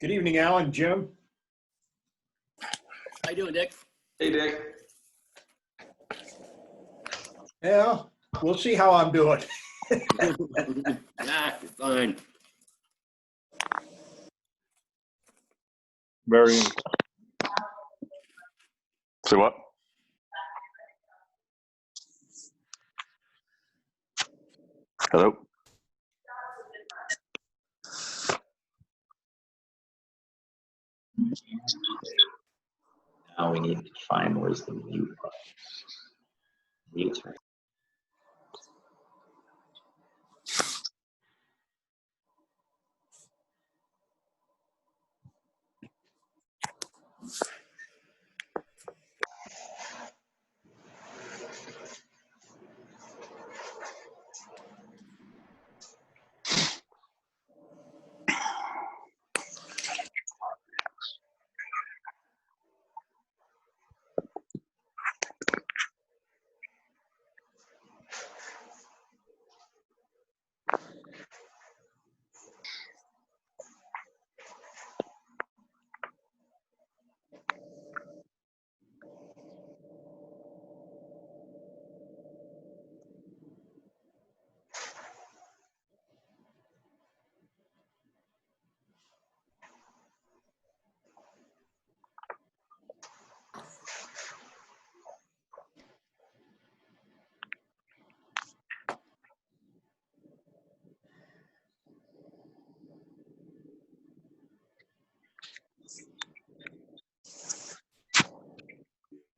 Good evening, Alan, Jim. How you doing, Dick? Hey, Dick. Yeah, we'll see how I'm doing. You're fine. Very. Say what? Hello? Now we need to find where's the mute button. Mute.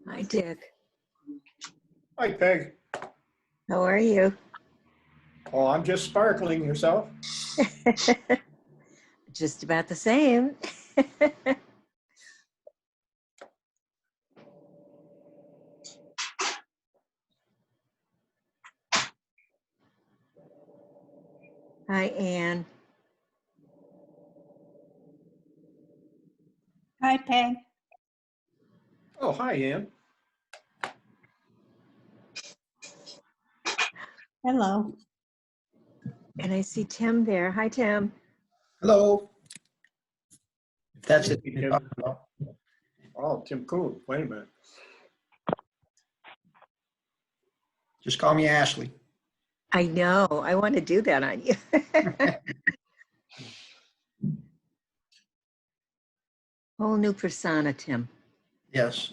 Hi, Dick. Hi, Peg. How are you? Oh, I'm just sparkling. Yourself? Just about the same. Hi, Anne. Hi, Peg. Oh, hi, Ann. Hello. And I see Tim there. Hi, Tim. Hello. If that's it. Tim. Oh, Tim Coon. Wait a minute. Just call me Ashley. I know. I want to do that on you. Whole new persona, Tim. Yes.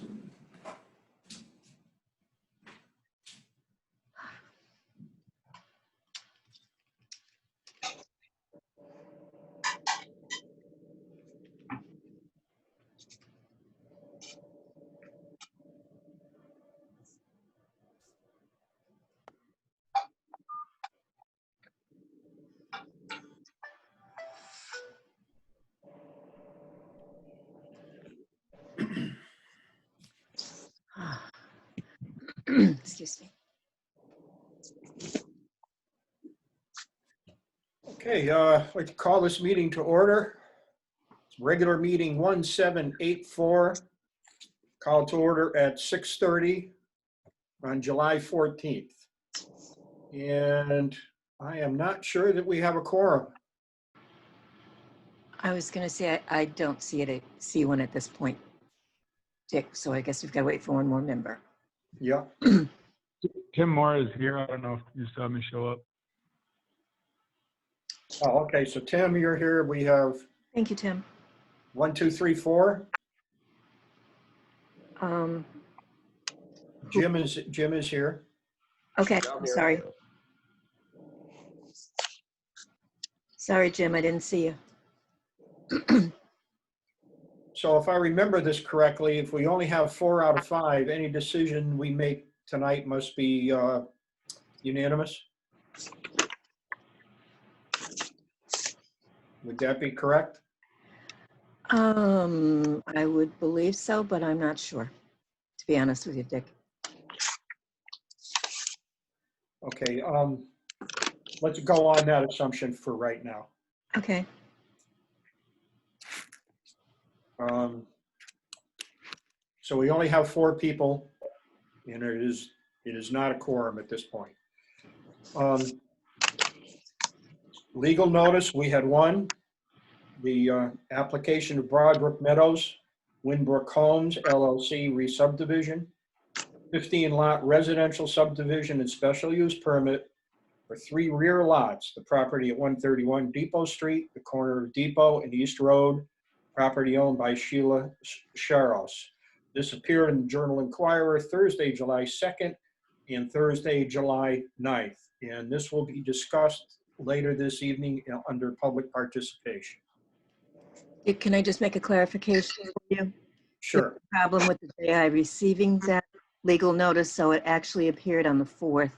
Excuse me. Okay, I'd like to call this meeting to order. It's regular meeting 1784. Called to order at 6:30 on July 14th. And I am not sure that we have a quorum. I was going to say I don't see one at this point, Dick. So I guess we've got to wait for one more member. Yeah. Tim Moore is here. I don't know if you saw me show up. Oh, okay. So Tim, you're here. We have Thank you, Tim. 1, 2, 3, 4. Jim is here. Okay. I'm sorry. Sorry, Jim. I didn't see you. So if I remember this correctly, if we only have 4 out of 5, any decision we make tonight must be unanimous. Would that be correct? I would believe so, but I'm not sure, to be honest with you, Dick. Okay, let's go on that assumption for right now. Okay. So we only have 4 people, and it is not a quorum at this point. Legal notice, we had 1. the application of Broadbrook Meadows, Winbrook Homes LLC re-subdivision, 15-lot residential subdivision and special use permit for 3 rear lots, the property at 131 Depot Street, the corner of Depot and East Road, property owned by Sheila Sharos. This appeared in the Journal Inquirer Thursday, July 2nd and Thursday, July 9th. And this will be discussed later this evening under public participation. Can I just make a clarification for you? Sure. Problem with the JI receiving that legal notice, so it actually appeared on the 4th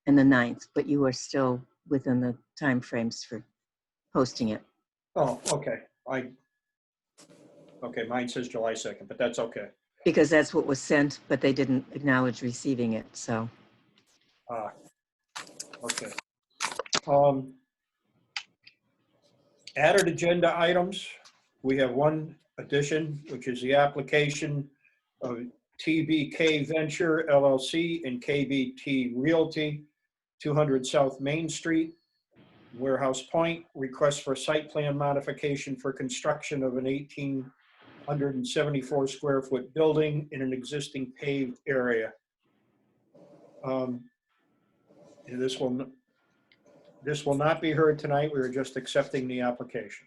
and the 9th, but you are still within the timeframes for posting it. Oh, okay. Okay, mine says July 2nd, but that's okay. Because that's what was sent, but they didn't acknowledge receiving it, so. Okay. Added agenda items. We have one addition, which is the application of TBK Venture LLC and KBT Realty, 200 South Main Street, Warehouse Point, request for site plan modification for construction of an 1,874 square foot building in an existing paved area. And this will not be heard tonight. We are just accepting the application.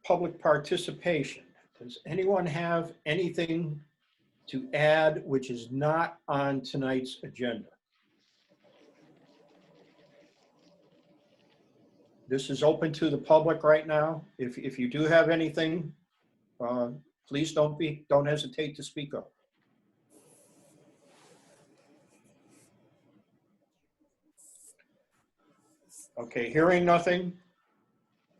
Public participation. Does anyone have anything to add which is not on tonight's agenda? This is open to the public right now. If you do have anything, please don't hesitate to speak up. Okay, hearing nothing,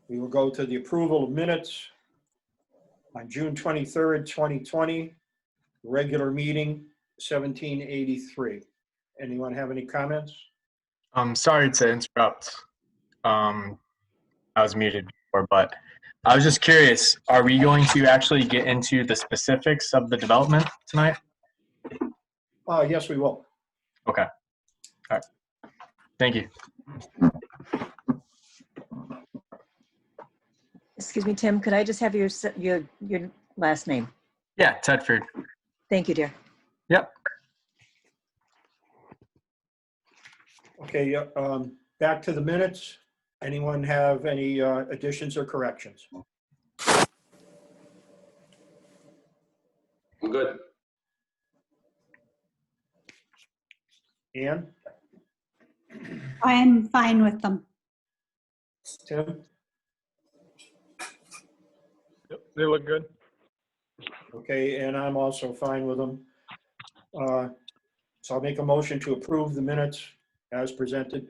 we will go to the approval of minutes on June 23rd, 2020, regular meeting, 1783. Anyone have any comments? Sorry to interrupt. I was muted before, but I was just curious, are we going to actually get into the specifics of the development tonight? Yes, we will. Okay. All right. Thank you. Excuse me, Tim, could I just have your last name? Yeah, Tedford. Thank you, dear. Yep. Okay, back to the minutes. Anyone have any additions or corrections? I'm good. Ann? I'm fine with them. Tim? Yep, they look good. Okay, and I'm also fine with them. So I'll make a motion to approve the minutes as presented.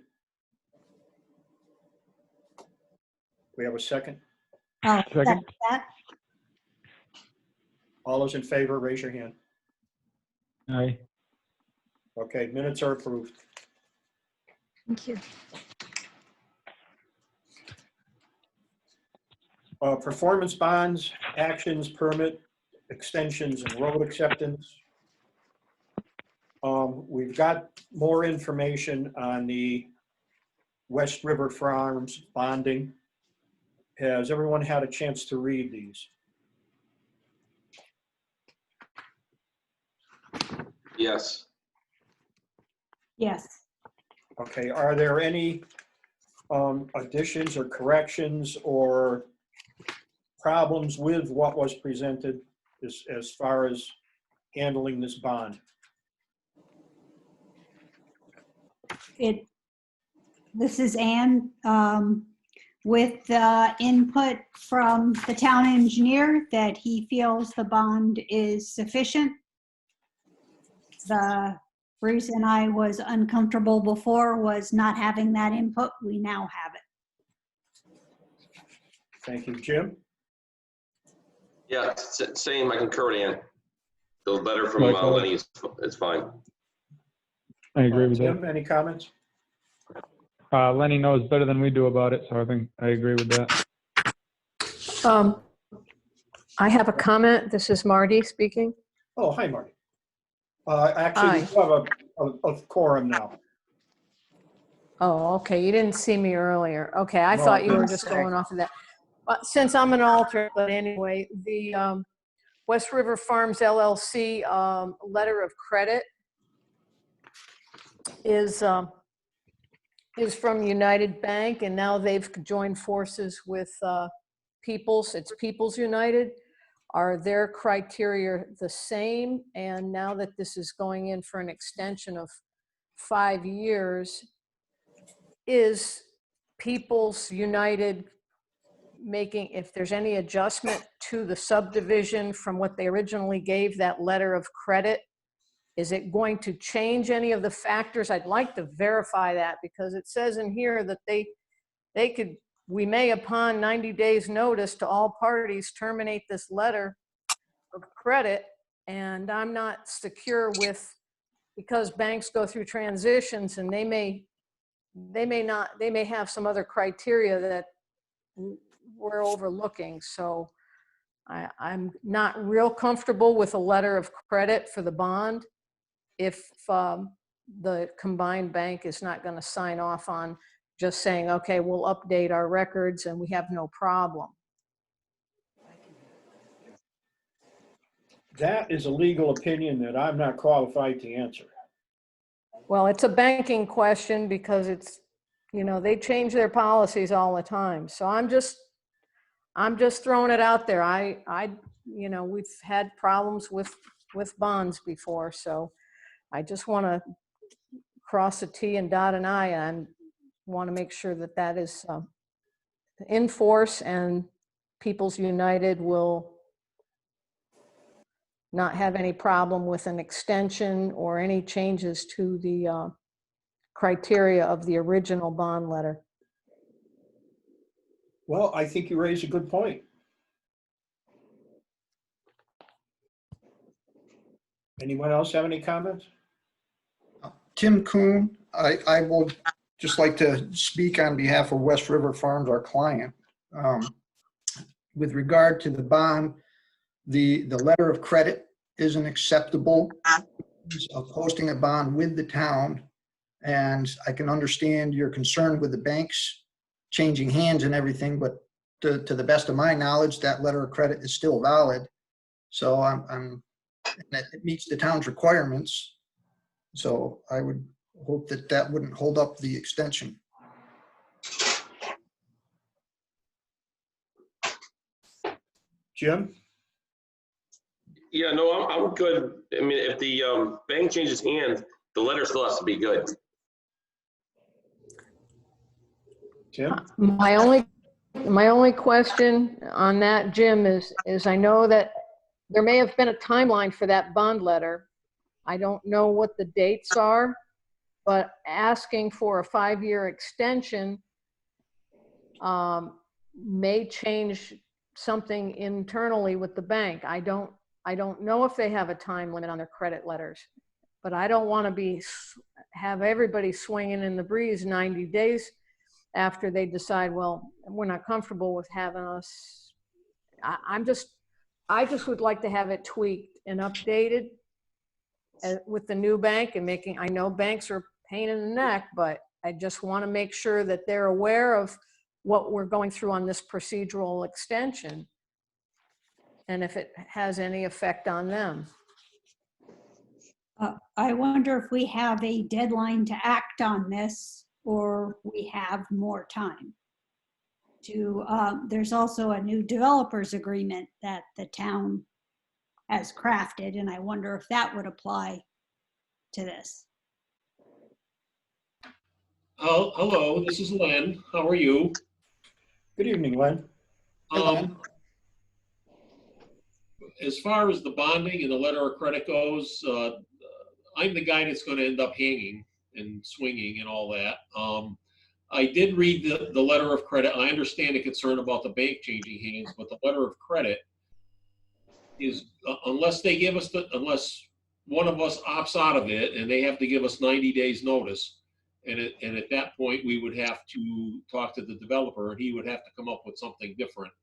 We have a second. I'll Second. second that. All those in favor, raise your hand. Aye. Okay, minutes are approved. Thank you. Performance bonds, actions, permit, extensions, and road acceptance. We've got more information on the West River Farms bonding. Has everyone had a chance to read these? Yes. Yes. Okay, are there any additions or corrections or problems with what was presented as far as handling this bond? This is Ann, with input from the town engineer that he feels the bond is sufficient. The reason I was uncomfortable before was not having that input. We now have it. Thank you, Jim. Yeah, same. I concur with Ann. The letter from Likewise. Lenny is fine. I agree with that. Tim, any comments? Lenny knows better than we do about it, so I think I agree with that. I have a comment. This is Marty speaking. Oh, hi, Marty. Actually, we have a quorum now. Oh, okay, you didn't see me earlier. Okay, I No, thought you were didn't just say. going off of that. Since I'm an alternate, but anyway, the West River Farms LLC letter of credit is from United Bank, and now they've joined forces with People's. It's People's United. Are their criteria the same? And now that this is going in for an extension of 5 years, is People's United making, if there's any adjustment to the subdivision from what they originally gave that letter of credit, is it going to change any of the factors? I'd like to verify that, because it says in here that we may, upon 90 days notice to all parties, terminate this letter of credit. And I'm not secure with, because banks go through transitions and they may have some other criteria that we're overlooking. So I'm not real comfortable with a letter of credit for the bond if the combined bank is not going to sign off on just saying, okay, we'll update our records and we have no problem. That is a legal opinion that I'm not qualified to answer. Well, it's a banking question because it's, they change their policies all the time. So I'm just throwing it out there. We've had problems with bonds before, so I just want to cross a T and dot an I, and want to make sure that that is in force, and People's United will not have any problem with an extension or any changes to the criteria of the original bond letter. Well, I think you raised a good point. Anyone else have any comments? Tim Kuhn, I will just like to speak on behalf of West River Farms, our client. With regard to the bond, the letter of credit isn't acceptable of posting a bond with the town. And I can understand your concern with the banks changing hands and everything, but to the best of my knowledge, that letter of credit is still valid. So it meets the town's requirements. So I would hope that that wouldn't hold up the extension. Jim? Yeah, no, I'm good. I mean, if the bank changes hands, the letter still has to be good. Tim? My only question on that, Jim, is I know that there may have been a timeline for that bond letter. I don't know what the dates are, but asking for a 5-year extension may change something internally with the bank. I don't know if they have a time limit on their credit letters, but I don't want to have everybody swinging in the breeze 90 days after they decide, well, we're not comfortable with having us. I just would like to have it tweaked and updated with the new bank, and I know banks are a pain in the neck, but I just want to make sure that they're aware of what we're going through on this procedural extension, and if it has any effect on them. I wonder if we have a deadline to act on this, or we have more time. There's also a new developers agreement that the town has crafted, and I wonder if that would apply to this. Oh, hello, this is Len. How are you? Good evening, Len. As far as the bonding and the letter of credit goes, I'm the guy that's going to end up hanging and swinging and all that. I did read the letter of credit. I understand the concern about the bank changing hands, but the letter of credit is, unless one of us opts out of it, and they have to give us 90 days notice, and at that point we would have to talk to the developer, and he would have to come up with something different.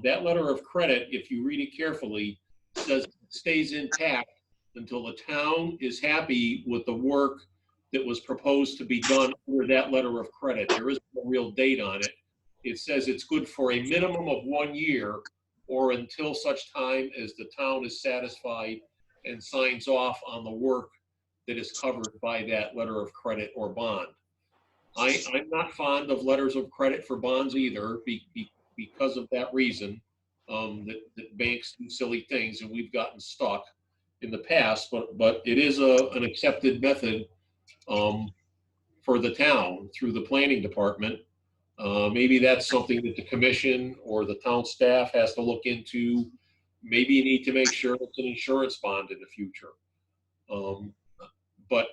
That letter of credit, if you read it carefully, says it stays intact until the town is happy with the work that was proposed to be done under that letter of credit. There is no real date on it. It says it's good for a minimum of 1 year or until such time as the town is satisfied and signs off on the work that is covered by that letter of credit or bond. I'm not fond of letters of credit for bonds either because of that reason, that banks do silly things and we've gotten stuck in the past, but it is an accepted method for the town through the planning department. Maybe that's something that the commission or the town staff has to look into. Maybe you need to make sure it's an insurance bond in the future. But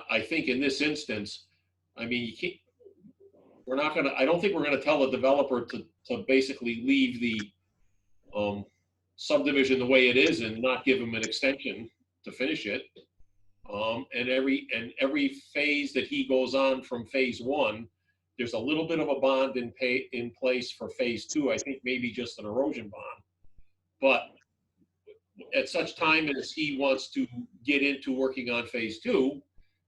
I think in this instance, I mean, you can't, I don't think we're gonna tell the developer to basically leave the subdivision the way it is and not give them an extension to finish it. And every phase that he goes on from phase 1, there's a little bit of a bond in place for phase 2. I think maybe just an erosion bond. But at such time as he wants to get into working on phase 2,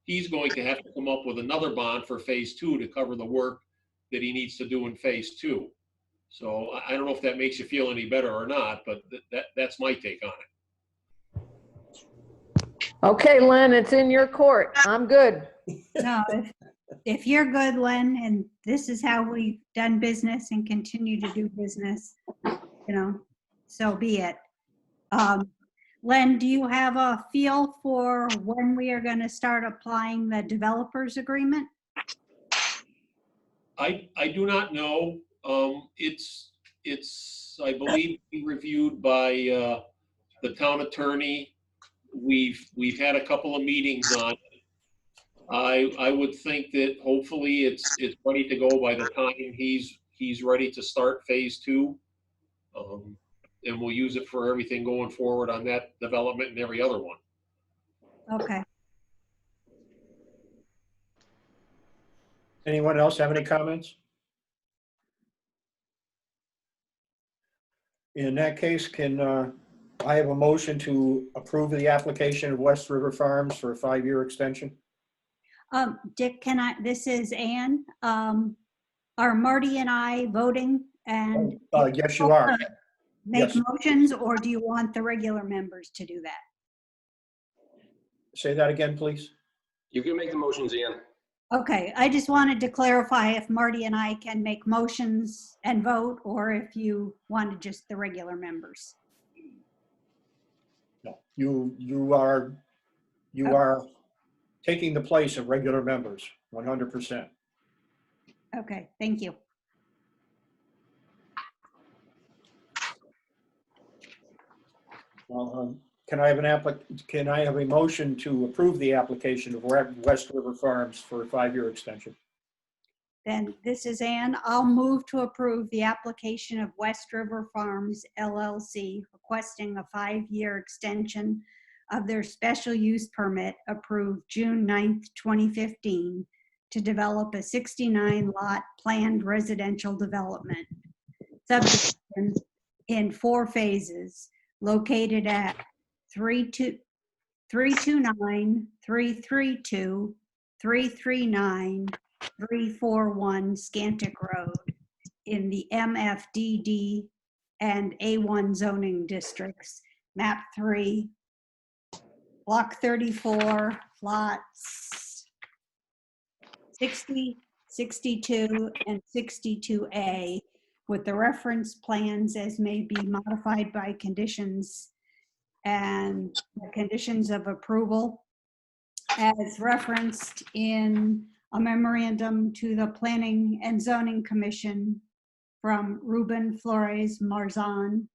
he's going to have to come up with another bond for phase 2 to cover the work that he needs to do in phase 2. So I don't know if that makes you feel any better or not, but that's my take on it. Okay, Len, it's in your court. I'm good. No, if you're good, Len, and this is how we've done business and continue to do business, so be it. Len, do you have a feel for when we are going to start applying the developers agreement? I do not know. It's I believe reviewed by the town attorney. We've had a couple of meetings on it. I would think that hopefully it's ready to go by the time he's ready to start phase 2. And we'll use it for everything going forward on that development and every other one. Okay. Anyone else have any comments? In that case, can I have a motion to approve the application of West River Farms for a 5-year extension? Dick, this is Ann. Are Marty and I voting and Yes, you are. make Yes. motions, or do you want the regular members to do that? Say that again, please. You can make the motions, Ian. Okay, I just wanted to clarify if Marty and I can make motions and vote, or if you wanted just the regular members. No, you are taking the place of regular members, 100%. Okay, thank you. Can I have a motion to approve the application of West River Farms for a 5-year extension? Then this is Ann. I'll move to approve the application of West River Farms LLC requesting a 5-year extension of their special use permit approved June 9th, 2015 to develop a 69-lot planned residential development subdivision in 4 phases located at 329, 332, 339, 341 Scantic Road in the MFDD and A1 zoning districts, map 3, block 34, lots 60, 62, and 62A, with the reference plans as may be modified by conditions and the conditions of approval as referenced in a memorandum to the Planning and Zoning Commission from Ruben Flores Marzan,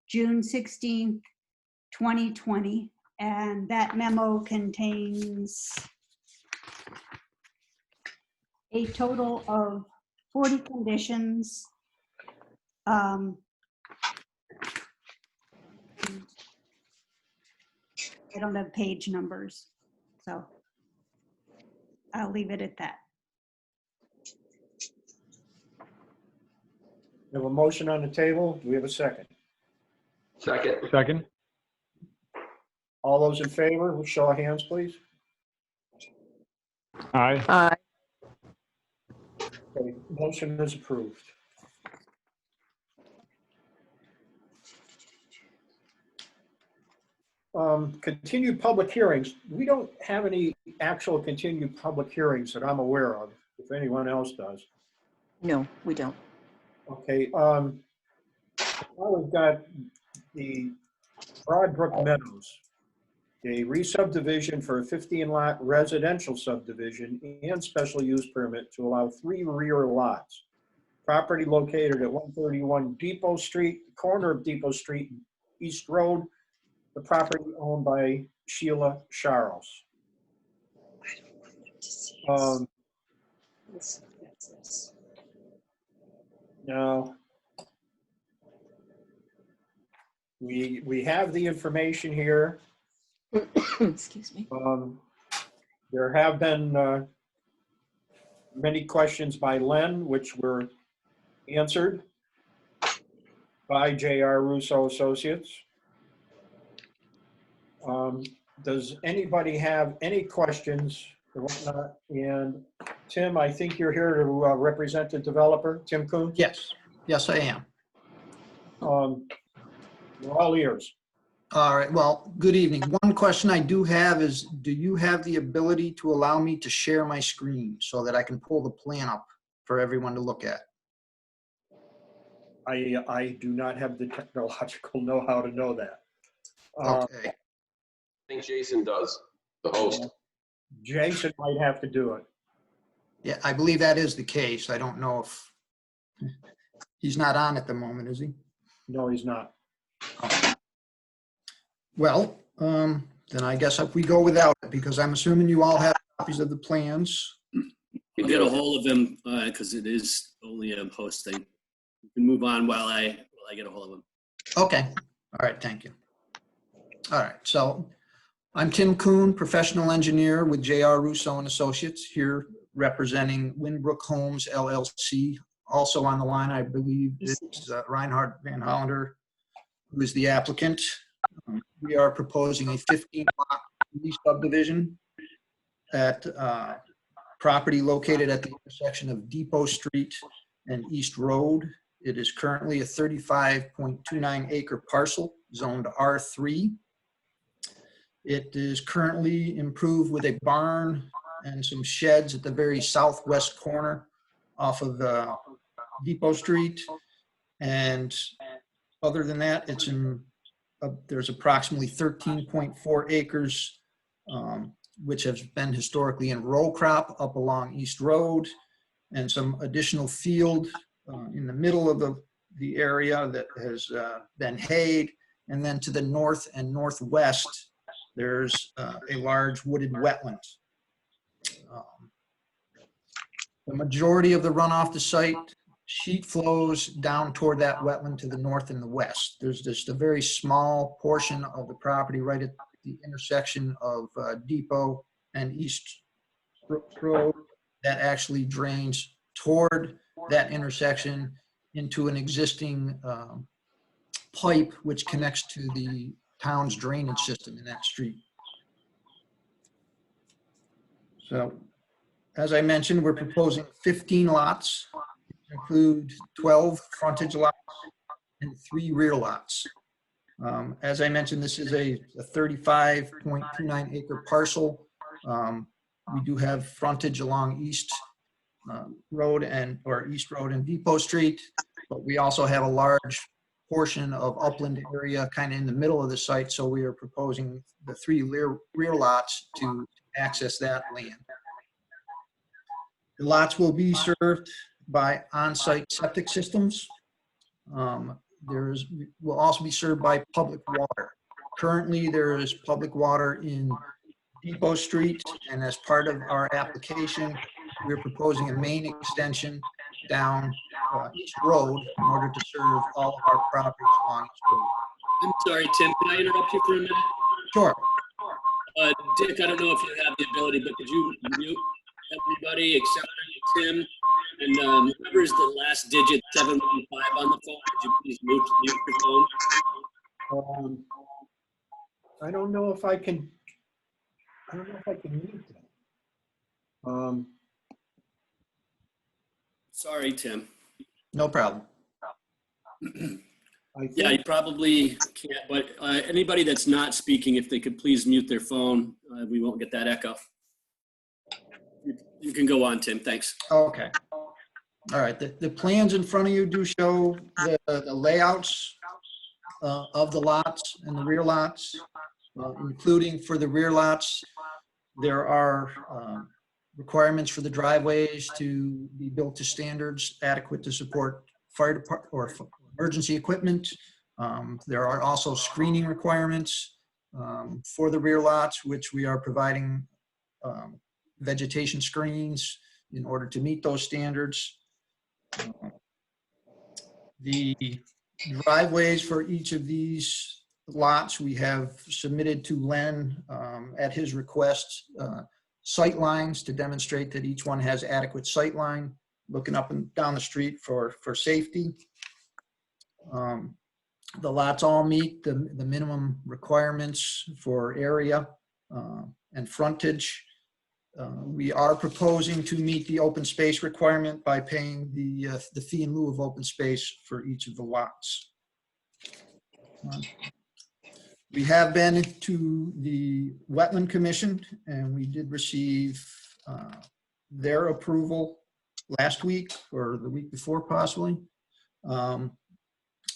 June 16th, 2020. And that memo contains a total of 40 conditions. I don't have page numbers, so I'll leave it at that. We have a motion on the table. Do we have a second? Second. Second? All those in favor, show of hands, please. Aye. Aye. Okay, motion is approved. Continued public hearings. We don't have any actual continued public hearings that I'm aware of, if anyone else does. No, we don't. Okay, now we've got the Broadbrook Meadows, a re-subdivision for a 15-lot residential subdivision and special use permit to allow 3 rear lots. Property located at 131 Depot Street, corner of Depot Street and East Road. The property owned by Sheila Charles. Now, we have the information here. Excuse me. There have been many questions by Len, which were answered by J.R. Russo Associates. Does anybody have any questions or whatnot? And Tim, I think you're here to represent the developer, Tim Kuhn? Yes, yes, I am. We're all ears. All right, well, good evening. One question I do have is, do you have the ability to allow me to share my screen so that I can pull the plan up for everyone to look at? I do not have the technological know-how to know that. Okay, I think Jason does, the host. Jason might have to do it. yeah, I believe that is the case. I don't know if, he's not on at the moment, is he? No, he's not. Well, then I guess if we go without it, because I'm assuming you all have copies of the plans. You get a hold of him because it is only a hosting. You can move on while I get a hold of him. Okay, all right, thank you. All right, so I'm Tim Kuhn, professional engineer with J.R. Russo and Associates, here representing Winbrook Homes LLC. Also on the line, I believe, is Reinhard Van Hollander, who is the applicant. We are proposing a 15-lot subdivision at property located at the intersection of Depot Street and East Road. It is currently a 35.29 acre parcel zoned R3. It is currently improved with a barn and some sheds at the very southwest corner off of Depot Street. And other than that, it's in there's approximately 13.4 acres, which has been historically in row crop up along East Road, and some additional field in the middle of the area that has been hayed. And then to the north and northwest, there's a large wooded wetland. The majority of the runoff the site sheet flows down toward that wetland to the north and the west. There's just a very small portion of the property right at the intersection of Depot and East Road that actually drains toward that intersection into an existing pipe which connects to the town's drainage system in that street. So, as I mentioned, we're proposing 15 lots, include 12 frontage lots and 3 rear lots. As I mentioned, this is a 35.29 acre parcel. We do have frontage along East Road East Road and Depot Street, but we also have a large portion of upland area kind of in the middle of the site. So we are proposing the 3 rear lots to access that land. The lots will be served by on-site septic systems. Will also be served by public water. Currently, there is public water in Depot Street, and as part of our application, we're proposing a main extension down East Road in order to serve all of our properties along East Road. I'm sorry, Tim, can I interrupt you for a minute? Sure. Dick, I don't know if you have the ability, but could you mute everybody except for Tim? And whoever's the last digit 715 on the phone, could you please mute your phone? I don't know if I can mute that. Um, Sorry, Tim. No problem. I Yeah, you think, probably can't, but anybody that's not speaking, if they could please mute their phone, we won't get that echo. You can go on, Tim, thanks. Okay. All right, the plans in front of you do show the layouts of the lots and the rear lots, including for the rear lots. There are requirements for the driveways to be built to standards adequate to support fire department or emergency equipment. There are also screening requirements for the rear lots, which we are providing vegetation screens in order to meet those standards. The driveways for each of these lots, we have submitted to Len at his request, sight lines to demonstrate that each one has adequate sight line, looking up and down the street for safety. The lots all meet the minimum requirements for area and frontage. We are proposing to meet the open space requirement by paying the fee in lieu of open space for each of the lots. We have been to the Wetland Commission and we did receive their approval last week or the week before possibly.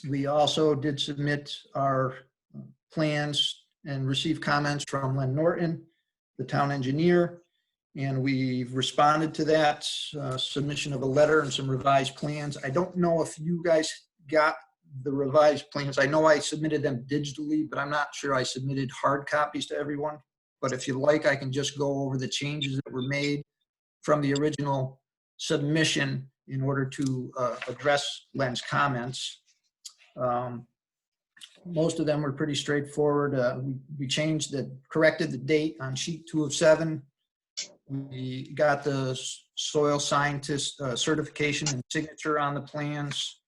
We also did submit our plans and receive comments from Len Norton, the town engineer, and we've responded to that submission of a letter and some revised plans. I don't know if you guys got the revised plans. I know I submitted them digitally, but I'm not sure I submitted hard copies to everyone. But if you like, I can just go over the changes that were made from the original submission in order to address Len's comments. Most of them were pretty straightforward. We corrected the date on sheet 2 of 7. We got the soil scientist certification and signature on the plans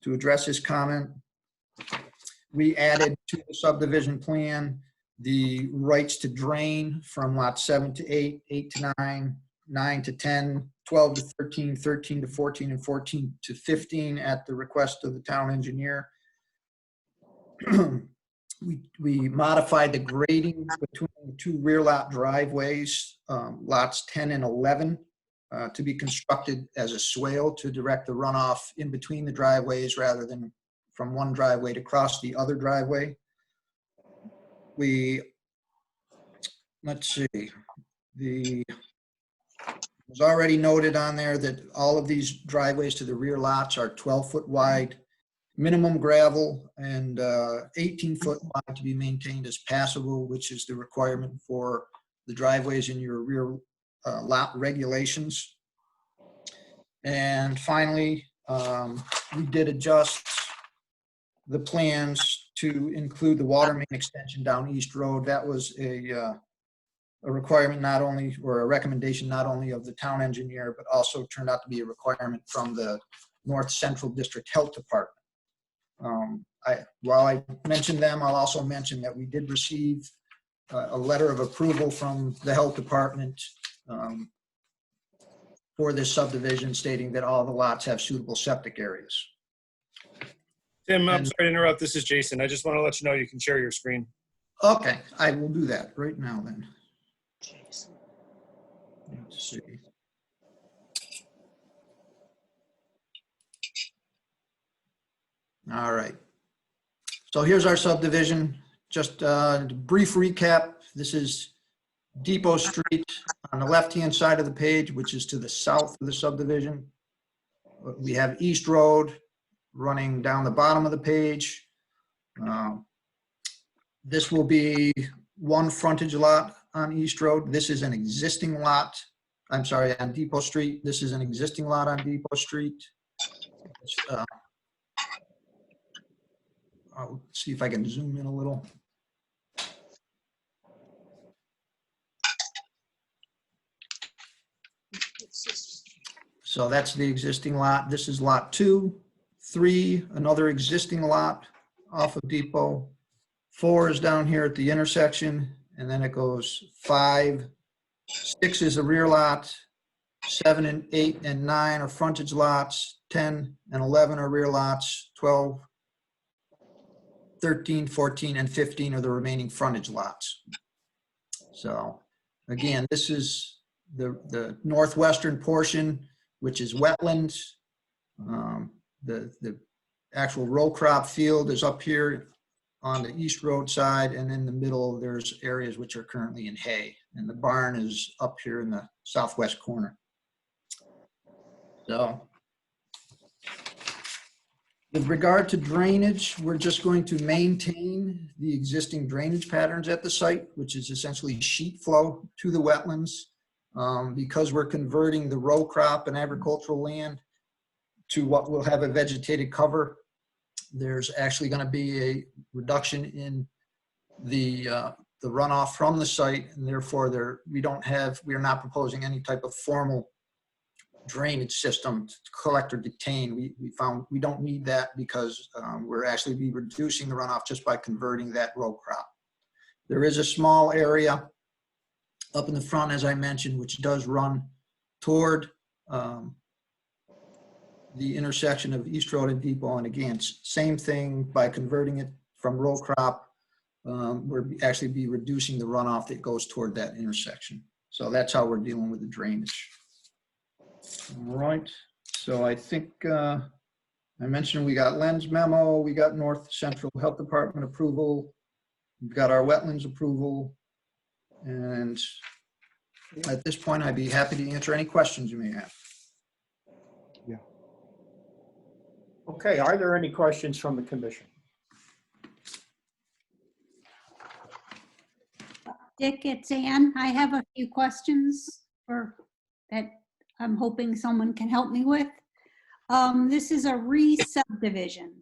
to address his comment. We added to the subdivision plan the rights to drain from lot 7 to 8, 8 to 9, 9 to 10, 12 to 13, 13 to 14, and 14 to 15 at the request of the town engineer. We modified the grading between the 2 rear lot driveways, lots 10 and 11, to be constructed as a swale to direct the runoff in between the driveways rather than from one driveway to cross the other driveway. Let's see, it was already noted on there that all of these driveways to the rear lots are 12-foot wide, minimum gravel, and 18-foot wide to be maintained as passable, which is the requirement for the driveways in your rear lot regulations. And finally, we did adjust the plans to include the water main extension down East Road. That was a requirement not only, or a recommendation not only of the town engineer, but also turned out to be a requirement from the North Central District Health Department. While I mentioned them, I'll also mention that we did receive a letter of approval from the health department for this subdivision stating that all the lots have suitable septic areas. Tim, I'm sorry to interrupt. This is Jason. I just want to let you know you can share your screen. Okay, I will do that right now then. Let's see. All right. So here's our subdivision. Just a brief recap. This is Depot Street on the left-hand side of the page, which is to the south of the subdivision. We have East Road running down the bottom of the page. This will be one frontage lot on East Road. This is an existing lot. I'm sorry, on Depot Street. This is an existing lot on Depot Street. I'll see if I can zoom in a little. So that's the existing lot. This is lot 2, 3, another existing lot off of Depot. 4 is down here at the intersection, and then it goes 5, 6 is a rear lot, 7 and 8 and 9 are frontage lots, 10 and 11 are rear lots, 12, 13, 14, and 15 are the remaining frontage lots. So again, this is the northwestern portion, which is wetlands. The actual row crop field is up here on the east road side, and in the middle, there's areas which are currently in hay, and the barn is up here in the southwest corner. So with regard to drainage, we're just going to maintain the existing drainage patterns at the site, which is essentially sheet flow to the wetlands. Because we're converting the row crop and agricultural land to what will have a vegetated cover, there's actually going to be a reduction in the runoff from the site, and therefore we are not proposing any type of formal drainage system to collect or detain. We found we don't need that because we're actually be reducing the runoff just by converting that row crop. There is a small area up in the front, as I mentioned, which does run toward the intersection of East Road and Depot. And again, same thing, by converting it from row crop, we're actually be reducing the runoff that goes toward that intersection. So that's how we're dealing with the drainage. All right, so I think I mentioned we got Len's memo, we got North Central Health Department approval, we've got our wetlands approval, and at this point, I'd be happy to answer any questions you may have. Okay, are there any questions from the commission? Dick, it's Ann. I have a few questions that I'm hoping someone can help me with. This is a re-subdivision.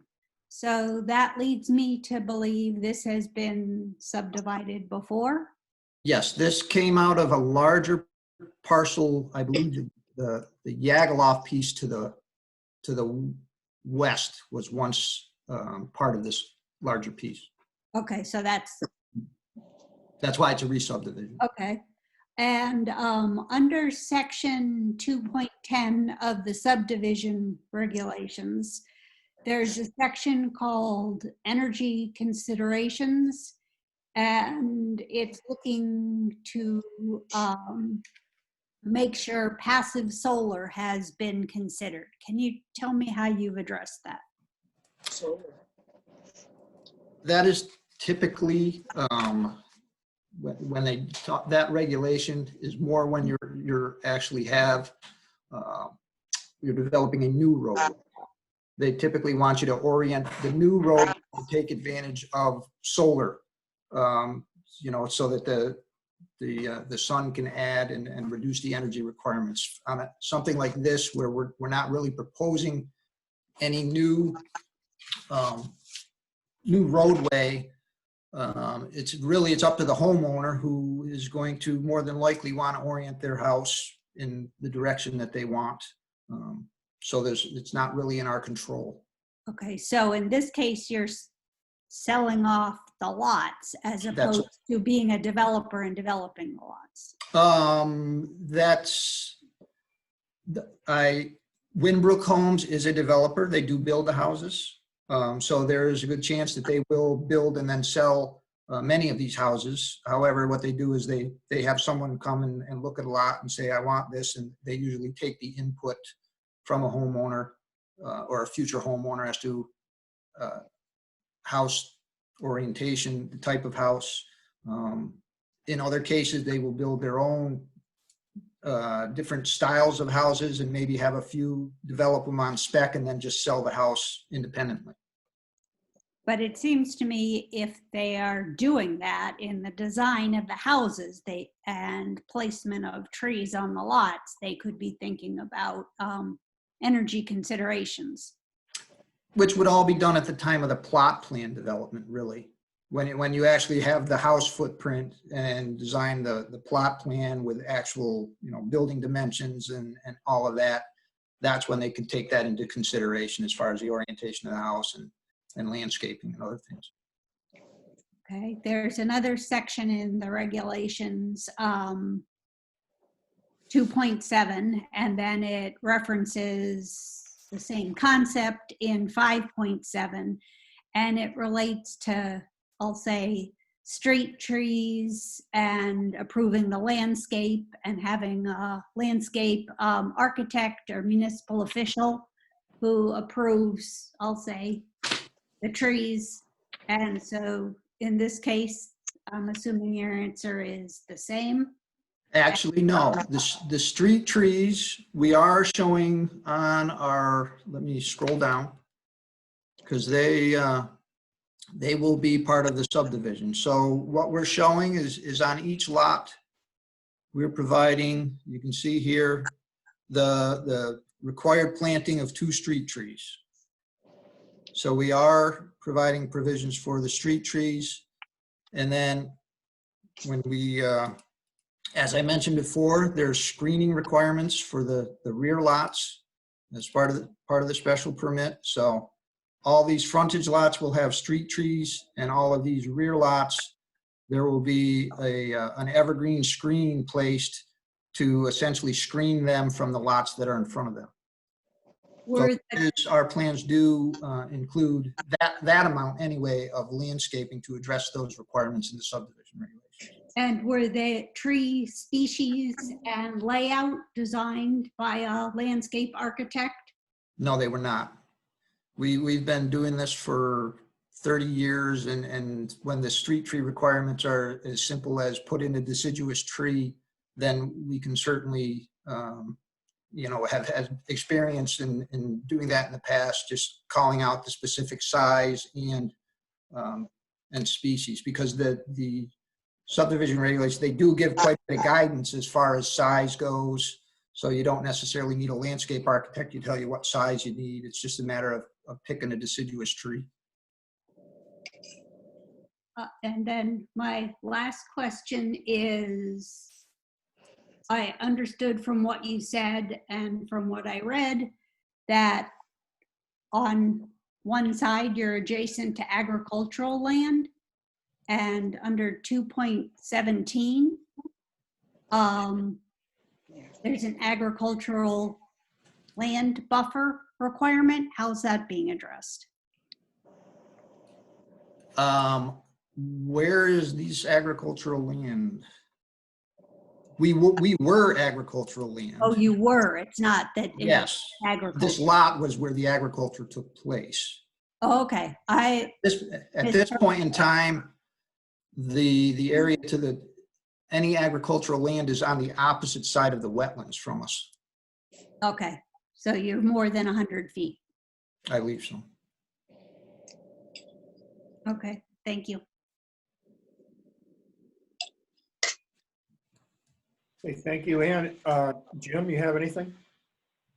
So that leads me to believe this has been subdivided before. Yes, this came out of a larger parcel. I believe the Yagaloff piece to the west was once part of this larger piece. Okay, so that's why it's a re-subdivision. okay. And under section 2.10 of the subdivision regulations, there's a section called energy considerations, and it's looking to make sure passive solar has been considered. Can you tell me how you've addressed that? That is typically when they talk, that regulation is more when you're actually have you're developing a new road. They typically want you to orient the new road to take advantage of solar, you know, so that the sun can add and reduce the energy requirements on something like this, where we're not really proposing any new new roadway. It's up to the homeowner, who is going to more than likely want to orient their house in the direction that they want. So it's not really in our control. Okay, so in this case, you're selling off the lots as opposed to being a developer and developing the lots. Winbrook Homes is a developer. They do build the houses. So there is a good chance that they will build and then sell many of these houses. However, what they do is they have someone come and look at a lot and say, I want this, and they usually take the input from a homeowner or a future homeowner as to house orientation, the type of house. In other cases, they will build their own different styles of houses and maybe have a few, develop them on spec, and then just sell the house independently. But it seems to me if they are doing that in the design of the houses and placement of trees on the lots, they could be thinking about energy considerations. Which would all be done at the time of the plot plan development, really. When you actually have the house footprint and design the plot plan with actual, you know, building dimensions and all of that, that's when they can take that into consideration as far as the orientation of the house and landscaping and other things. Okay, there's another section in the regulations 2.7, and then it references the same concept in 5.7, and it relates to, I'll say, street trees and approving the landscape and having a landscape architect or municipal official who approves, I'll say, the trees. And so in this case, I'm assuming your answer is the same. Actually, no. The street trees, we are showing on our, let me scroll down, because they will be part of the subdivision. So what we're showing is on each lot, we're providing, you can see here, the required planting of 2 street trees. So we are providing provisions for the street trees. And then when we, as I mentioned before, there's screening requirements for the rear lots as part of the special permit. So all these frontage lots will have street trees, and all of these rear lots, there will be an evergreen screen placed to essentially screen them from the lots that are in front of them. So our plans do include that amount anyway of landscaping to address those requirements in the subdivision regulations. And were the tree species and layout designed by a landscape architect? No, they were not. We've been doing this for 30 years, and when the street tree requirements are as simple as put in a deciduous tree, then we can certainly have had experience in doing that in the past, just calling out the specific size and species, because the subdivision regulations, they do give quite a bit of guidance as far as size goes. So you don't necessarily need a landscape architect to tell you what size you need. It's just a matter of picking a deciduous tree. And then my last question is, I understood from what you said and from what I read that on one side you're adjacent to agricultural land, and under 2.17, there's an agricultural land buffer requirement. How's that being addressed? Where is these agricultural land? We were agricultural land. Oh, you were. It's not that. Yes. Agriculture. This lot was where the agriculture took place. Oh, okay. At this point in time, the area to any agricultural land is on the opposite side of the wetlands from us. Okay. So you're more than 100 feet. I believe so. Okay. Thank you. Okay, thank you. And Jim, you have anything?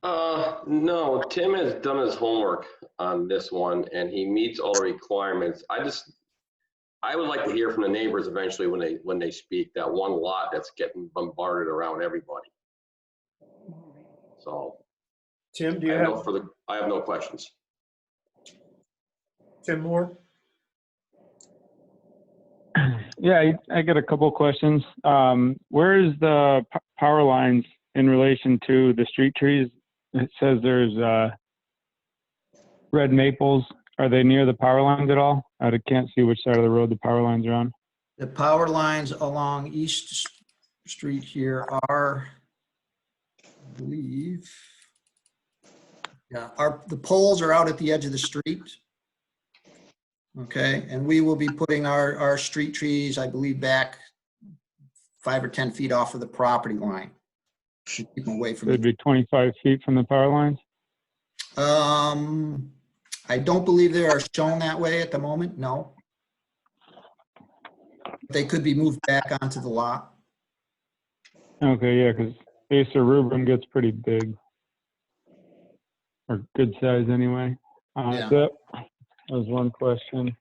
No, Tim has done his homework on this one and he meets all the requirements. I would like to hear from the neighbors eventually when they speak, that one lot that's getting bombarded around everybody. So Tim, do you have? I have no questions. Tim Moore? Yeah, I got a couple of questions. Where is the power lines in relation to the street trees? It says there's red maples. Are they near the power lines at all? I can't see which side of the road the power lines are on. The power lines along East Street here are, I believe, yeah, the poles are out at the edge of the street. Okay, and we will be putting our street trees, I believe, back 5 or 10 feet off of the property line to keep them away from. It'd be 25 feet from the power lines? I don't believe they are shown that way at the moment, no. They could be moved back onto the lot. Okay, yeah, because Acer rubrum gets pretty big. Or good size anyway. Yeah. So that was one question.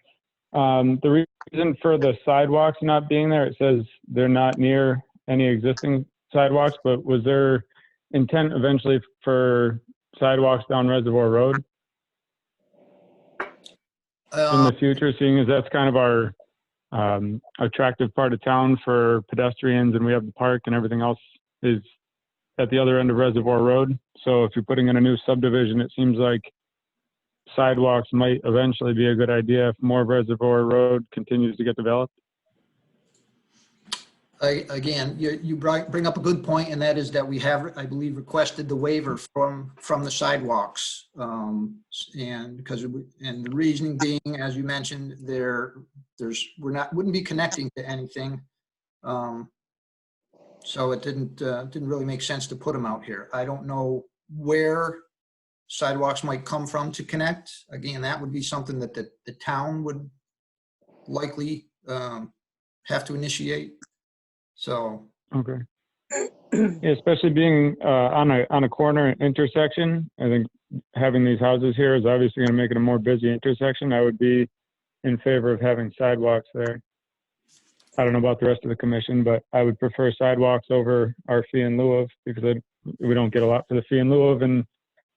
The reason for the sidewalks not being there, it says they're not near any existing sidewalks, but was there intent eventually for sidewalks down Reservoir Road in the future, seeing as that's kind of our attractive part of town for pedestrians, and we have the park and everything else is at the other end of Reservoir Road. So if you're putting in a new subdivision, it seems like sidewalks might eventually be a good idea if more of Reservoir Road continues to get developed. Again, you bring up a good point, and that is that we have, I believe, requested the waiver from the sidewalks. And the reasoning being, as you mentioned, wouldn't be connecting to anything. So it didn't really make sense to put them out here. I don't know where sidewalks might come from to connect. Again, that would be something that the town would likely have to initiate. So. Okay. Yeah, especially being on a corner intersection, I think having these houses here is obviously going to make it a more busy intersection. I would be in favor of having sidewalks there. I don't know about the rest of the commission, but I would prefer sidewalks over our fee in lieu of, because we don't get a lot for the fee in lieu of. And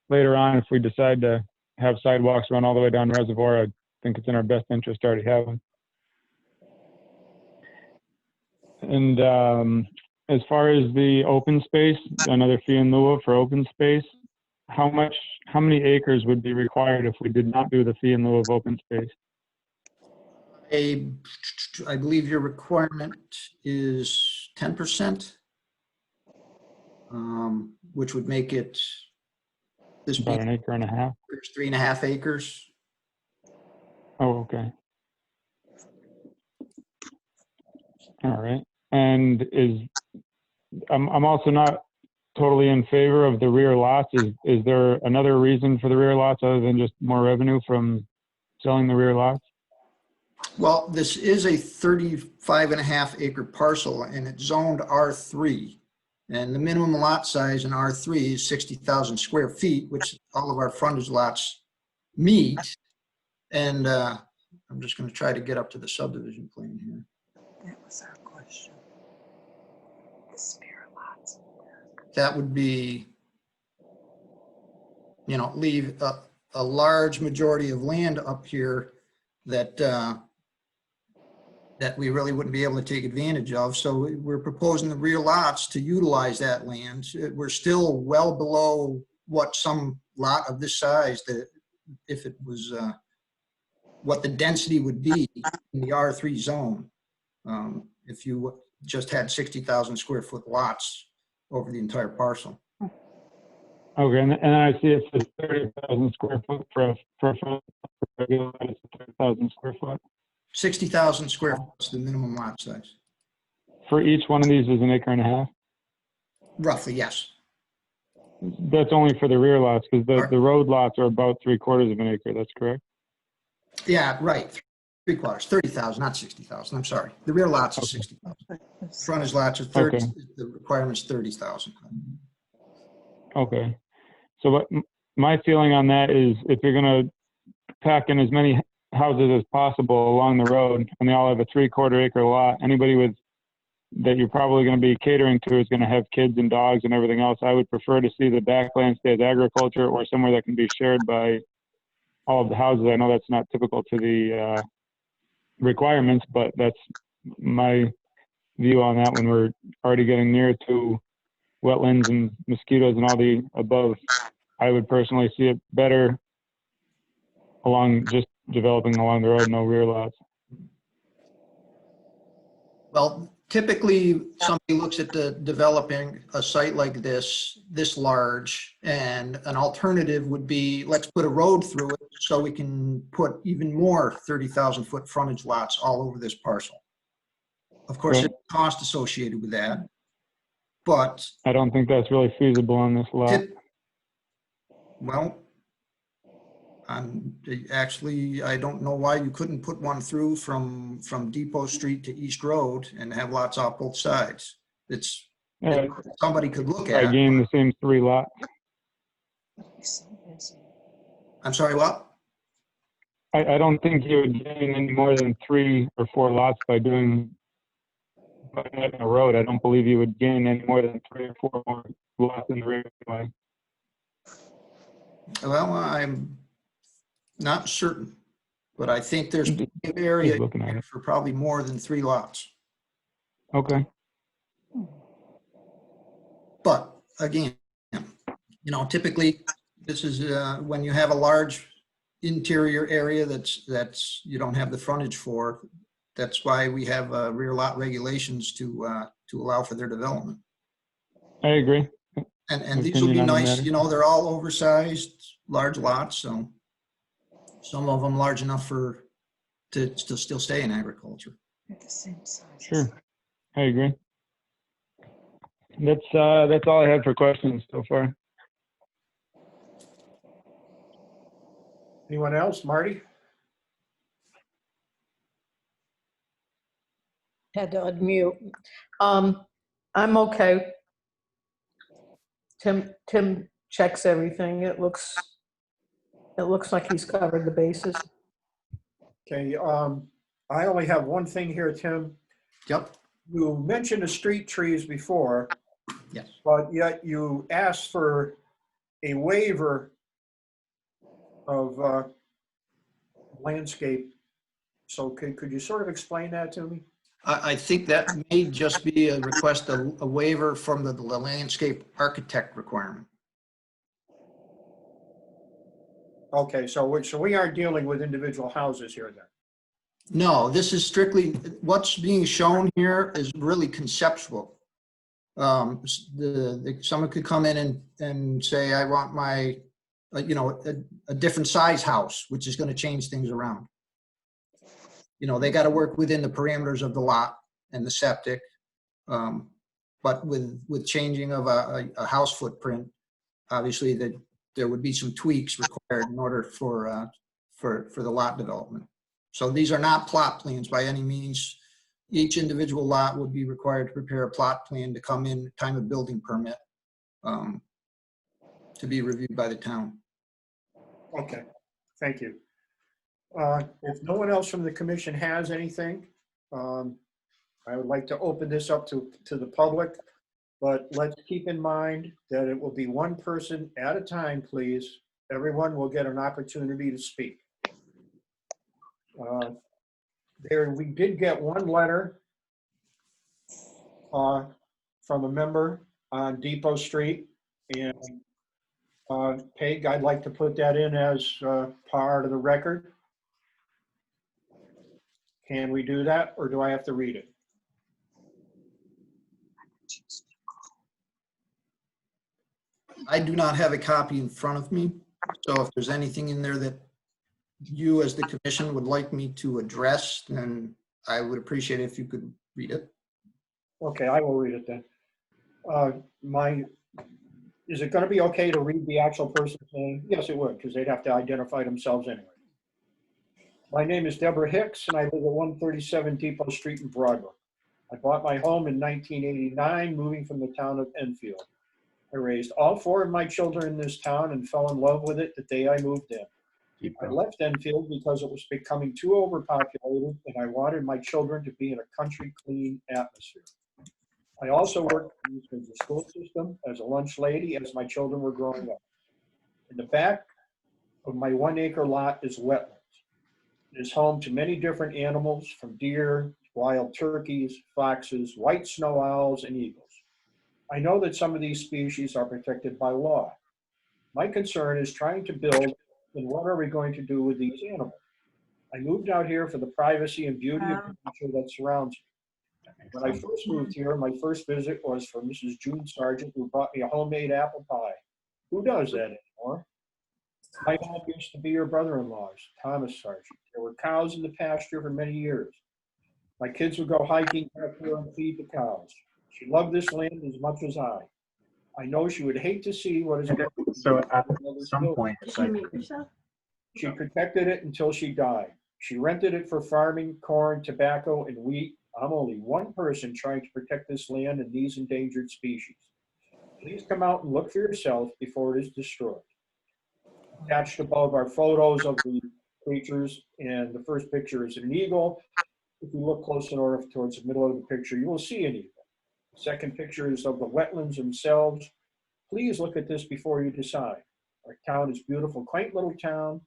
later on, if we decide to have sidewalks run all the way down Reservoir, I think it's in our best interest to already have them. And as far as the open space, another fee in lieu of for open space, how many acres would be required if we did not do the fee in lieu of open space? I believe your requirement is 10%, which would make it this About an acre and a half. 3.5 acres. Oh, okay. All right. And I'm also not totally in favor of the rear lots. Is there another reason for the rear lots other than just more revenue from selling the rear lots? Well, this is a 35.5 acre parcel, and it's zoned R3. And the minimum lot size in R3 is 60,000 square feet, which all of our frontage lots meet. And I'm just going to try to get up to the subdivision plan here. That was our question. The spare lots. That would be, leave a large majority of land up here that we really wouldn't be able to take advantage of. So we're proposing the rear lots to utilize that land. We're still well below what some lot of this size, that if it was what the density would be in the R3 zone, if you just had 60,000 square foot lots over the entire parcel. Okay, and I see it says 30,000 square foot for regular, it's 30,000 square foot. 60,000 square foot is the minimum lot size. For each one of these is an acre and a half? Roughly, yes. That's only for the rear lots, because the road lots are about 3/4 of an acre, that's correct? Yeah, right. 3/4, 30,000, not 60,000. I'm sorry. The rear lots is 60,000. Frontage lots are 30. Okay. The requirement's 30,000. Okay. So what my feeling on that is, if you're going to pack in as many houses as possible along the road, and they all have a 3/4 acre lot, anybody that you're probably going to be catering to is going to have kids and dogs and everything else. I would prefer to see the backland stay as agriculture, or somewhere that can be shared by all of the houses. I know that's not typical to the requirements, but that's my view on that when we're already getting near to wetlands and mosquitoes and all the above. I would personally see it better just developing along the road, no rear lots. Well, typically somebody looks at developing a site like this large, and an alternative would be, let's put a road through it so we can put even more 30,000 foot frontage lots all over this parcel. Of course, there's a cost associated with that, but I don't think that's really feasible on this lot. Well, actually, I don't know why you couldn't put one through from Depot Street to East Road and have lots off both sides. It's somebody could look at. I gain the same 3 lots. I'm sorry, what? I don't think you would gain any more than 3 or 4 lots by doing a road. I don't believe you would gain any more than 3 or 4 more lots in the rear way. Well, I'm not certain, but I think there's an area for probably more than 3 lots. Okay. But again, typically this is when you have a large interior area that's you don't have the frontage for. That's why we have rear lot regulations to allow for their development. I agree. And these will be Opinion on the nice, matter. they're all oversized, large lots, so some of them large enough to still stay in agriculture. They're the same size. Sure, I agree. That's all I had for questions so far. Anyone else? Marty? Had to unmute. I'm okay. Tim checks everything. It looks like he's covered the bases. Okay, I only have one thing here, Tim. Yep. You mentioned the street trees before. Yes. But yet you asked for a waiver of landscape. So could you sort of explain that to me? I think that may just be a request, a waiver from the landscape architect requirement. Okay, so we aren't dealing with individual houses here then? No, this is strictly, what's being shown here is really conceptual. Someone could come in and say, I want my, a different size house, which is going to change things around. They got to work within the parameters of the lot and the septic. But with changing of a house footprint, obviously there would be some tweaks required in order for the lot development. So these are not plot plans by any means. Each individual lot would be required to prepare a plot plan to come in time of building permit to be reviewed by the town. Okay, thank you. If no one else from the commission has anything, I would like to open this up to the public, but let's keep in mind that it will be one person at a time, please. Everyone will get an opportunity to speak. We did get one letter from a member on Depot Street, and Peg, I'd like to put that in as part of the record. Can we do that, or do I have to read it? I do not have a copy in front of me, so if there's anything in there that you as the commission would like me to address, then I would appreciate it if you could read it. Okay, I will read it then. Is it going to be okay to read the actual person's name? Yes, it would, because they'd have to identify themselves anyway. My name is Deborah Hicks, and I live at 137 Depot Street in Broadway. I bought my home in 1989, moving from the town of Enfield. I raised all four of my children in this town and fell in love with it the day I moved in. I left Enfield because it was becoming too overpopulated, and I wanted my children to be in a country clean atmosphere. I also worked in the school system as a lunch lady as my children were growing up. In the back of my 1 acre lot is wetlands. It is home to many different animals, from deer, wild turkeys, foxes, white snow owls, and eagles. I know that some of these species are protected by law. My concern is trying to build, and what are we going to do with these animals? I moved out here for the privacy and beauty of the nature that surrounds me. When I first moved here, my first visit was for Mrs. June Sargent, who brought me a homemade apple pie. Who does that anymore? My home used to be your brother-in-law's, Thomas Sargent. There were cows in the pasture for many years. My kids would go hiking back here and feed the cows. She loved this land as much as I. I know she would hate to see what is going on. So at some point, it's like, She protected it until she died. She rented it for farming, corn, tobacco, and wheat. I'm only one person trying to protect this land and these endangered species. Please come out and look for yourself before it is destroyed. Attached above are photos of the creatures, and the first picture is an eagle. If you look close enough towards the middle of the picture, you will see an eagle. The second picture is of the wetlands themselves. Please look at this before you decide. Our town is beautiful, quaint little town,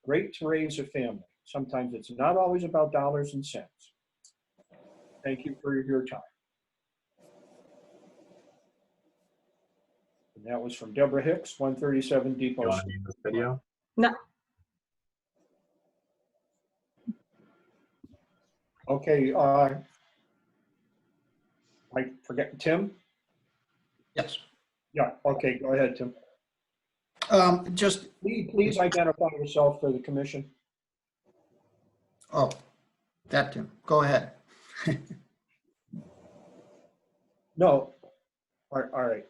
great to raise a family. Sometimes it's not always about dollars and cents. Thank you for your time. And that was from Deborah Hicks, 137 You Depot want to Street. name this video? Okay, I forget, Tim? Yes. Yeah, okay, go ahead, Tim. Just, Please identify yourself for the commission. oh, that Tim, go ahead. No, all right.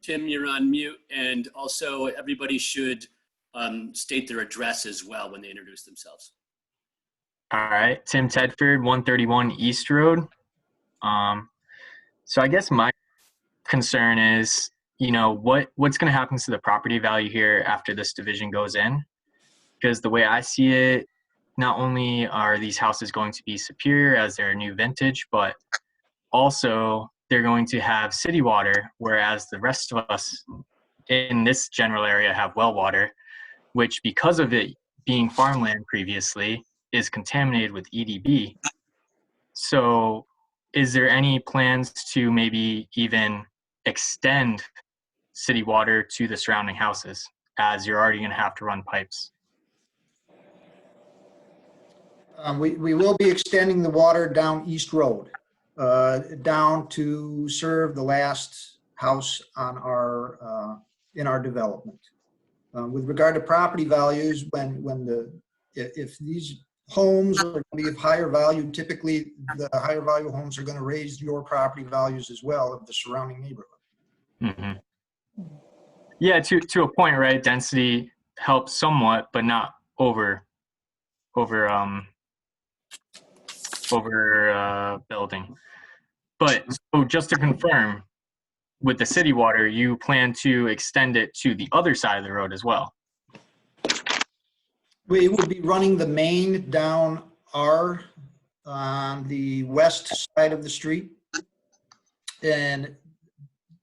Tim, you're on mute, and also everybody should state their address as well when they introduce themselves. All right, Tim Tedford, 131 East Road. So I guess my concern is, you know, what's going to happen to the property value here after this division goes in? Because the way I see it, not only are these houses going to be superior as they're new vintage, but also they're going to have city water, whereas the rest of us in this general area have well water, which because of it being farmland previously is contaminated with EDB. So is there any plans to maybe even extend city water to the surrounding houses, as you're already going to have to run pipes? We will be extending the water down East Road, down to serve the last house on our, in our development. With regard to property values, if these homes are going to be of higher value, typically the higher value homes are going to raise your property values as well of the surrounding neighborhood. Mm-hmm. Yeah, to a point, right? Density helps somewhat, but not over building. But so just to confirm, with the city water, you plan to extend it to the other side of the road as well? We would be running the main down on the west side of the street. And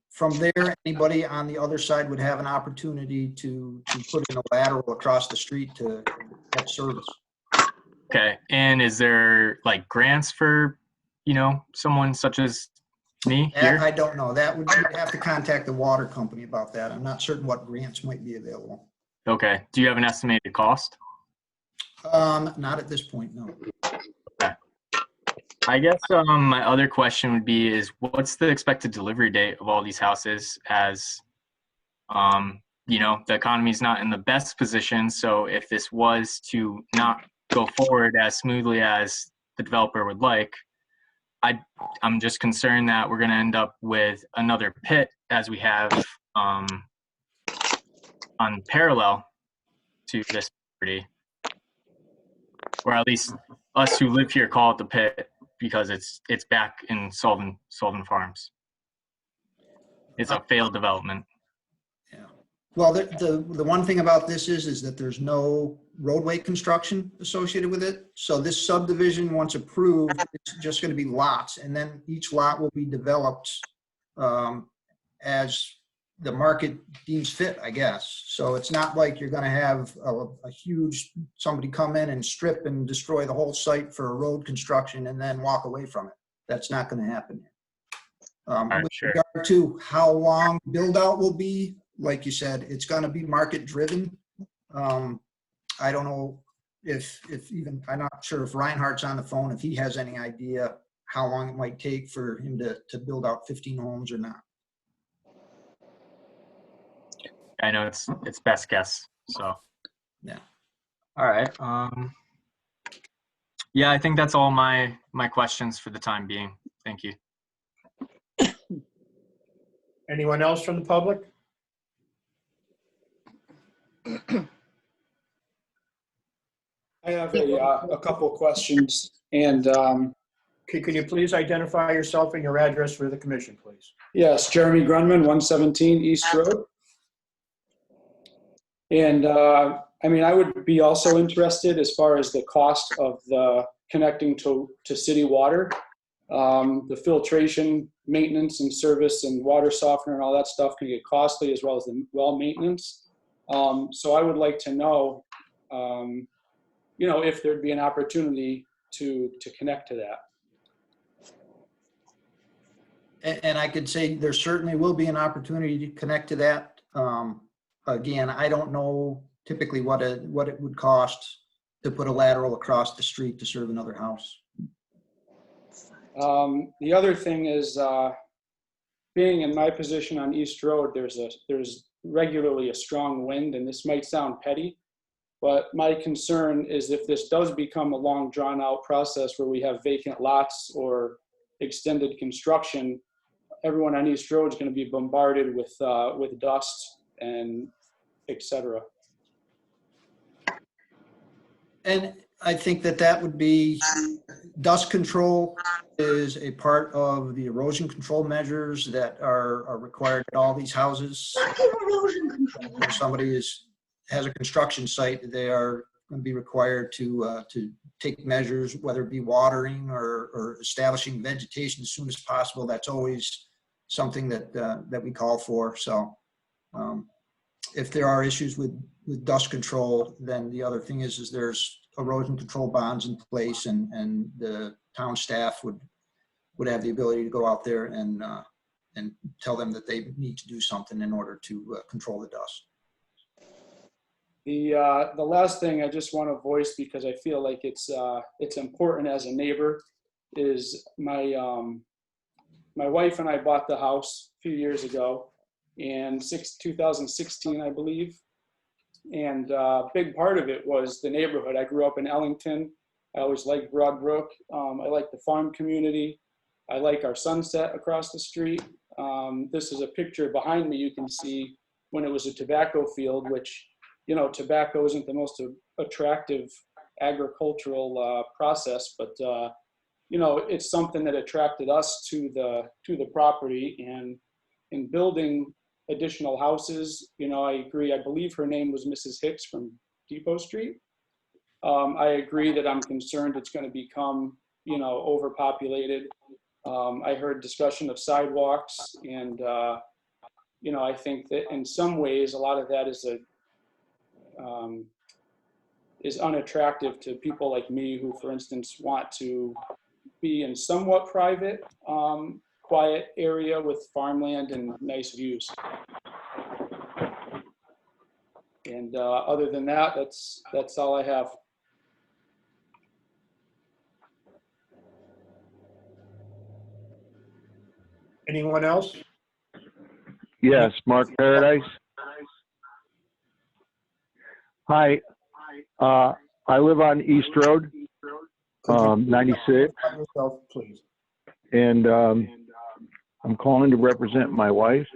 from there, anybody on the other side would have an opportunity to put in a lateral across the street to get service. Okay, and is there like grants for, you know, someone such as me here? I don't know. That would, you'd have to contact the water company about that. I'm not certain what grants might be available. Okay, do you have an estimated cost? Not at this point, no. Okay. I guess my other question would be is what's the expected delivery date of all these houses, as you know, the economy is not in the best position. So if this was to not go forward as smoothly as the developer would like, I'm just concerned that we're going to end up with another pit as we have on parallel to this property, or at least us who live here call it the pit because it's back in Sullivan Farms. It's a failed development. Yeah. Well, the one thing about this is that there's no roadway construction associated with it. So this subdivision, once approved, it's just going to be lots, and then each lot will be developed as the market deems fit, I guess. So it's not like you're going to have a huge somebody come in and strip and destroy the whole site for a road construction and then walk away from it. That's not going to happen. With regard to how long build out will be, like you said, it's going to be market driven. I don't know if even, I'm not sure if Reinhardt's on the phone, if he has any idea how long it might take for him to build out 15 homes or not. I know it's best guess. So yeah. All right. Yeah, I think that's all my questions for the time being. Thank you. Anyone else from the public? I have a couple of questions, and Can you please identify yourself and your address for the commission, please? yes, Jeremy Grunman, 117 East Road. And I mean, I would be also interested as far as the cost of the connecting to city water, the filtration, maintenance and service and water softener and all that stuff can get costly, as well as the well maintenance. So I would like to know, you know, if there'd be an opportunity to connect to that. And I could say there certainly will be an opportunity to connect to that. Again, I don't know typically what it would cost to put a lateral across the street to serve another house. The other thing is, being in my position on East Road, there's regularly a strong wind, and this might sound petty, but my concern is if this does become a long drawn out process where we have vacant lots or extended construction, everyone on East Road is going to be bombarded with dust and et cetera. And I think that would be, dust control is a part of the erosion control measures that are required at all these houses. If somebody has a construction site, they are going to be required to take measures, whether it be watering or establishing vegetation as soon as possible. That's always something that we call for. So if there are issues with dust control, then the other thing is there's erosion control bonds in place, and the town staff would have the ability to go out there and tell them that they need to do something in order to control the dust. The last thing I just want to voice, because I feel like it's important as a neighbor, is my wife and I bought the house a few years ago in 2016, I believe. And a big part of it was the neighborhood. I grew up in Ellington. I always liked Broadbrook. I like the farm community. I like our sunset across the street. This is a picture behind me. You can see when it was a tobacco field, which, you know, tobacco isn't the most attractive agricultural process, but you know, it's something that attracted us to the property. And in building additional houses, you know, I agree. I believe her name was Mrs. Hicks from Depot Street. I agree that I'm concerned it's going to become, you know, overpopulated. I heard discussion of sidewalks, and you know, I think that in some ways a lot of that is unattractive to people like me who, for instance, want to be in somewhat private, quiet area with farmland and nice views. And other than that, that's all I have. Anyone else? Yes, Mark Paradise. Hi, I live on East Road, 96, Yourself, please. and I'm calling to represent my wife.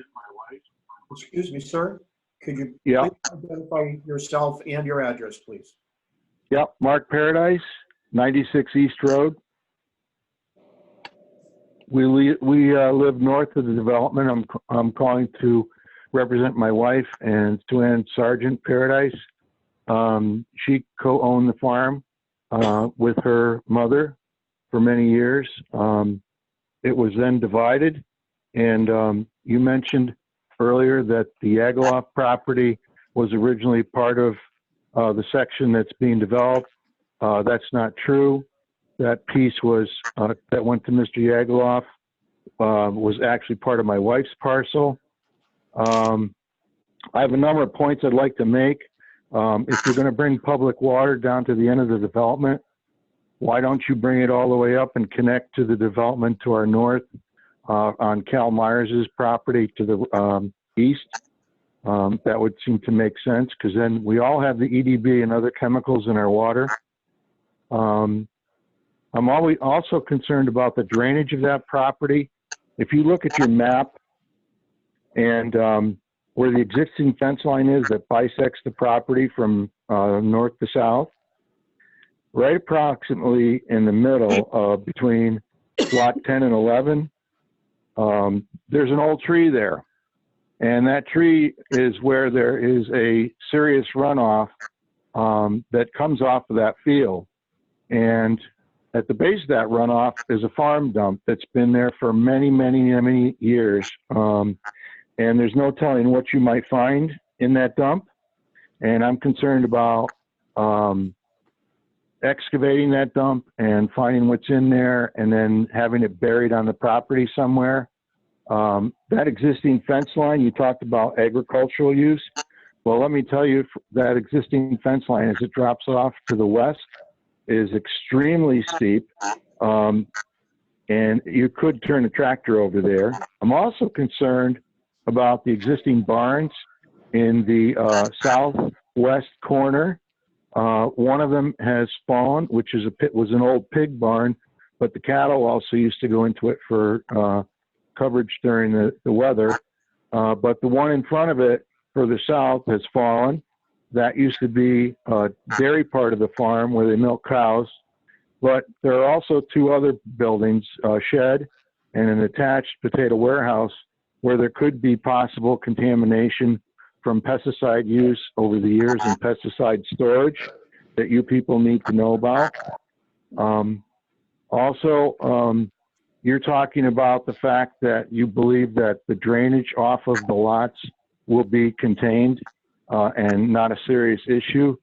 Excuse me, sir. Could you Yeah. please identify yourself and your address, please? Yep, Mark Paradise, 96 East Road. We live north of the development. I'm calling to represent my wife and Sue-Ann Sargent Paradise. She co-owned the farm with her mother for many years. It was then divided, and you mentioned earlier that the Yagaloff property was originally part of the section that's being developed. That's not true. That piece was that went to Mr. Yagaloff was actually part of my wife's parcel. I have a number of points I'd like to make. If you're going to bring public water down to the end of the development, why don't you bring it all the way up and connect to the development to our north on Cal Myers's property to the east? That would seem to make sense, because then we all have the EDB and other chemicals in our water. I'm always also concerned about the drainage of that property. If you look at your map and where the existing fence line is that bisects the property from north to south, right approximately in the middle between lot 10 and 11, there's an old tree there. And that tree is where there is a serious runoff that comes off of that field. And at the base of that runoff is a farm dump that's been there for many, many, many years. And there's no telling what you might find in that dump. And I'm concerned about excavating that dump and finding what's in there and then having it buried on the property somewhere. That existing fence line, you talked about agricultural use. Well, let me tell you, that existing fence line as it drops off to the west is extremely steep. And you could turn a tractor over there. I'm also concerned about the existing barns in the southwest corner. One of them has fallen, which was an old pig barn, but the cattle also used to go into it for coverage during the weather. But the one in front of it, further south, has fallen. That used to be a dairy part of the farm where they milk cows. But there are also two other buildings, a shed and an attached potato warehouse, where there could be possible contamination from pesticide use over the years and pesticide storage that you people need to know about. Also, you're talking about the fact that you believe that the drainage off of the lots will be contained and not a serious issue.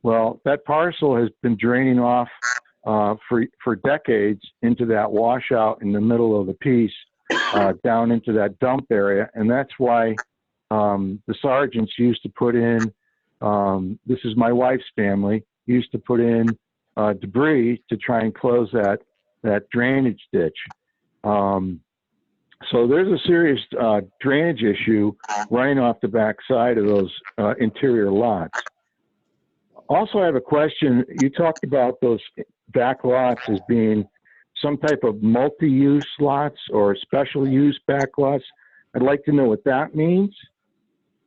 Well, that parcel has been draining off for decades into that washout in the middle of the piece, down into that dump area. And that's why the sergeants used to put in, this is my wife's family, used to put in debris to try and close that drainage ditch. So there's a serious drainage issue running off the back side of those interior lots. Also, I have a question. You talked about those back lots as being some type of multi-use lots or special use back lots. I'd like to know what that means.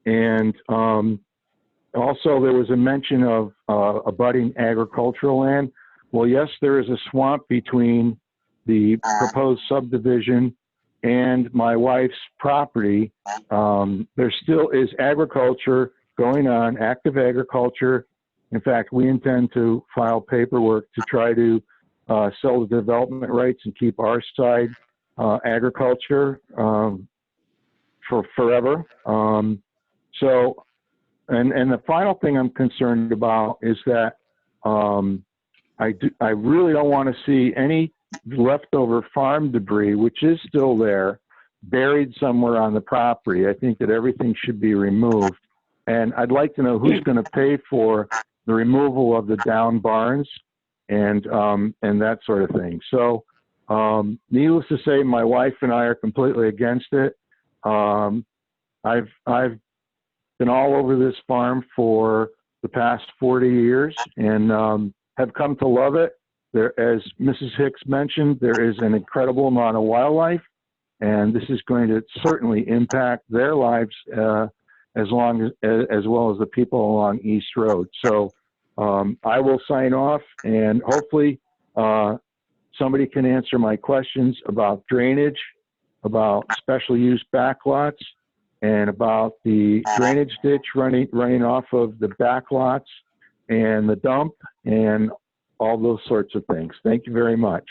And also, there was a mention of abutting agricultural land. Well, yes, there is a swamp between the proposed subdivision and my wife's property. There still is agriculture going on, active agriculture. In fact, we intend to file paperwork to try to sell the development rights and keep our side agriculture for forever. So, and the final thing I'm concerned about is that I really don't want to see any leftover farm debris, which is still there, buried somewhere on the property. I think that everything should be removed. And I'd like to know who's going to pay for the removal of the down barns and that sort of thing. So, needless to say, my wife and I are completely against it. I've been all over this farm for the past 40 years and have come to love it. There, as Mrs. Hicks mentioned, there is an incredible amount of wildlife, and this is going to certainly impact their lives as well as the people along East Road. So I will sign off, and hopefully somebody can answer my questions about drainage, about special use backlots, and about the drainage ditch running off of the backlots and the dump and all those sorts of things. Thank you very much.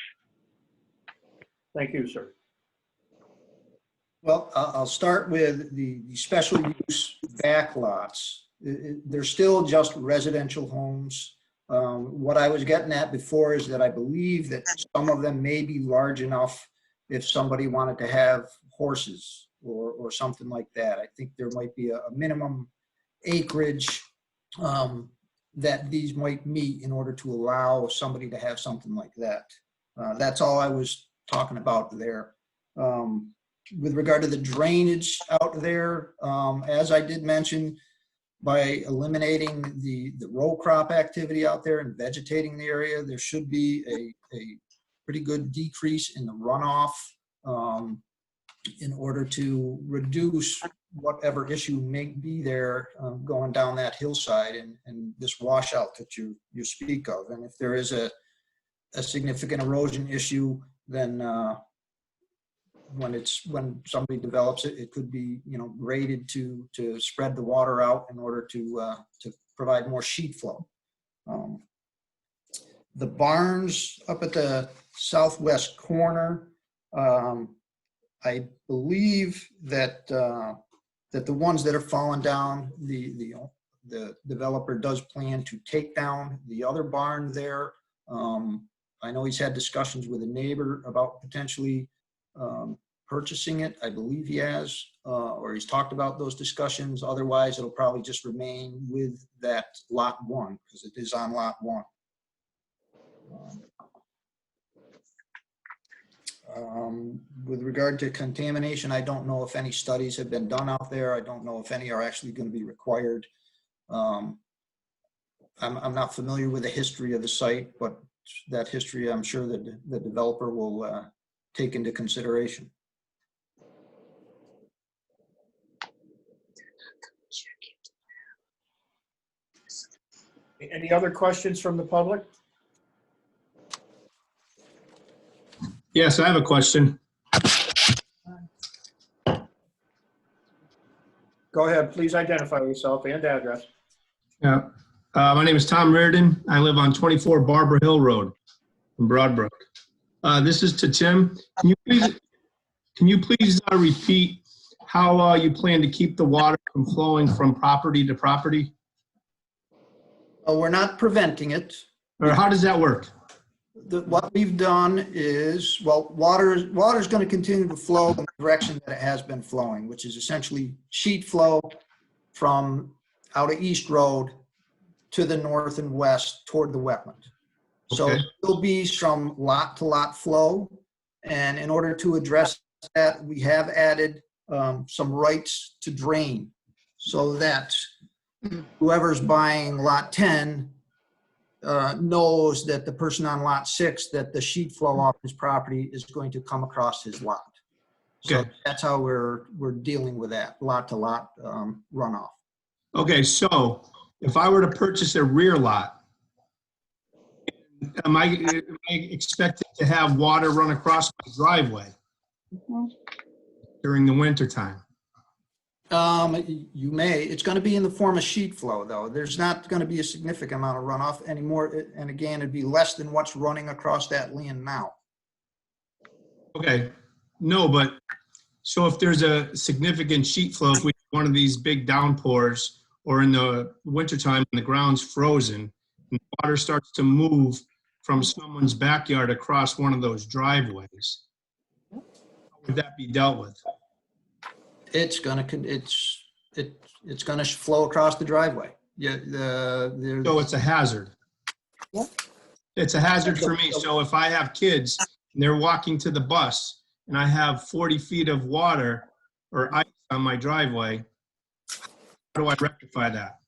Thank you, sir. Well, I'll start with the special use backlots. They're still just residential homes. What I was getting at before is that I believe that some of them may be large enough if somebody wanted to have horses or something like that. I think there might be a minimum acreage that these might meet in order to allow somebody to have something like that. That's all I was talking about there. With regard to the drainage out there, as I did mention, by eliminating the row crop activity out there and vegetating the area, there should be a pretty good decrease in the runoff in order to reduce whatever issue may be there going down that hillside and this washout that you speak of. And if there is a significant erosion issue, then when somebody develops it, it could be graded to spread the water out in order to provide more sheet flow. The barns up at the southwest corner, I believe that that the ones that are fallen down, the developer does plan to take down the other barn there I know he's had discussions with a neighbor about potentially purchasing it. I believe he has, or he's talked about those discussions. Otherwise, it'll probably just remain with that lot 1 because it is on lot 1. With regard to contamination, I don't know if any studies have been done out there. I don't know if any are actually going to be required. I'm not familiar with the history of the site, but that history, I'm sure that the developer will take into consideration. Any other questions from the public? Yes, I have a question. Go ahead, please identify yourself and address. Yeah. My name is Tom Reardon. I live on 24 Barbara Hill Road in Broadbrook. This is to Tim. Can you please repeat how you plan to keep the water from flowing from property to property? We're not preventing it. Or how does that work? What we've done is, well, water is going to continue to flow in the direction that it has been flowing, which is essentially sheet flow from out of East Road to the north and west toward the wetland. So Okay. there'll be some lot to lot flow. And in order to address that, we have added some rights to drain so that whoever's buying lot 10 knows that the person on lot 6, that the sheet flow off his property is going to come across his lot. So Okay. that's how we're dealing with that lot to lot runoff. Okay, so if I were to purchase a rear lot, am I expected to have water run across my driveway during the winter time? You may. It's going to be in the form of sheet flow, though. There's not going to be a significant amount of runoff anymore. And again, it'd be less than what's running across that land now. Okay, no, but so if there's a significant sheet flow, if we have one of these big downpours or in the wintertime when the ground's frozen and water starts to move from someone's backyard across one of those driveways, how would that be dealt with? It's going to flow across the driveway. Yeah, So it's a hazard. It's a hazard for me. So if I have kids and they're walking to the bus and I have 40 feet of water or ice on my driveway, how do I rectify that?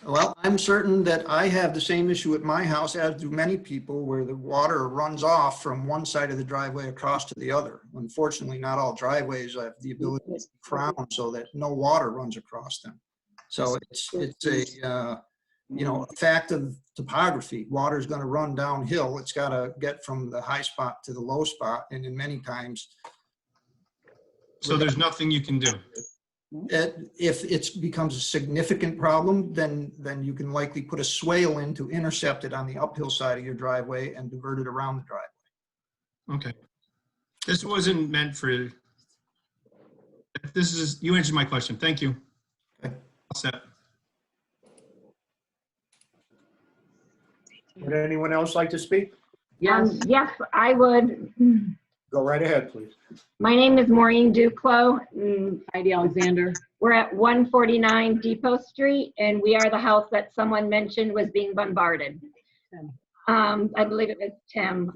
Well, I'm certain that I have the same issue at my house, as do many people, where the water runs off from one side of the driveway across to the other. Unfortunately, not all driveways have the ability to crown so that no water runs across them. So it's a a fact of topography. Water is going to run downhill. It's got to get from the high spot to the low spot, and in many times. So there's nothing you can do. If it becomes a significant problem, then you can likely put a swale in to intercept it on the uphill side of your driveway and divert it around the driveway. Okay. This wasn't meant for, you answered my question. Thank you. Okay. All set. Would anyone else like to speak? Yes, I would. Go right ahead, please. My name is Maureen Duclos. Heidi Alexander. We're at 149 Depot Street, and we are the house that someone mentioned was being bombarded. I believe it was Tim.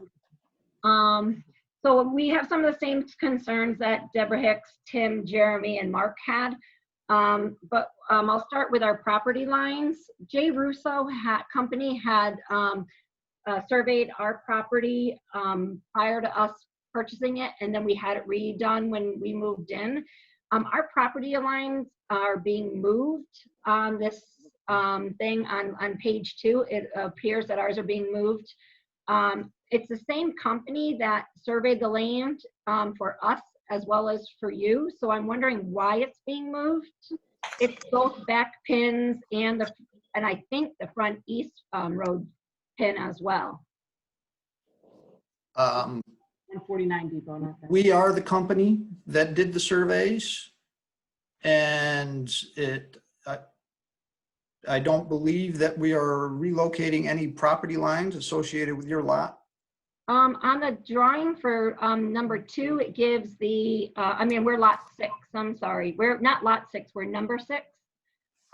So we have some of the same concerns that Deborah Hicks, Tim, Jeremy, and Mark had. But I'll start with our property lines. Jay Russo Company had surveyed our property prior to us purchasing it, and then we had it redone when we moved in. Our property lines are being moved on this thing on page 2. It appears that ours are being moved. It's the same company that surveyed the land for us as well as for you. So I'm wondering why it's being moved. It's both back pins and I think the front east road pin as well. 149 Depot. Not that. We are the company that did the surveys, and I don't believe that we are relocating any property lines associated with your lot. On the drawing for number 2, it gives the, I mean, we're lot 6, I'm sorry. We're not lot 6, we're number 6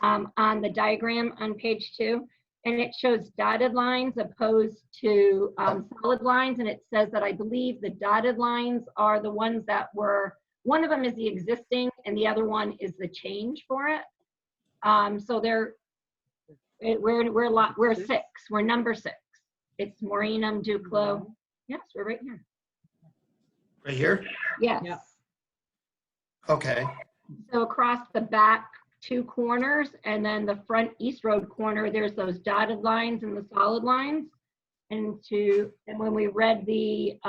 on the diagram on page 2. And it shows dotted lines opposed to solid lines. And it says that I believe the dotted lines are the ones that were, one of them is the existing and the other one is the change for it. So we're 6, we're number 6. It's Maureen Duclos. Yes, we're right here. Right here? Yes. Okay. So across the back 2 corners and then the front East Road corner, there's those dotted lines and the solid lines. And when we read the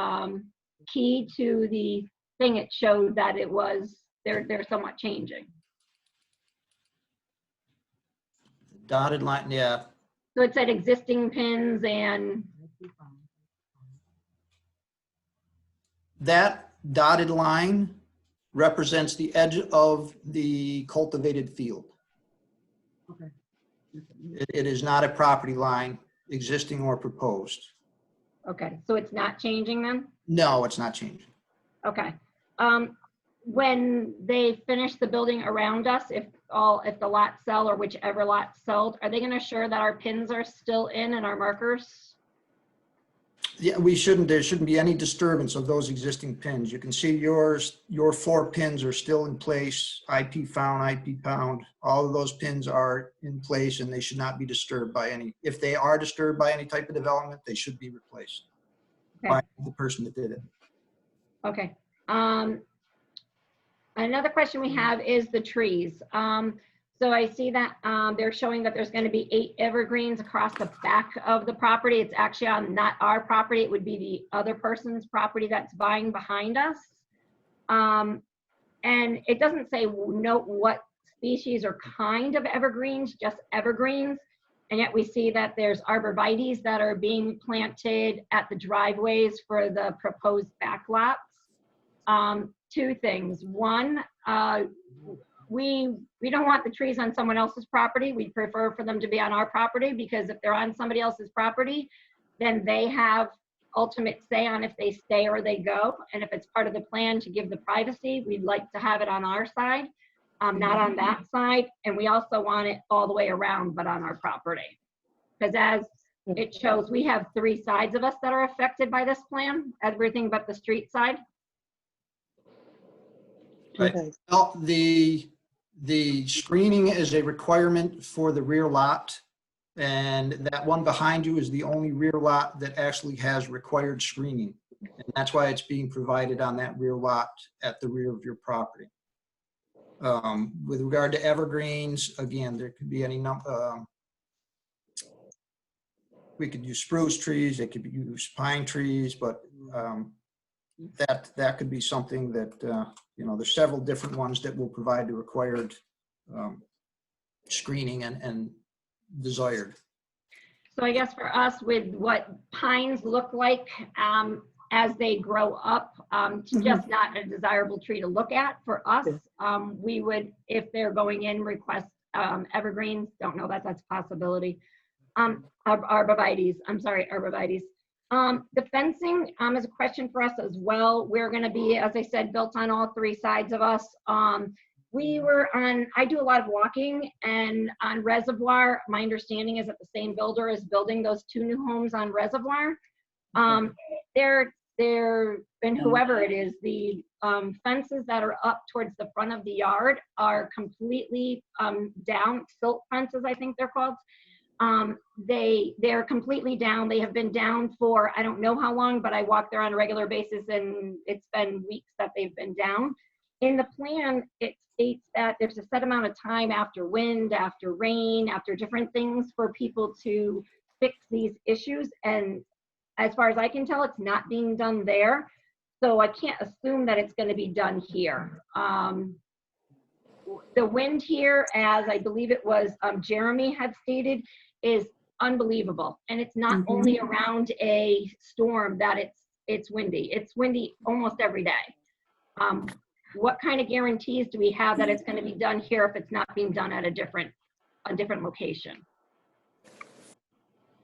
key to the thing, it showed that it was, they're somewhat changing. Dotted line, yeah. So it said existing pins and That dotted line represents the edge of the cultivated field. Okay. It is not a property line, existing or proposed. Okay, so it's not changing then? No, it's not changing. Okay. When they finish the building around us, if the lots sell or whichever lot sold, are they going to assure that our pins are still in and our markers? Yeah, there shouldn't be any disturbance of those existing pins. You can see your 4 pins are still in place. IP found, IP pound. All of those pins are in place and they should not be disturbed by any. If they are disturbed by any type of development, they should be replaced by the person that did it. Okay. Another question we have is the trees. So I see that they're showing that there's going to be 8 evergreens across the back of the property. It's actually on not our property. It would be the other person's property that's buying behind us. And it doesn't say note what species or kind of evergreens, just evergreens. And yet we see that there's arborvitaes that are being planted at the driveways for the proposed backlots. 2 things. One, we don't want the trees on someone else's property. We prefer for them to be on our property, because if they're on somebody else's property, then they have ultimate say on if they stay or they go. And if it's part of the plan to give the privacy, we'd like to have it on our side, not on that side. And we also want it all the way around, but on our property. Because as it shows, we have 3 sides of us that are affected by this plan, everything but the street side. Right. Well, the screening is a requirement for the rear lot, and that one behind you is the only rear lot that actually has required screening. And that's why it's being provided on that rear lot at the rear of your property. With regard to evergreens, again, there could be any number. We could use spruce trees, it could be use pine trees, but that could be something that, there's several different ones that will provide the required screening and desired. So I guess for us, with what pines look like as they grow up, just not a desirable tree to look at for us. We would, if they're going in, request evergreens. Don't know that that's a possibility. Arborvitaes, arborvitaes. The fencing is a question for us as well. We're going to be, as I said, built on all 3 sides of us. I do a lot of walking, and on Reservoir, my understanding is that the same builder is building those 2 new homes on Reservoir. And whoever it is, the fences that are up towards the front of the yard are completely down, silt fences, I think they're called. They're completely down. They have been down for, I don't know how long, but I walk there on a regular basis, and it's been weeks that they've been down. In the plan, it states that there's a set amount of time after wind, after rain, after different things for people to fix these issues. And as far as I can tell, it's not being done there. So I can't assume that it's going to be done here. The wind here, as I believe it was Jeremy had stated, is unbelievable. And it's not only around a storm that it's windy. It's windy almost every day. What kind of guarantees do we have that it's going to be done here if it's not being done at a different a different location.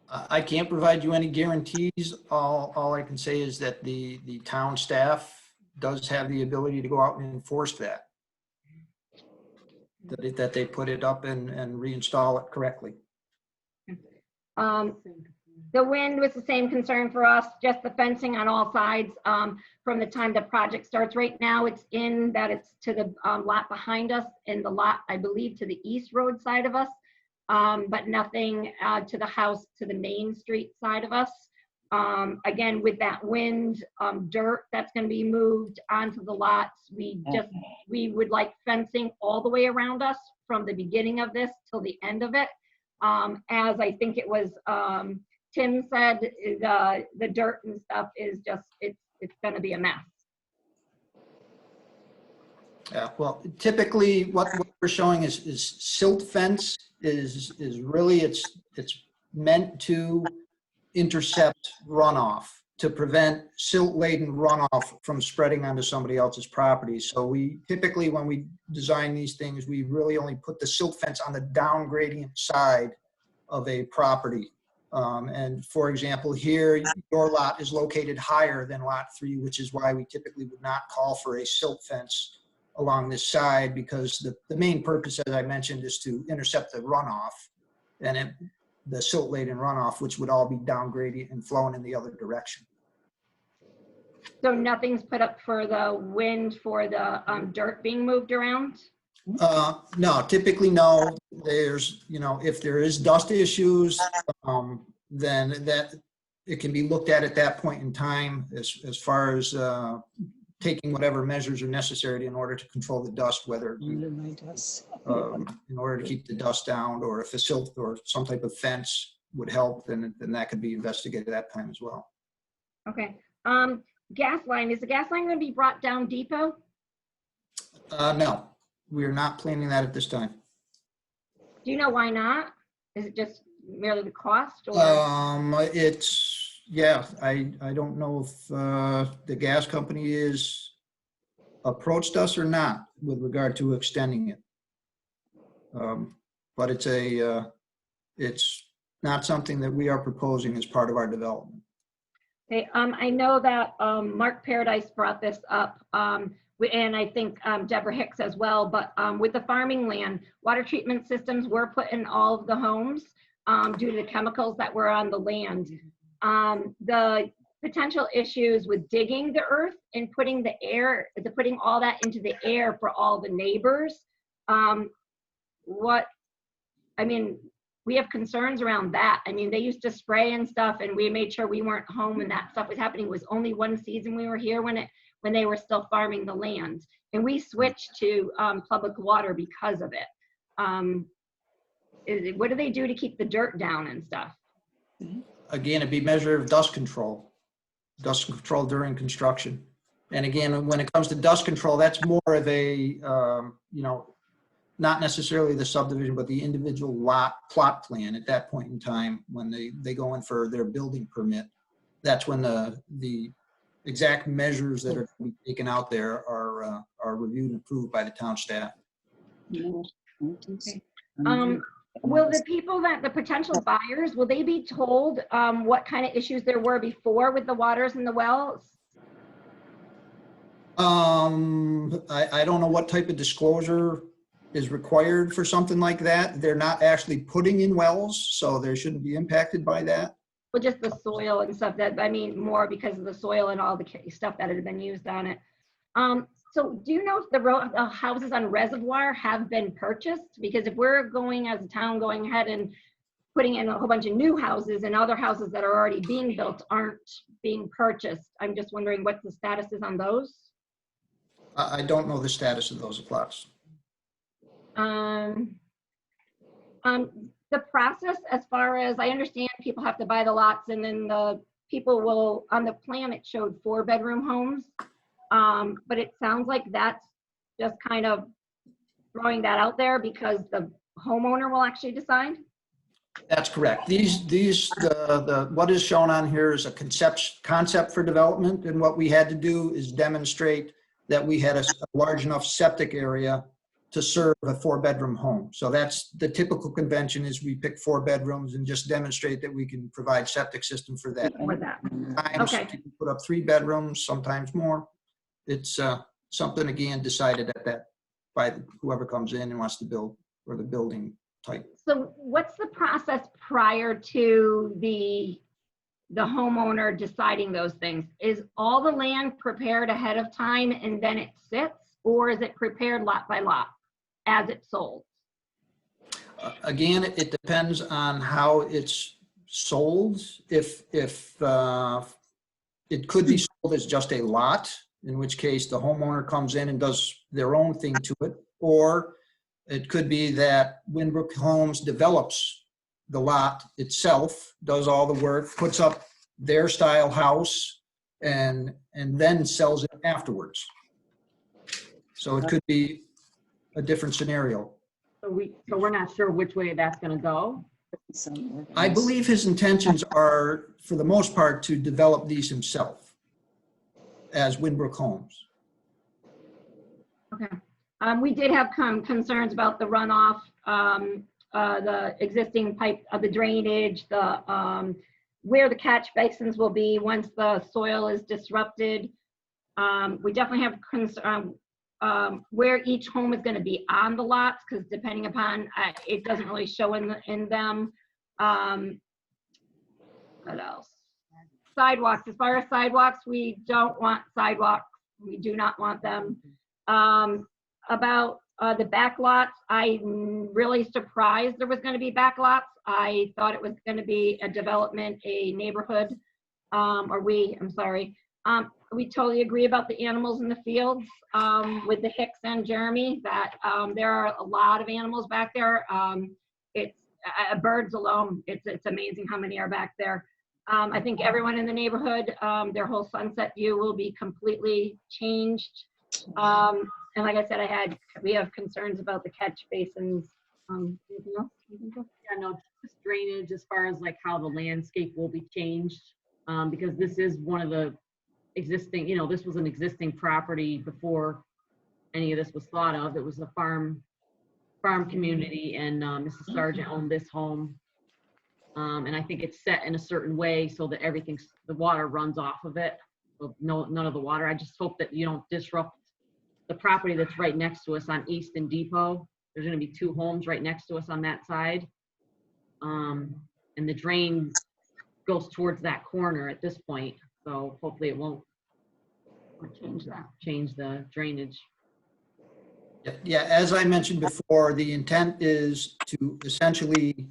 I can't provide you any guarantees. All I can say is that the town staff does have the ability to go out and enforce that. That they put it up and reinstall it correctly. The wind was the same concern for us, just the fencing on all sides from the time the project starts. Right now, it's to the lot behind us and the lot, I believe, to the east road side of us, but nothing to the house, to the main street side of us. Again, with that wind, dirt that's going to be moved onto the lots. We would like fencing all the way around us from the beginning of this till the end of it. As I think it was Tim said, the dirt and stuff is just, it's going to be a mess. Yeah, well, typically what we're showing is silt fence is really, it's meant to intercept runoff, to prevent silt-laden runoff from spreading onto somebody else's property. So we typically, when we design these things, we really only put the silt fence on the down gradient side of a property. And for example, here, your lot is located higher than lot 3, which is why we typically would not call for a silt fence along this side, because the main purpose, as I mentioned, is to intercept the runoff and the silt-laden runoff, which would all be down gradient and flowing in the other direction. So nothing's put up for the wind for the dirt being moved around? No, typically no. There's, if there is dust issues, then that it can be looked at that point in time as far as taking whatever measures are necessary in order to control the dust, whether in order to keep the dust down, or if a silt or some type of fence would help, then that could be investigated at that time as well. Okay. Gas line, is the gas line going to be brought down Depot? No, we are not planning that at this time. Do you know why not? Is it just merely the cost? Or? I don't know if the gas company is approached us or not with regard to extending it. But it's not something that we are proposing as part of our development. Okay, I know that Mark Paradise brought this up, and I think Deborah Hicks as well, but with the farming land, water treatment systems were put in all of the homes due to the chemicals that were on the land. The potential issues with digging the earth and putting all that into the air for all the neighbors. We have concerns around that. I mean, they used to spray and stuff, and we made sure we weren't home and that stuff was happening. It was only one season we were here when they were still farming the land, and we switched to public water because of it. What do they do to keep the dirt down and stuff? Again, it'd be measure of dust control during construction. And again, when it comes to dust control, that's more of a, not necessarily the subdivision, but the individual plot plan at that point in time when they go in for their building permit. That's when the exact measures that are taken out there are reviewed and approved by the town staff. Okay. Will the potential buyers, will they be told what kind of issues there were before with the waters and the wells? I don't know what type of disclosure is required for something like that. They're not actually putting in wells, so they shouldn't be impacted by that. Well, just the soil and stuff more because of the soil and all the stuff that had been used on it. So do you know if the houses on Reservoir have been purchased? Because if we're going as a town going ahead and putting in a whole bunch of new houses and other houses that are already being built aren't being purchased, I'm just wondering what the status is on those. I don't know the status of those plots. The process, as far as I understand, people have to buy the lots, and then the people will, on the plan it showed 4-bedroom homes, but it sounds like that's just kind of throwing that out there because the homeowner will actually decide. That's correct. What is shown on here is a concept for development, and what we had to do is demonstrate that we had a large enough septic area to serve a 4-bedroom home. So that's the typical convention, is we pick 4 bedrooms and just demonstrate that we can provide septic system for that. For that. Sometimes Okay. you can put up 3 bedrooms, sometimes more. It's something, again, decided at that by whoever comes in and wants to build, or the building type. So what's the process prior to the homeowner deciding those things? Is all the land prepared ahead of time and then it sits, or is it prepared lot by lot as it's sold? Again, it depends on how it's sold. If it could be sold as just a lot, in which case the homeowner comes in and does their own thing to it, or it could be that Winbrook Homes develops the lot itself, does all the work, puts up their style house, and then sells it afterwards. So it could be a different scenario. So we're not sure which way that's gonna go? I believe his intentions are, for the most part, to develop these himself as Winbrook Homes. Okay. We did have concerns about the runoff, the existing pipe, the drainage, the where the catch basins will be once the soil is disrupted. We definitely have concern where each home is going to be on the lots, because depending upon it doesn't really show in them. What else? Sidewalks. As far as sidewalks, we don't want sidewalks. We do not want them. About the back lots, I'm really surprised there was going to be back lots. I thought it was going to be a development, a neighborhood, I'm sorry. We totally agree about the animals in the fields with the Hicks and Jeremy, that there are a lot of animals back there. It's birds alone. It's amazing how many are back there. I think everyone in the neighborhood, their whole sunset view will be completely changed. And like I said, we have concerns about the catch basins. Anything else? Yeah, no, just drainage as far as like how the landscape will be changed. Because this is one of the existing, this was an existing property before any of this was thought of. It was a farm community, and Mrs. Sargent owned this home. And I think it's set in a certain way so that the water runs off of it. So none of the water. I just hope that you don't disrupt the property that's right next to us on East and Depot. There's going to be 2 homes right next to us on that side. And the drain goes towards that corner at this point. So hopefully it won't change the drainage. Yeah, as I mentioned before, the intent is to essentially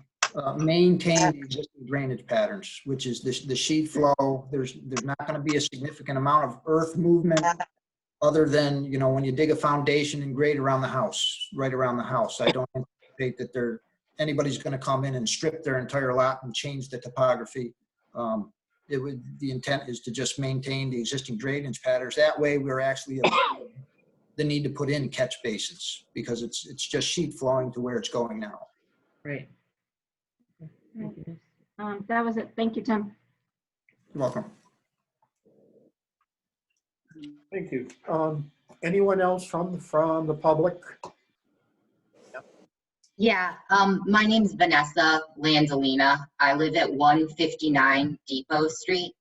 maintain the existing drainage patterns, which is the sheet flow. There's not going to be a significant amount of earth movement, other than, when you dig a foundation and grade around the house, right around the house. I don't anticipate that anybody's going to come in and strip their entire lot and change the topography. The intent is to just maintain the existing drainage patterns. That way, we're actually avoiding the need to put in catch basins, because it's just sheet flowing to where it's going now. Right. That was it. Thank you, Tim. You're welcome. Thank you. Anyone else from the public? Yeah, my name's Vanessa Landolina. I live at 159 Depot Street.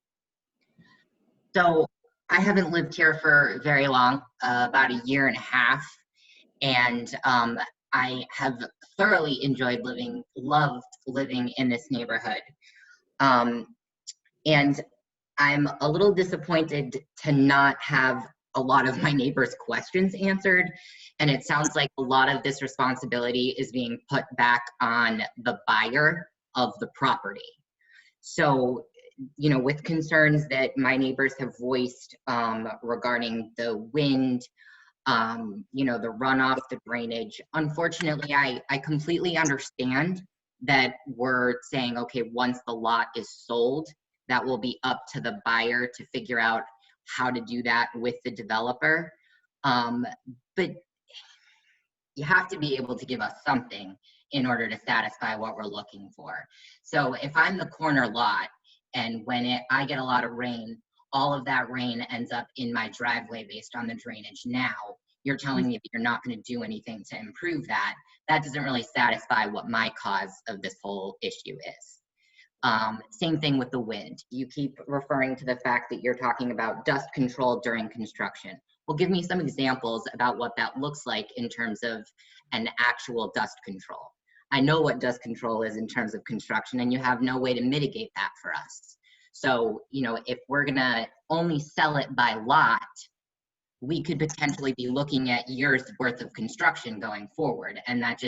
So I haven't lived here for very long, about a year and a half. And I have thoroughly loved living in this neighborhood. And I'm a little disappointed to not have a lot of my neighbors' questions answered. And it sounds like a lot of this responsibility is being put back on the buyer of the property. So, with concerns that my neighbors have voiced regarding the wind, the runoff, the drainage, unfortunately, I completely understand that we're saying, okay, once the lot is sold, that will be up to the buyer to figure out how to do that with the developer. But you have to be able to give us something in order to satisfy what we're looking for. So if I'm the corner lot, and when I get a lot of rain, all of that rain ends up in my driveway based on the drainage now, you're telling me that you're not going to do anything to improve that. That doesn't really satisfy what my cause of this whole issue is. Same thing with the wind. You keep referring to the fact that you're talking about dust control during construction. Well, give me some examples about what that looks like in terms of an actual dust control. I know what dust control is in terms of construction, and you have no way to mitigate that for us. So, you know, if we're gonna only sell it by lot, we could potentially be looking at years worth of construction going forward. And that's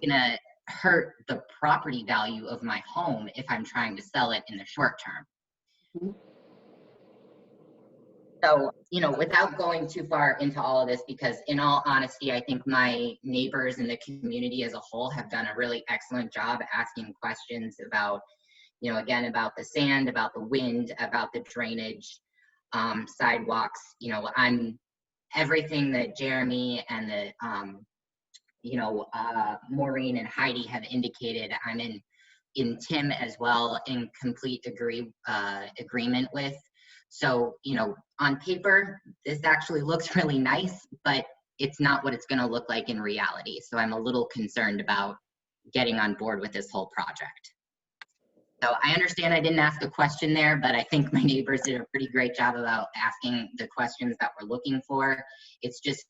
gonna hurt the property value of my home if I'm trying to sell it in the short term. So, you know, without going too far into all of this, because in all honesty, I think my neighbors and the community as a whole have done a really excellent job asking questions about, you know, again, about the sand, about the wind, about the drainage, sidewalks. You know, I'm everything that Jeremy and the, you know, Maureen and Heidi have indicated, I'm in Tim as well in complete agreement with. So, you know, on paper, this actually looks really nice, but it's not what it's going to look like in reality. So I'm a little concerned about getting on board with this whole project. So I understand I didn't ask a question there, but I think my neighbors did a pretty great job about asking the questions that we're looking for. It's just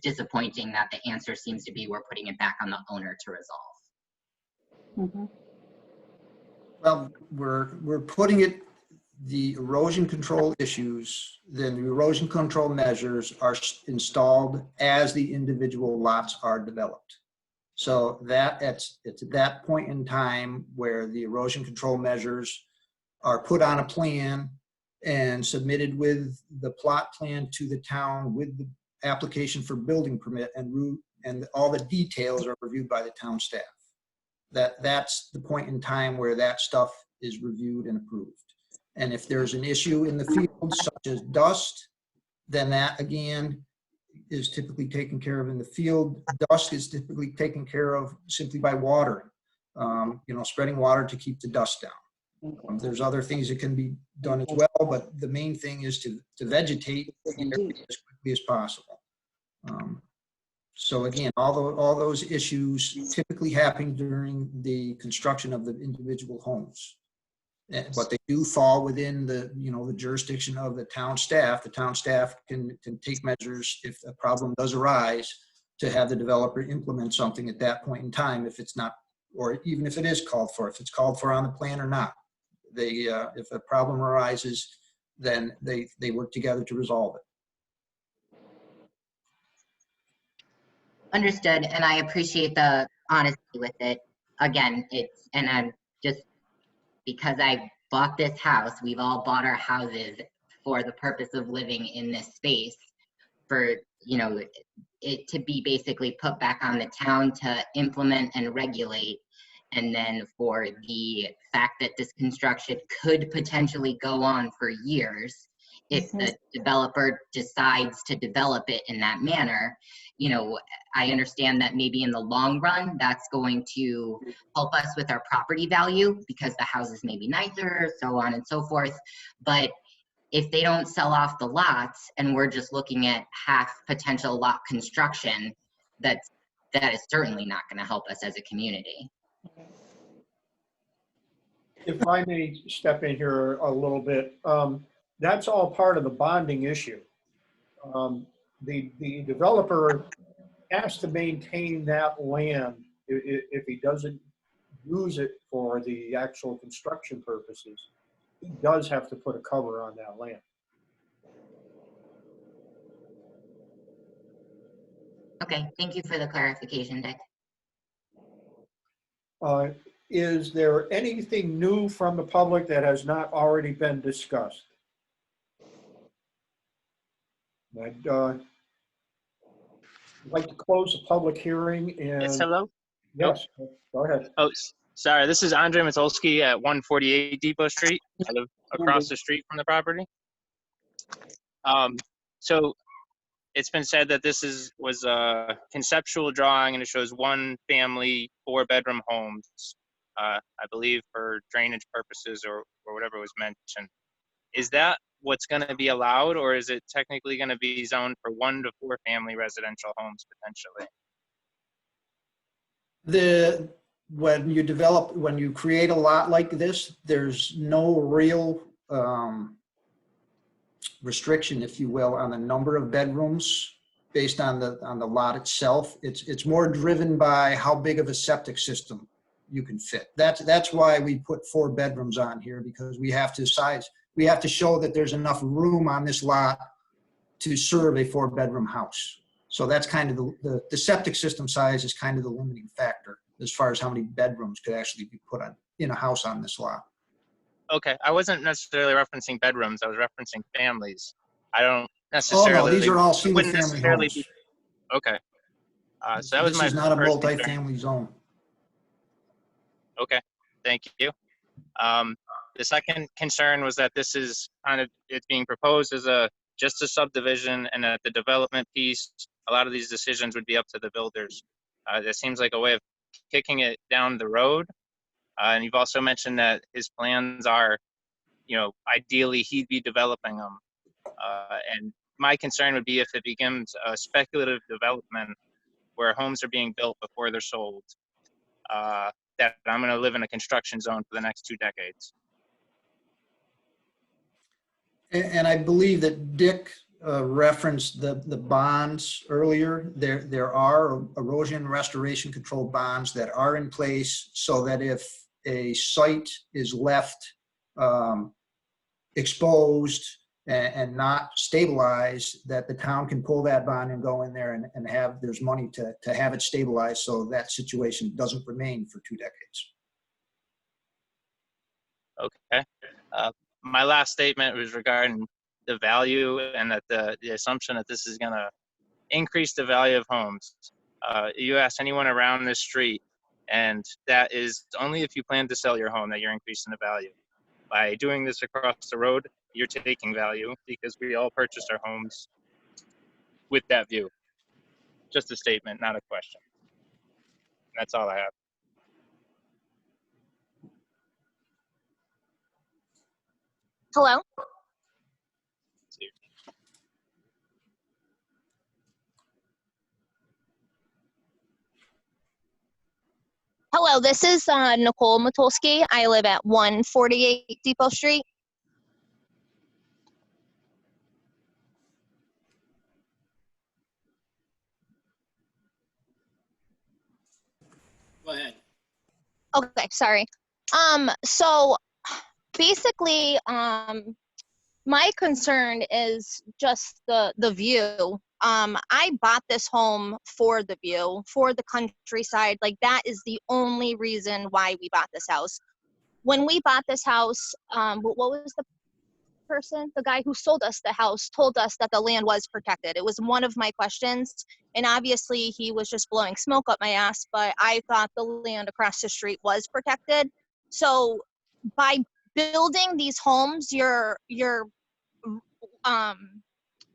disappointing that the answer seems to be we're putting it back on the owner to resolve. Well, we're putting it, the erosion control issues, then the erosion control measures are installed as the individual lots are developed. So that it's at that point in time where the erosion control measures are put on a plan and submitted with the plot plan to the town with the application for building permit and route, and all the details are reviewed by the town staff. That's the point in time where that stuff is reviewed and approved. And if there's an issue in the field, such as dust, then that again is typically taken care of in the field. Dust is typically taken care of simply by water, you know, spreading water to keep the dust down. There's other things that can be done as well, but the main thing is to vegetate the area as quickly as possible. So again, all those issues typically happen during the construction of the individual homes. But they do fall within the, you know, the jurisdiction of the town staff. The town staff can take measures if a problem does arise to have the developer implement something at that point in time if it's not, or even if it is called for, if it's called for on the plan or not. They, if a problem arises, then they work together to resolve it. Understood, and I appreciate the honesty with it. Again, and I'm just, because I bought this house, we've all bought our houses for the purpose of living in this space, for, you know, it to be basically put back on the town to implement and regulate, and then for the fact that this construction could potentially go on for years if the developer decides to develop it in that manner. You know, I understand that maybe in the long run, that's going to help us with our property value because the houses may be nicer, so on and so forth. But if they don't sell off the lots and we're just looking at half potential lot construction, that is certainly not going to help us as a community. If I may step in here a little bit, that's all part of the bonding issue. The developer has to maintain that land if he doesn't use it for the actual construction purposes. He does have to put a cover on that land. Okay, thank you for the clarification, Dick. Is there anything new from the public that has not already been discussed? I'd like to close the public hearing and... Yes, hello? Yes, go ahead. Oh, sorry, this is Andre Matolsky at 148 Depot Street. I live across the street from the property. So it's been said that this was a conceptual drawing and it shows one family, 4-bedroom homes, I believe for drainage purposes or whatever was mentioned. Is that what's going to be allowed, or is it technically going to be zoned for 1 to 4 family residential homes potentially? When you create a lot like this, there's no real restriction, if you will, on the number of bedrooms based on the lot itself. It's more driven by how big of a septic system you can fit. That's why we put 4 bedrooms on here, because we have to show that there's enough room on this lot to serve a 4-bedroom house. So that's kind of the septic system size is kind of the limiting factor as far as how many bedrooms could actually be put in a house on this lot. Okay, I wasn't necessarily referencing bedrooms. I was referencing families. I don't necessarily. Oh, no, these are all wouldn't single-family necessarily homes. be- Okay. So that was This my is not a first concern. multi-family zone. Okay, thank you. The second concern was that this is it's being proposed as just a subdivision, and that the development piece, a lot of these decisions would be up to the builders. That seems like a way of kicking it down the road. And you've also mentioned that his plans are, ideally he'd be developing them. And my concern would be if it becomes a speculative development where homes are being built before they're sold, that I'm going to live in a construction zone for the next 2 decades. And I believe that Dick referenced the bonds earlier. There are erosion restoration control bonds that are in place so that if a site is left exposed and not stabilized, that the town can pull that bond and go in there and there's money to have it stabilized so that situation doesn't remain for 2 decades. Okay. My last statement was regarding the value, and that the assumption that this is going to increase the value of homes. You ask anyone around this street, and that is only if you plan to sell your home that you're increasing the value. By doing this across the road, you're taking value, because we all purchased our homes with that view. Just a statement, not a question. That's all I have. Hello? Hello, this is Nicole Matulski. I live at 148 Depot Street. Go ahead. Okay, sorry. So basically, my concern is just the view. I bought this home for the view, for the countryside. Like, that is the only reason why we bought this house. When we bought this house, what was the guy who sold us the house told us that the land was protected. It was one of my questions, and obviously he was just blowing smoke up my ass, but I thought the land across the street was protected. So by building these homes, you're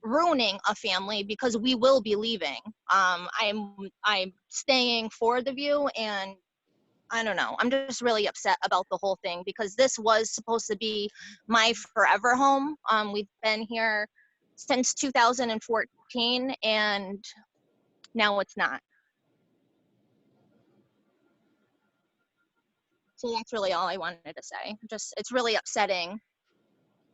ruining a family, because we will be leaving. I'm staying for the view, and I don't know. I'm just really upset about the whole thing, because this was supposed to be my forever home. We've been here since 2014, and now it's not. So that's really all I wanted to say. It's really upsetting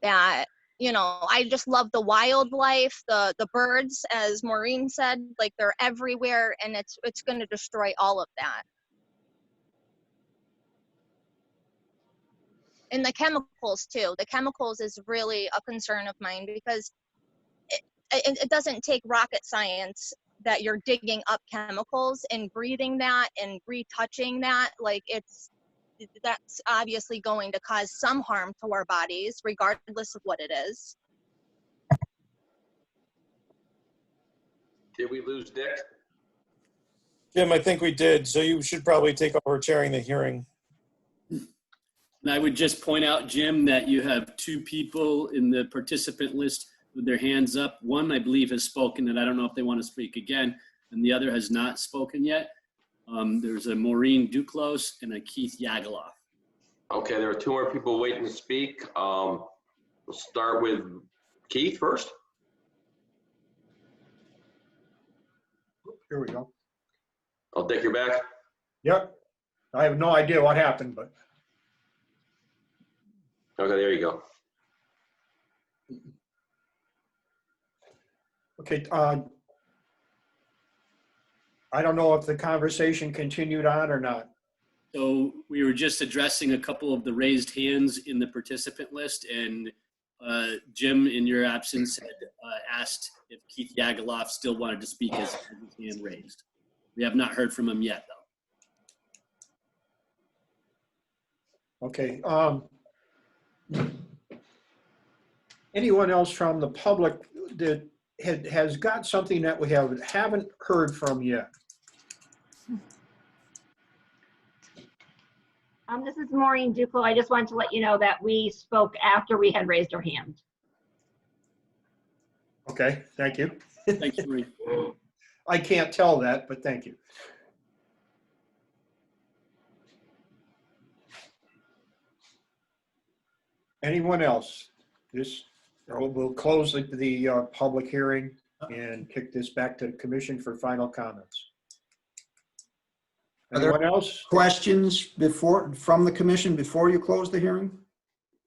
that, I just love the wildlife, the birds, as Maureen said, like, they're everywhere, and it's going to destroy all of that. And the chemicals too. The chemicals is really a concern of mine, because it doesn't take rocket science that you're digging up chemicals and breathing that and retouching that. Like, that's obviously going to cause some harm to our bodies, regardless of what it is. Did we lose Dick? Jim, I think we did. So you should probably take over chairing the hearing. And I would just point out, Jim, that you have 2 people in the participant list with their hands up. One, I believe, has spoken, and I don't know if they want to speak again, and the other has not spoken yet. There's a Maureen Duclos and a Keith Yagaloff. Okay, there are 2 more people waiting to speak. We'll start with Keith first. Here we go. I'll take your back. Yep. I have no idea what happened, but Okay, there you go. okay. I don't know if the conversation continued on or not. So we were just addressing a couple of the raised hands in the participant list, and Jim, in your absence, had asked if Keith Yagaloff still wanted to speak as his hand raised. We have not heard from him yet, though. Okay. Anyone else from the public that has got something that we haven't heard from yet? This is Maureen Duclo. I just wanted to let you know that we spoke after we had raised our hand. Okay, thank you. Thanks, Maureen. I can't tell that, but thank you. Anyone else? We'll close the public hearing and kick this back to the commission for final comments. Are there Anyone else? questions from the commission before you close the hearing?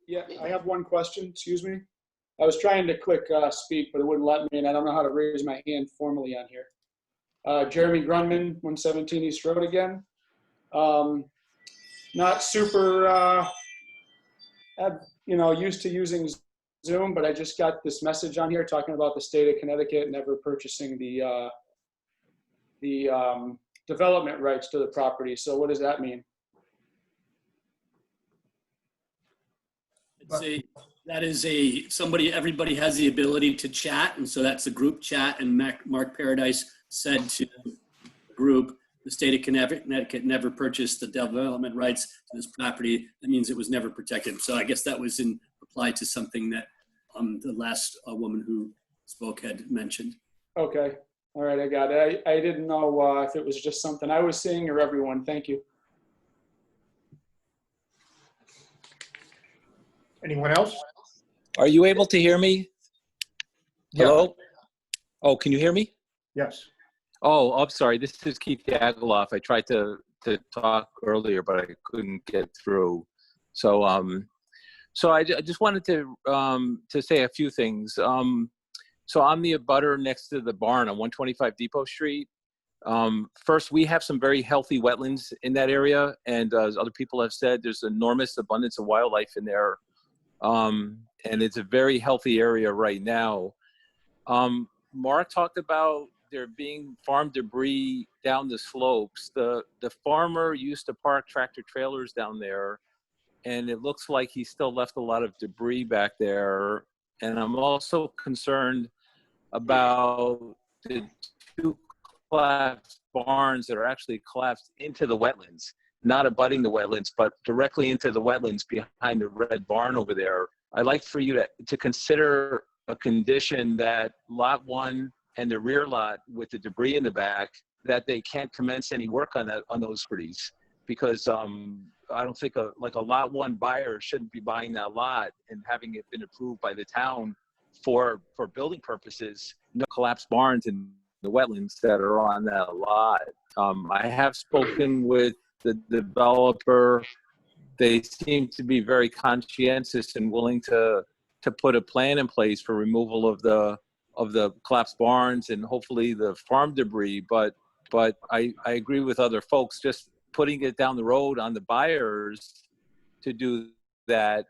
Yeah, I have one question, excuse me. I was trying to click speak, but it wouldn't let me, and I don't know how to raise my hand formally on here. Jeremy Grunman, 117 East Road again. Not super, used to using Zoom, but I just got this message on here talking about the state of Connecticut never purchasing the development rights to the property. So what does that mean? I'd say that is everybody has the ability to chat, and so that's a group chat, and Mark Paradise said to the group, the state of Connecticut never purchased the development rights to this property. That means it was never protected. So I guess that was in reply to something that the last woman who spoke had mentioned. Okay. All right, I got it. I didn't know if it was just something I was seeing or everyone. Thank you. Anyone else? Are you able to hear me? Yeah. Hello? Oh, can you hear me? Yes. Oh, I'm sorry. This is Keith Yagaloff. I tried to talk earlier, but I couldn't get through. So, I just wanted to say a few things. So I'm the abutter next to the barn on 125 Depot Street. First, we have some very healthy wetlands in that area, and as other people have said, there's enormous abundance of wildlife in there, and it's a very healthy area right now. Mark talked about there being farm debris down the slopes. The farmer used to park tractor trailers down there, and it looks like he still left a lot of debris back there. And I'm also concerned about the two collapsed barns that are actually collapsed into the wetlands, not abutting the wetlands, but directly into the wetlands behind the red barn over there. I'd like for you to consider a condition that lot 1 and the rear lot with the debris in the back, that they can't commence any work on those properties, because I don't think a lot 1 buyer shouldn't be buying that lot and having it been approved by the town for building purposes. No collapsed barns in the wetlands that are on that lot. I have spoken with the developer. They seem to be very conscientious and willing to put a plan in place for removal of the collapsed barns and hopefully the farm debris. But I agree with other folks, just putting it down the road on the buyers to do that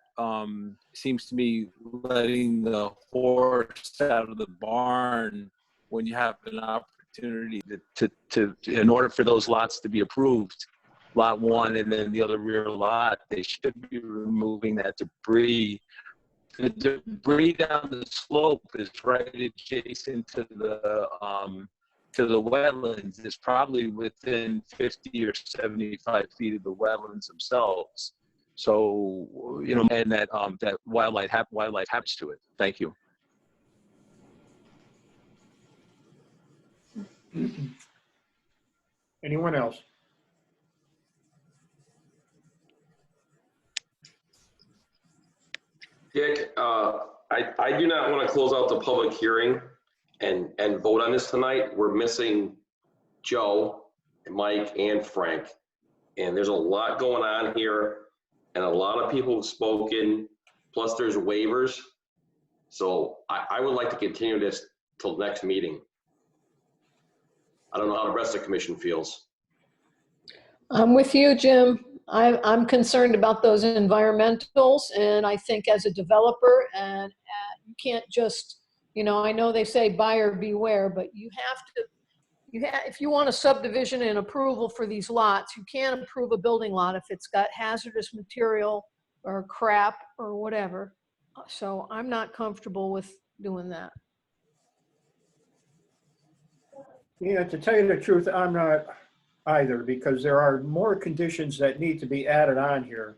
seems to me letting the horse out of the barn when you have an opportunity to in order for those lots to be approved, lot 1 and then the other rear lot, they should be removing that debris. The debris down the slope is right adjacent to the wetlands. It's probably within 50 or 75 feet of the wetlands themselves. So, and that wildlife happens to it. Thank you. Anyone else? Dick, I do not want to close out the public hearing and vote on this tonight. We're missing Joe, Mike, and Frank. And there's a lot going on here, and a lot of people have spoken, plus there's waivers. So I would like to continue this till next meeting. I don't know how the rest of the commission feels. I'm with you, Jim. I'm concerned about those environmentals, and I think as a developer, and you can't just, you know, I know they say buyer beware, but you have to, if you want a subdivision and approval for these lots, you can't approve a building lot if it's got hazardous material or crap or whatever. So I'm not comfortable with doing that. Yeah, to tell you the truth, I'm not either, because there are more conditions that need to be added on here.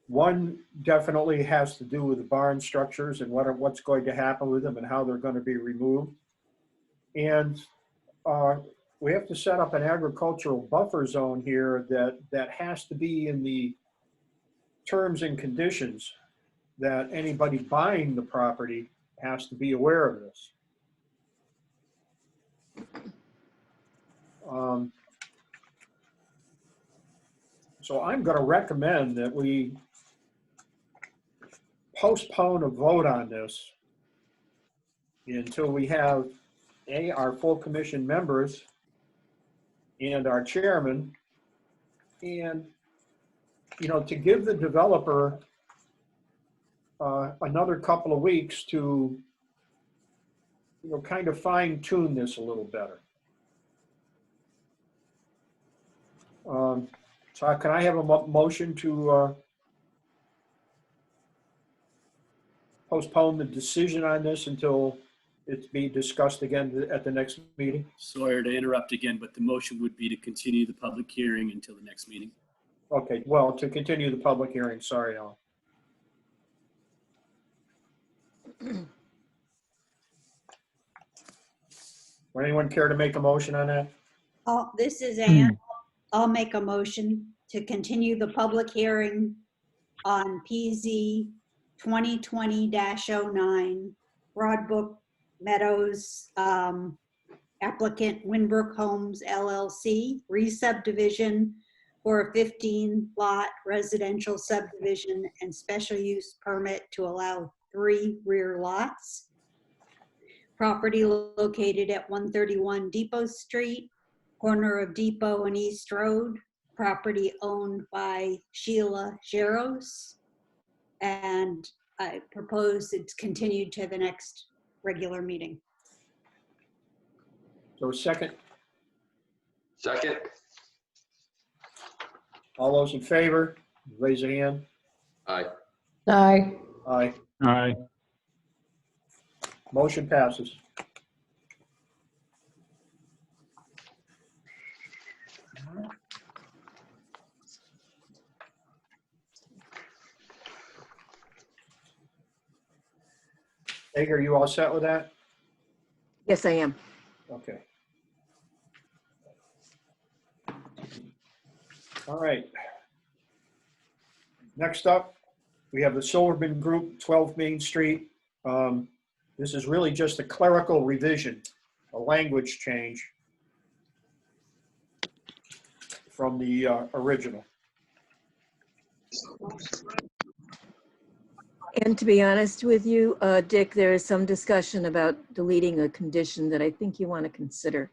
One definitely has to do with the barn structures and what's going to happen with them and how they're going to be removed. And we have to set up an agricultural buffer zone here that has to be in the terms and conditions that anybody buying the property has to be aware of this. So I'm going to recommend that we postpone a vote on this until we have our full commission members and our chairman, and, you know, to give the developer another couple of weeks to, you know, kind of fine tune this a little better. So can I have a motion to postpone the decision on this until it's be discussed again at the next meeting? Sorry to interrupt again, but the motion would be to continue the public hearing until the next meeting. Okay, well, to continue the public hearing, sorry, Al. Would anyone care to make a motion on that? Oh, this is Ann. I'll make a motion to continue the public hearing on PZ 2020-09, Broadbrook Meadows, applicant Winbrook Homes LLC, re-subdivision for a 15-lot residential subdivision and special use permit to allow 3 rear lots. Property located at 131 Depot Street, corner of Depot and East Road. Property owned by Sheila Jaros. And I propose it's continued to the next regular meeting. So second, Second, all those in favor, raise a hand. aye. Aye. Aye. Aye. Motion passes. Egg, are you all set with that? Yes, I am. Okay. All right. Next up, we have the Silverman Group, 12 Main Street. This is really just a clerical revision, a language change from the original. And to be honest with you, Dick, there is some discussion about deleting a condition that I think you want to consider,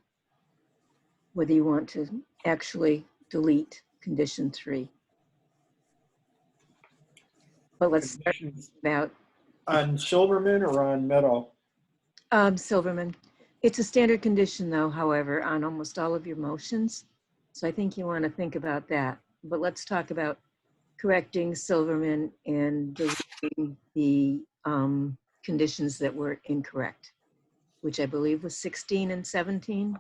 whether you want to actually delete condition 3. But let's start about On Silverman or on Meadow? Silverman. It's a standard condition though, however, on almost all of your motions. So I think you want to think about that. But let's talk about correcting Silverman and deleting the conditions that were incorrect, which I believe was 16 and 17.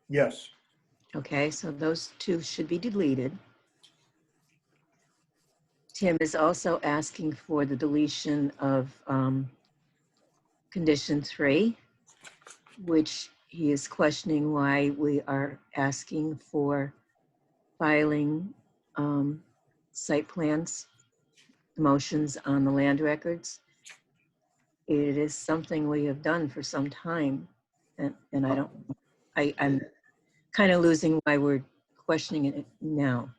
Yes. Okay, so those 2 should be deleted. Tim is also asking for the deletion of condition 3, which he is questioning why we are asking for filing site plans motions on the land records. It is something we have done for some time, and I'm kind of losing why we're questioning it now.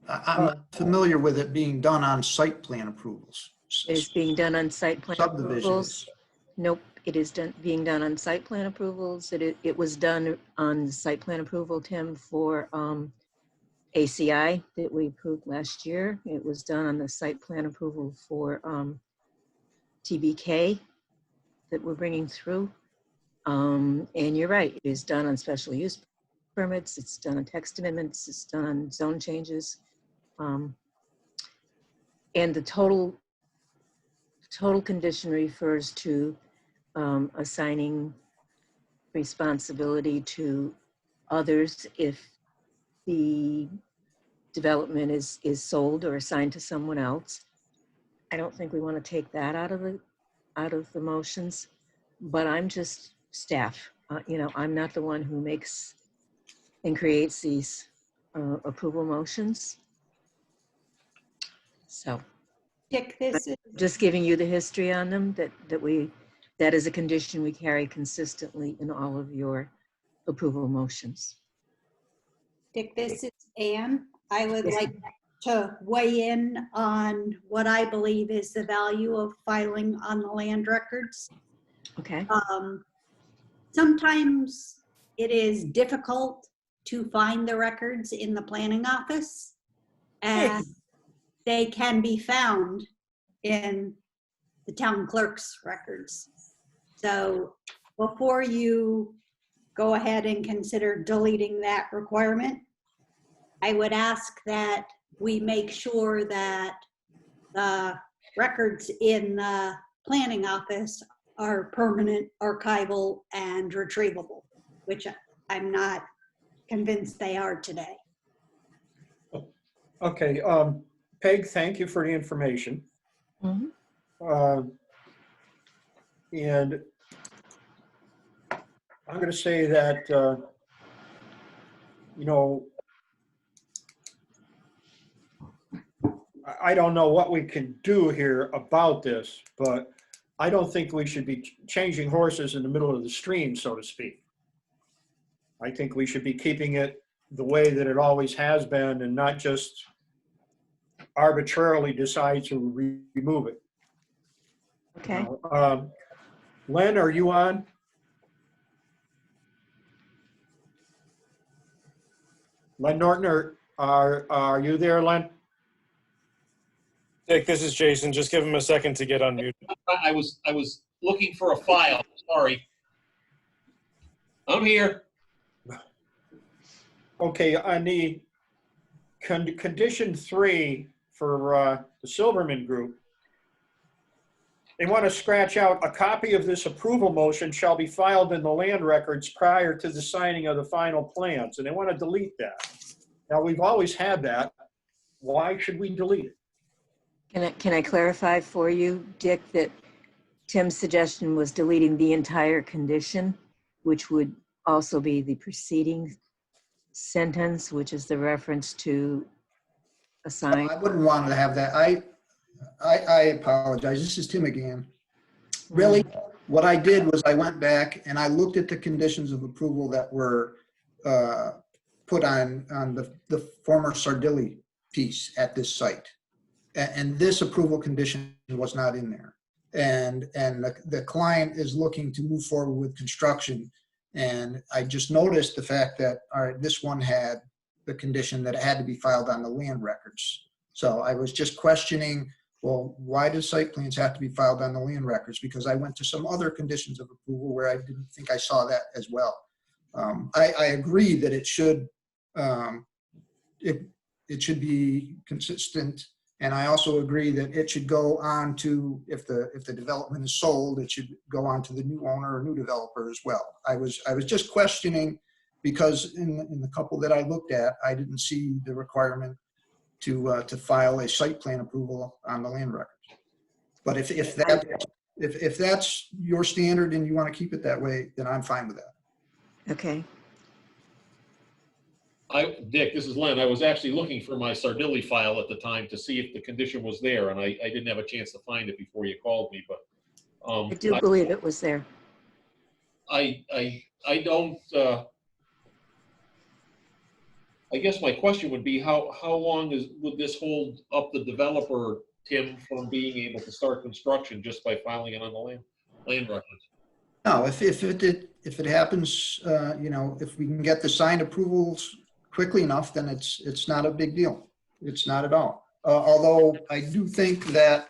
I'm familiar with it being done on site plan approvals. It's being done on site plan approvals. Subdivisions. Nope, it is being done on site plan approvals. It was done on site plan approval, Tim, for ACI that we approved last year. It was done on the site plan approval for TBK that we're bringing through. And you're right, it is done on special use permits. It's done on text amendments. It's done on zone changes. And the total condition refers to assigning responsibility to others if the development is sold or assigned to someone else. I don't think we want to take that out of the motions, but I'm just staff. I'm not the one who makes and creates these approval motions. So Dick, this is just giving you the history on them, that is a condition we carry consistently in all of your approval motions. Dick, this is Anne. I would Yes. like to weigh in on what I believe is the value of filing on the land records. Okay. Sometimes it is difficult to find the records in the planning office, and they can be found in the town clerk's records. So before you go ahead and consider deleting that requirement, I would ask that we make sure that the records in the planning office are permanent, archival, and retrievable, which I'm not convinced they are today. Okay, Peg, thank you for the information. Mhm. And I'm going to say that, I don't know what we can do here about this, but I don't think we should be changing horses in the middle of the stream, so to speak. I think we should be keeping it the way that it always has been and not just arbitrarily decide to remove it. Okay. Len, are you on? Len Norton, are you there, Len? Dick, this is Jason. Just give him a second to get unmuted. I was looking for a file, sorry. I'm here. Okay, on the condition 3 for the Silverman Group, they want to scratch out a copy of this approval motion shall be filed in the land records prior to the signing of the final plans, and they want to delete that. Now, we've always had that. Why should we delete it? Can I clarify for you, Dick, that Tim's suggestion was deleting the entire condition, which would also be the preceding sentence, which is the reference to assign. I wouldn't want to have that. I apologize. This is Tim again. Really, what I did was I went back and I looked at the conditions of approval that were put on the former Sardilli piece at this site. And this approval condition was not in there. And the client is looking to move forward with construction. And I just noticed the fact that, all right, this one had the condition that it had to be filed on the land records. So I was just questioning, well, why do site plans have to be filed on the land records? Because I went to some other conditions of approval where I didn't think I saw that as well. I agree that it should should be consistent. And I also agree that it should go on to, if the development is sold, it should go on to the new owner or new developer as well. I was just questioning because in the couple that I looked at, I didn't see the requirement to file a site plan approval on the land records. But if that's your standard and you want to keep it that way, then I'm fine with that. Okay. Dick, this is Len. I was actually looking for my Sardilli file at the time to see if the condition was there, and I didn't have a chance to find it before you called me, but. I do believe it was there. I don't, I guess my question would be, how long would this hold up the developer, Tim, from being able to start construction just by filing it on the land records? No, if it happens, you know, if we can get the signed approvals quickly enough, then it's not a big deal. It's not at all. Although I do think that,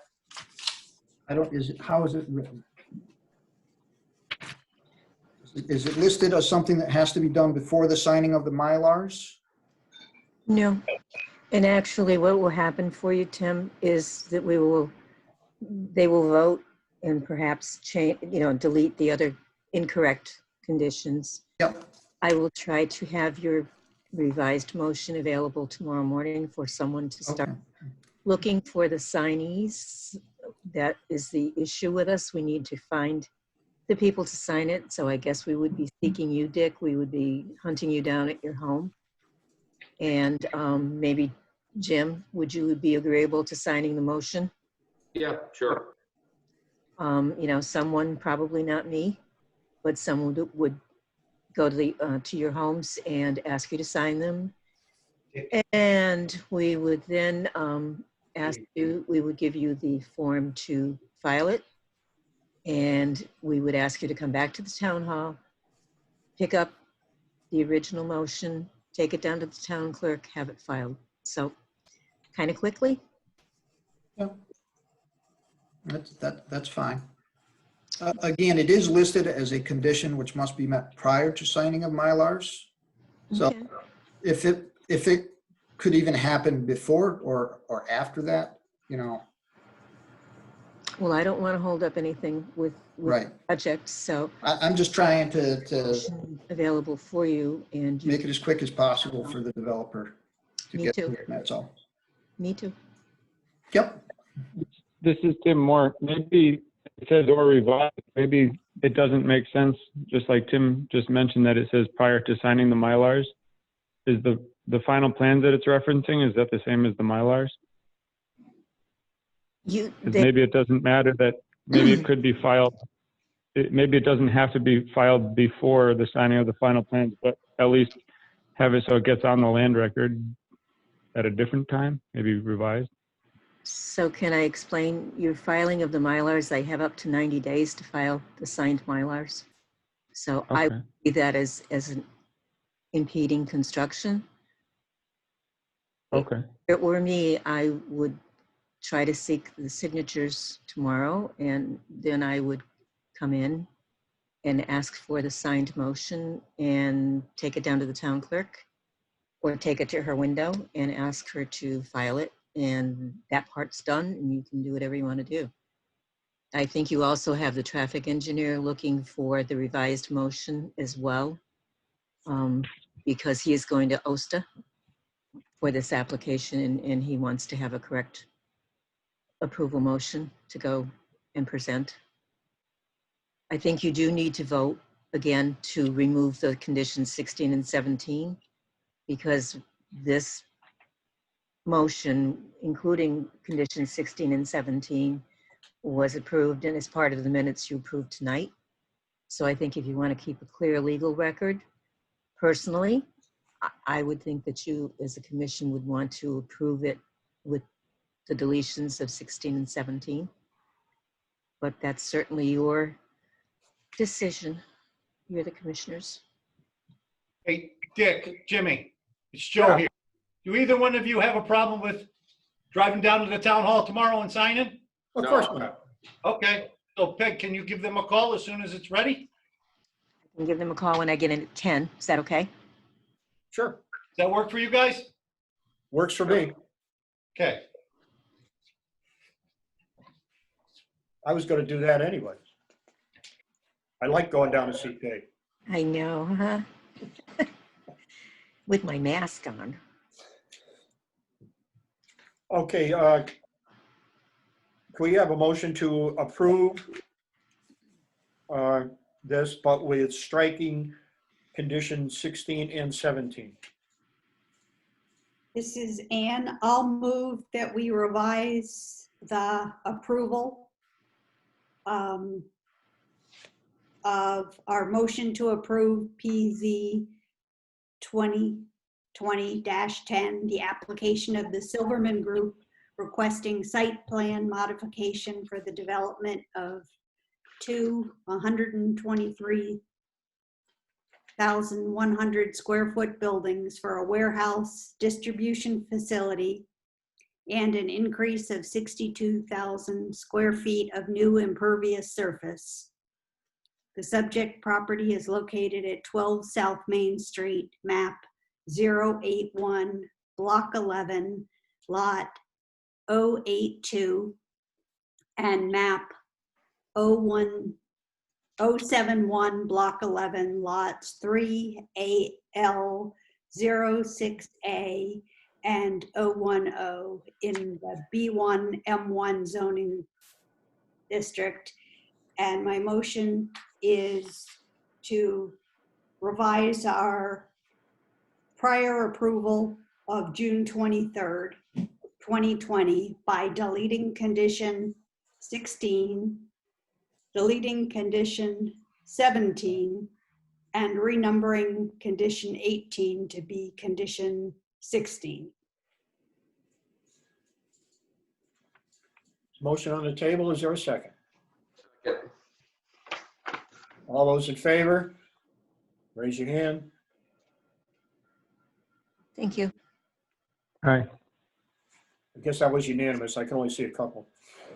how is it written? Is it listed as something that has to be done before the signing of the Mylars? No. And actually what will happen for you, Tim, is that they will vote and perhaps change, you know, delete the other incorrect conditions. Yep. I will try to have your revised motion available tomorrow morning for someone to start looking for the signees. That is the issue with us. We need to find the people to sign it. So I guess we would be seeking you, Dick. We would be hunting you down at your home. And maybe Jim, would you be agreeable to signing the motion? Yeah, sure. You know, someone, probably not me, but someone would go to your homes and ask you to sign them. And we would then we would give you the form to file it. And we would ask you to come back to the town hall, pick up the original motion, take it down to the town clerk, have it filed. So kind of quickly. Yeah. That's fine. Again, it is listed as a condition which must be met prior to signing of Mylars. So Okay. if it could even happen before or after that, you know. Well, I don't want to hold up anything with Right. projects, so I'm just trying to available for you, and make it as quick as possible for the developer to Me get too. to it, that's all. Me too. Yep. This is Tim Moore. Maybe it says or revised. Maybe it doesn't make sense, just like Tim just mentioned, that it says prior to signing the Mylars. Is the final plans that it's referencing, is that the same as the Mylars? Maybe it doesn't matter that, maybe it could be filed. Maybe it doesn't have to be filed before the signing of the final plans, but at least have it so it gets on the land record at a different time, maybe revised. So can I explain your filing of the Mylars? I have up to 90 days to file the signed Mylars. So I Okay. see that as an impeding construction. Okay. If it were me, I would try to seek the signatures tomorrow, and then I would come in and ask for the signed motion and take it down to the town clerk, or take it to her window and ask her to file it. And that part's done, and you can do whatever you want to do. I think you also have the traffic engineer looking for the revised motion as well, because he is going to OSTA for this application, and he wants to have a correct approval motion to go and present. I think you do need to vote again to remove the conditions 16 and 17, because this motion, including conditions 16 and 17, was approved, and as part of the minutes you approved tonight. So I think if you want to keep a clear legal record, personally, I would think that you as a commission would want to approve it with the deletions of 16 and 17. But that's certainly your decision. You're the commissioners. Hey, Dick, Jimmy, it's Joe here. Do either one of you have a problem with driving down to the town hall tomorrow and signing? Of course not. Okay, so Peg, can you give them a call as soon as it's ready? I can give them a call when I get in at 10. Is that okay? Sure. Does that work for you guys? Works for me. Okay. I was going to do that anyway. I like going down to see Peg. I know, huh? With my mask on. Okay, can we have a motion to approve this, but with striking conditions 16 and 17? This is Ann. I'll move that we revise the approval of our motion to approve PZ 2020-10, the application of the Silverman Group requesting site plan modification for the development of two 123,100 square foot buildings for a warehouse distribution facility and an increase of 62,000 square feet of new impervious surface. The subject property is located at 12 South Main Street, map 081, block 11, lot 082, and map 071, block 11, lots 3AL 06A and 010 in the B1 M1 zoning district. And my motion is to revise our prior approval of June 23rd, 2020 by deleting condition 16, deleting condition 17, and renumbering condition 18 to be condition 16. Motion on the table. Is there a second? All those in favor, raise your hand. Thank you. Aye. I guess that was unanimous. I can only see a couple.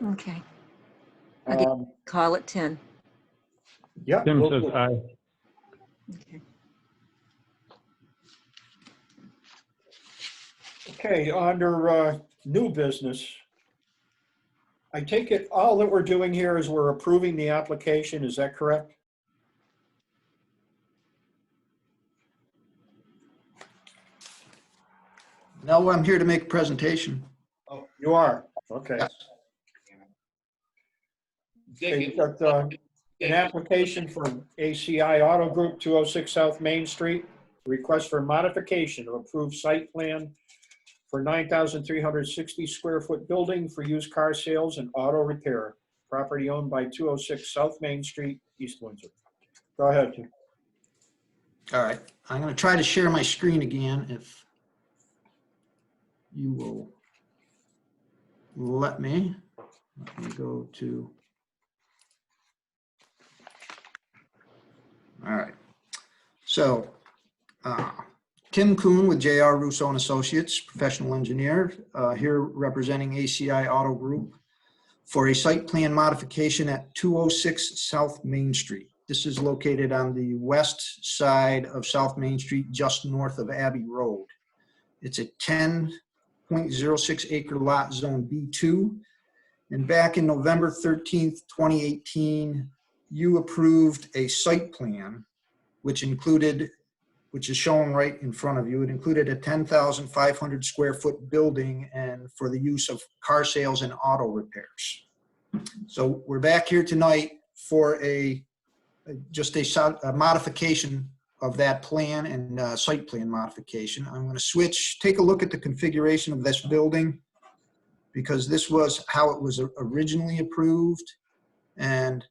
Okay. I'll call it 10. Yeah. Tim says aye. Okay. Okay, under new business, I take it all that we're doing here is we're approving the application. Is that correct? No, I'm here to make a presentation. Oh, you are? Okay. Okay, we've got an application from ACI Auto Group, 206 South Main Street. Request for modification of approved site plan for 9,360 square foot building for used car sales and auto repair. Property owned by 206 South Main Street, East Windsor. Go ahead, Tim. All right, I'm going to try to share my screen again if you will let me. Let me go to. All right. So Tim Kuhn with J.R. Russo and Associates, professional engineer, here representing ACI Auto Group for a site plan modification at 206 South Main Street. This is located on the west side of South Main Street, just north of Abbey Road. It's a 10.06 acre lot, zone B2. And back in November 13th, 2018, you approved a site plan, which is shown right in front of you. It included a 10,500 square foot building and for the use of car sales and auto repairs. So we're back here tonight for just a modification of that plan and site plan modification. I'm going to take a look at the configuration of this building because this was how it was originally approved, and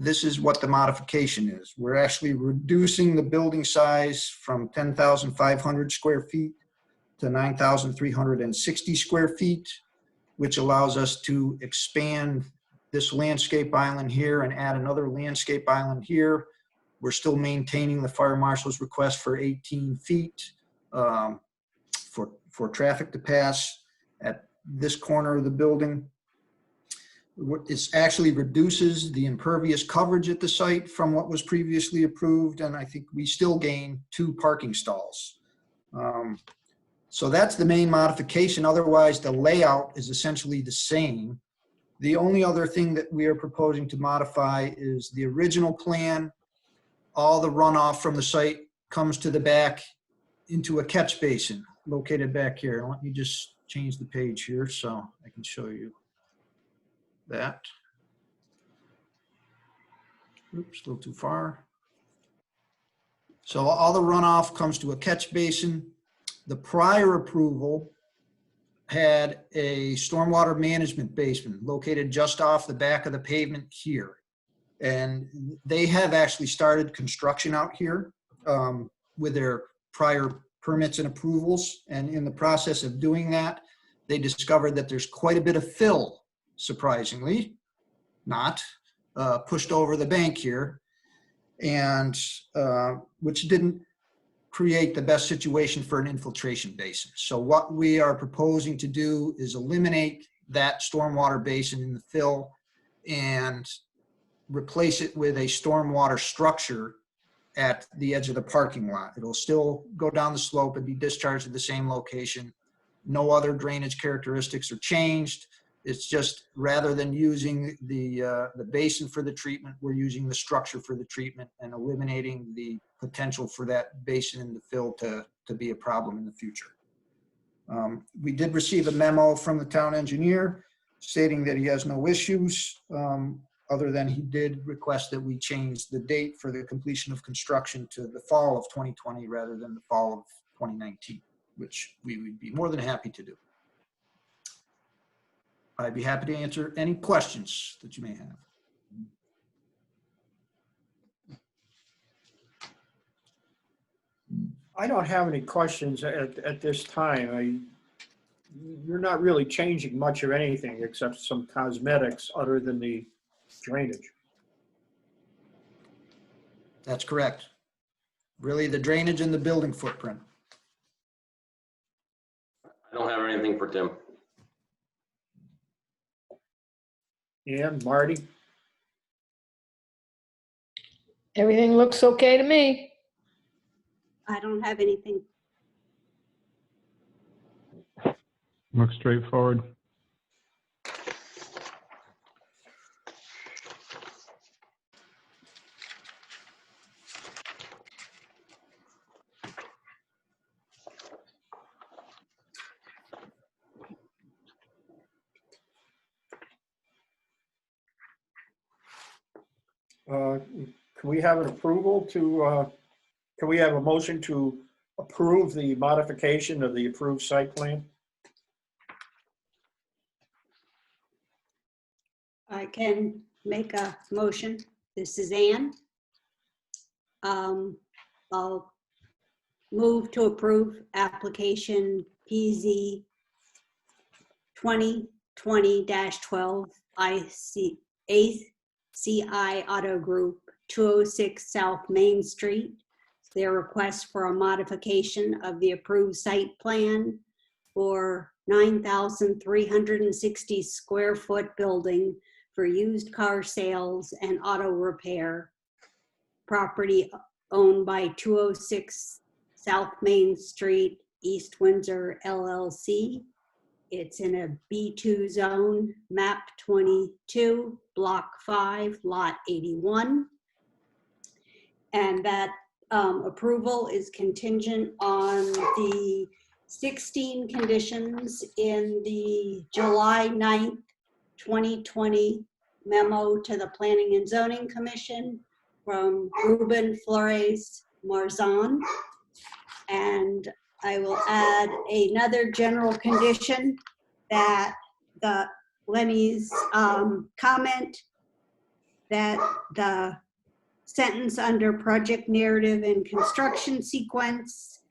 this is what the modification is. We're actually reducing the building size from 10,500 square feet to 9,360 square feet, which allows us to expand this landscape island here and add another landscape island here. We're still maintaining the fire marshal's request for 18 feet for traffic to pass at this corner of the building. It actually reduces the impervious coverage at the site from what was previously approved, and I think we still gain 2 parking stalls. So that's the main modification. Otherwise, the layout is essentially the same. The only other thing that we are proposing to modify is the original plan. All the runoff from the site comes to the back into a catch basin located back here. Let me just change the page here so I can show you that. Oops, a little too far. So all the runoff comes to a catch basin. The prior approval had a stormwater management basement located just off the back of the pavement here. And they have actually started construction out here with their prior permits and approvals. And in the process of doing that, they discovered that there's quite a bit of fill, surprisingly, not pushed over the bank here, and which didn't create the best situation for an infiltration basin. So what we are proposing to do is eliminate that stormwater basin in the fill and replace it with a stormwater structure at the edge of the parking lot. It'll still go down the slope and be discharged at the same location. No other drainage characteristics are changed. It's just rather than using the basin for the treatment, we're using the structure for the treatment and eliminating the potential for that basin in the fill to be a problem in the future. We did receive a memo from the town engineer stating that he has no issues, other than he did request that we change the date for the completion of construction to the fall of 2020 rather than the fall of 2019, which we would be more than happy to do. I'd be happy to answer any questions that you may have. I don't have any questions at this time. You're not really changing much of anything except some cosmetics other than the drainage. That's correct. Really the drainage and the building footprint. I don't have anything for Tim. And Marty? Everything looks okay to me. I don't have anything. Looks straightforward. Can we have an approval to, can we have a motion to approve the modification of the approved site plan? I can make a motion. This is Ann. I'll move to approve application PZ 2020-12 ACI Auto Group, 206 South Main Street. Their request for a modification of the approved site plan for 9,360 square foot building for used car sales and auto repair. Property owned by 206 South Main Street, East Windsor LLC. It's in a B2 zone, map 22, block 5, lot 81. And that approval is contingent on the 16 conditions in the July 9th, 2020 memo to the Planning and Zoning Commission from Ruben Flores Marzan. And I will add another general condition that the Lenny's comment that the sentence under project narrative and construction sequence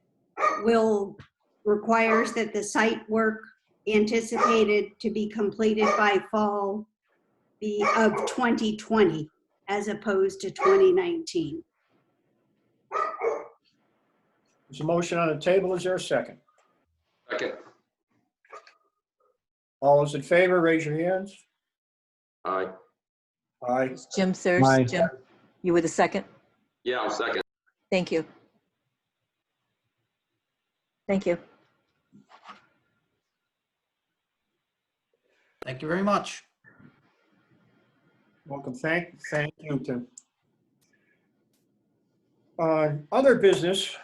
requires that the site work anticipated to be completed by fall of 2020 as opposed to 2019. There's a motion on the table. Is there a second? Second. All those in favor, raise your hands. Aye. Aye. Jim Sears. Aye. Jim, you were the second? Yeah, I'll second. Thank you. Thank you. Thank you very much. Welcome. Thank you, Tim. Other business,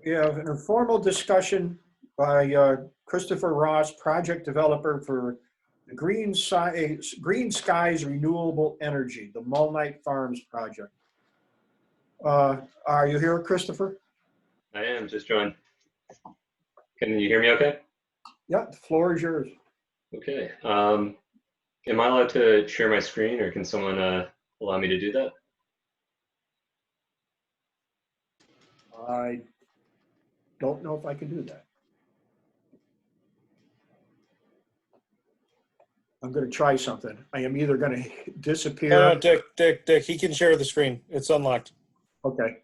we have an informal discussion by Christopher Ross, project developer for the Green Skies Renewable Energy, the Mulnite Farms project. Are you here, Christopher? I am, just joined. Can you hear me okay? Yeah, the floor is yours. Okay. Am I allowed to share my screen, or can someone allow me to do that? I don't know if I can do that. I'm going to try something. I am either going to disappear. No, Dick, he can share the screen. It's unlocked. Okay.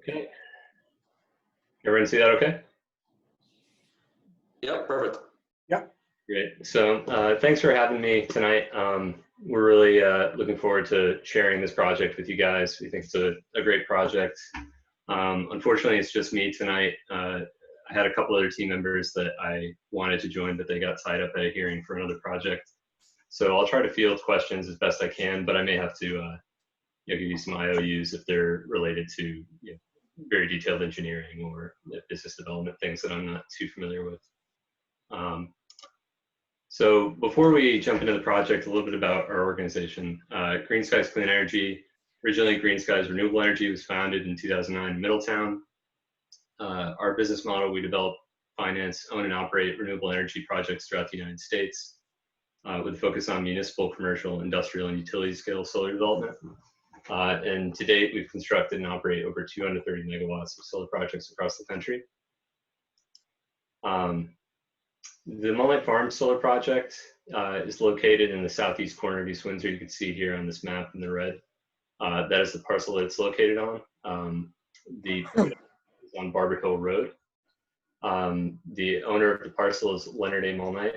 Okay. Everyone see that okay? Yep, perfect. Yep. Great. So thanks for having me tonight. We're really looking forward to sharing this project with you guys. We think it's a great project. Unfortunately, it's just me tonight. I had a couple other team members that I wanted to join, but they got tied up at a hearing for another project. So I'll try to field questions as best I can, but I may have to give you some IOUs if they're related to very detailed engineering or business development, things that I'm not too familiar with. So before we jump into the project, a little bit about our organization. Green Skies Clean Energy. Originally, Green Skies Renewable Energy was founded in 2009 in Middletown. Our business model, we develop, finance, own, and operate renewable energy projects throughout the United States with a focus on municipal, commercial, industrial, and utility scale solar development. And to date, we've constructed and operate over 230 megawatts of solar projects across the country. The Mullight Farm Solar Project is located in the southeast corner of East Windsor. You can see here on this map in the red. That is the parcel that it's located on. The is on Barber Hill Road. The owner of the parcel is Leonard A. Mullight.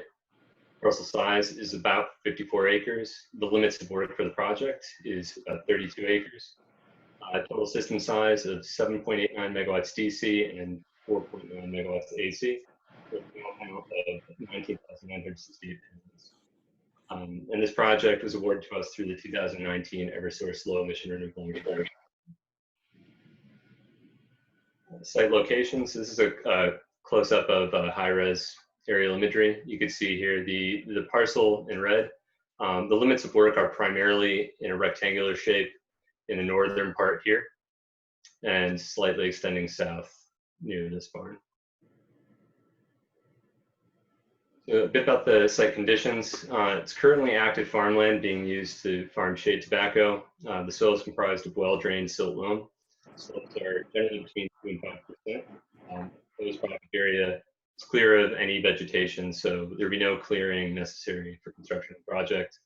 Parcel size is about 54 acres. The limits of work for the project is about 32 acres. Total system size of 7.89 megawatts DC and 4.9 megawatts AC. With a panel of 19,968 panels. And this project was awarded to us through the 2019 Eversource Low Emission Renewable Energy Program. Site locations. This is a close-up of high-res aerial imagery. You can see here the parcel in red. The limits of work are primarily in a rectangular shape in the northern part here and slightly extending south near this barn. So a bit about the site conditions. It's currently active farmland being used to farm shade tobacco. The soil is comprised of well-drained silt loam. Slopes are generally between 2 and 5%. Proposed project area is clear of any vegetation, so there will be no clearing necessary for construction of the project.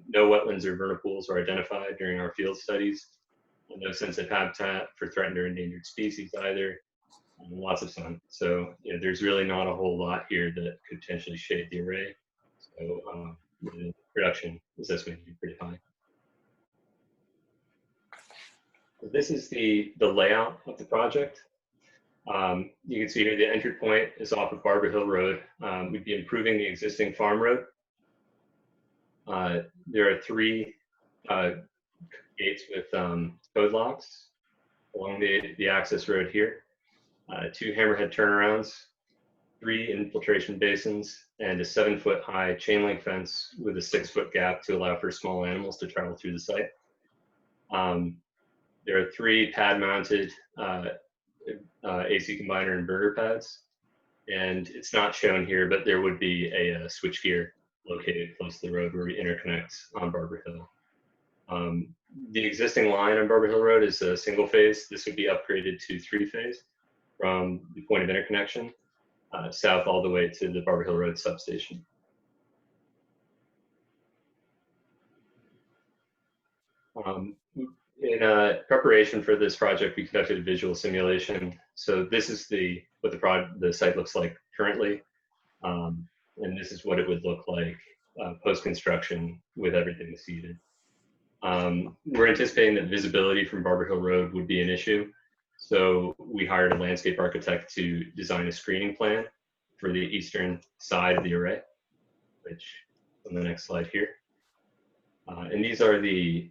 No wetlands or vernal pools were identified during our field studies. No sensitive habitat for threatened or endangered species either. Lots of sun. So there's really not a whole lot here that could potentially shade the array. So the production is estimated to be pretty high. This is the layout of the project. You can see here the entry point is off of Barber Hill Road. We'd be improving the existing farm road. There are 3 gates with code locks along the access road here. 2 hammerhead turnarounds, 3 infiltration basins, and a 7-foot high chain link fence with a 6-foot gap to allow for small animals to travel through the site. There are 3 pad mounted AC combiner inverter pads, and it's not shown here, but there would be a switchgear located close to the road where we interconnect on Barber Hill. The existing line on Barber Hill Road is a single phase. This would be upgraded to 3-phase from the point of interconnection south all the way to the Barber Hill Road substation. In preparation for this project, we conducted a visual simulation. So this is what the site looks like currently, and this is what it would look like post-construction with everything seeded. We're anticipating that visibility from Barber Hill Road would be an issue. So we hired a landscape architect to design a screening plan for the eastern side of the array, which on the next slide here. And these are the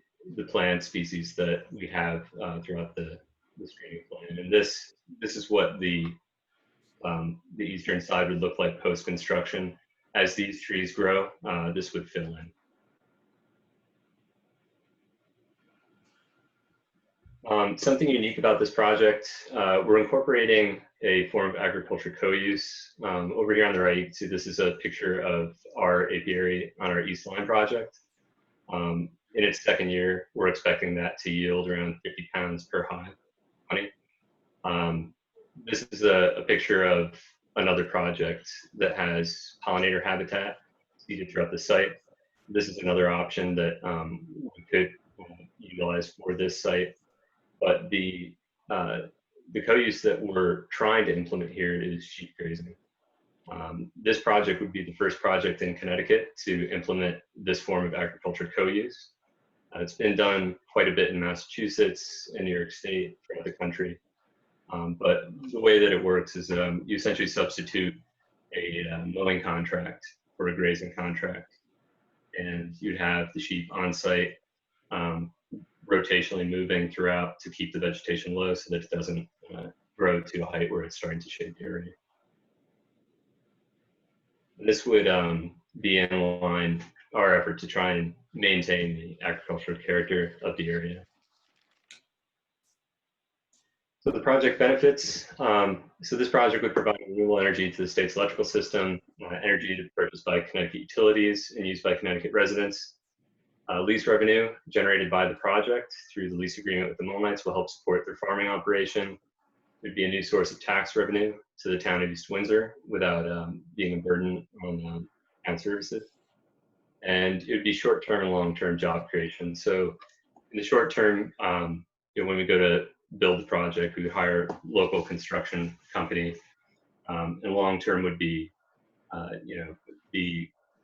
plant species that we have throughout the screening plan. And this is what the eastern side would look like post-construction. As these trees grow, this would fill in. Something unique about this project, we're incorporating a form of agriculture co-use. Over here on the right, you can see this is a picture of our apiary on our East Line project. In its second year, we're expecting that to yield around 50 pounds per hive honey. This is a picture of another project that has pollinator habitat seeded throughout the site. This is another option that we could utilize for this site. But the co-use that we're trying to implement here is sheep grazing. This project would be the first project in Connecticut to implement this form of agriculture co-use. It's been done quite a bit in Massachusetts and New York State, throughout the country. But the way that it works is you essentially substitute a mowing contract for a grazing contract. And you'd have the sheep on site, rotationally moving throughout to keep the vegetation low so that it doesn't grow to a height where it's starting to shade the area. This would be in line our effort to try and maintain the agricultural character of the area. So the project benefits. So this project would provide renewable energy to the state's electrical system, energy to be purchased by Connecticut utilities and used by Connecticut residents. Lease revenue generated by the project through the lease agreement with the Molnites will help support their farming operation. There'd be a new source of tax revenue to the town of East Windsor without being a burden on town services. And it would be short-term and long-term job creation. So in the short term, when we go to build the project, we would hire a local construction company. And long-term would be,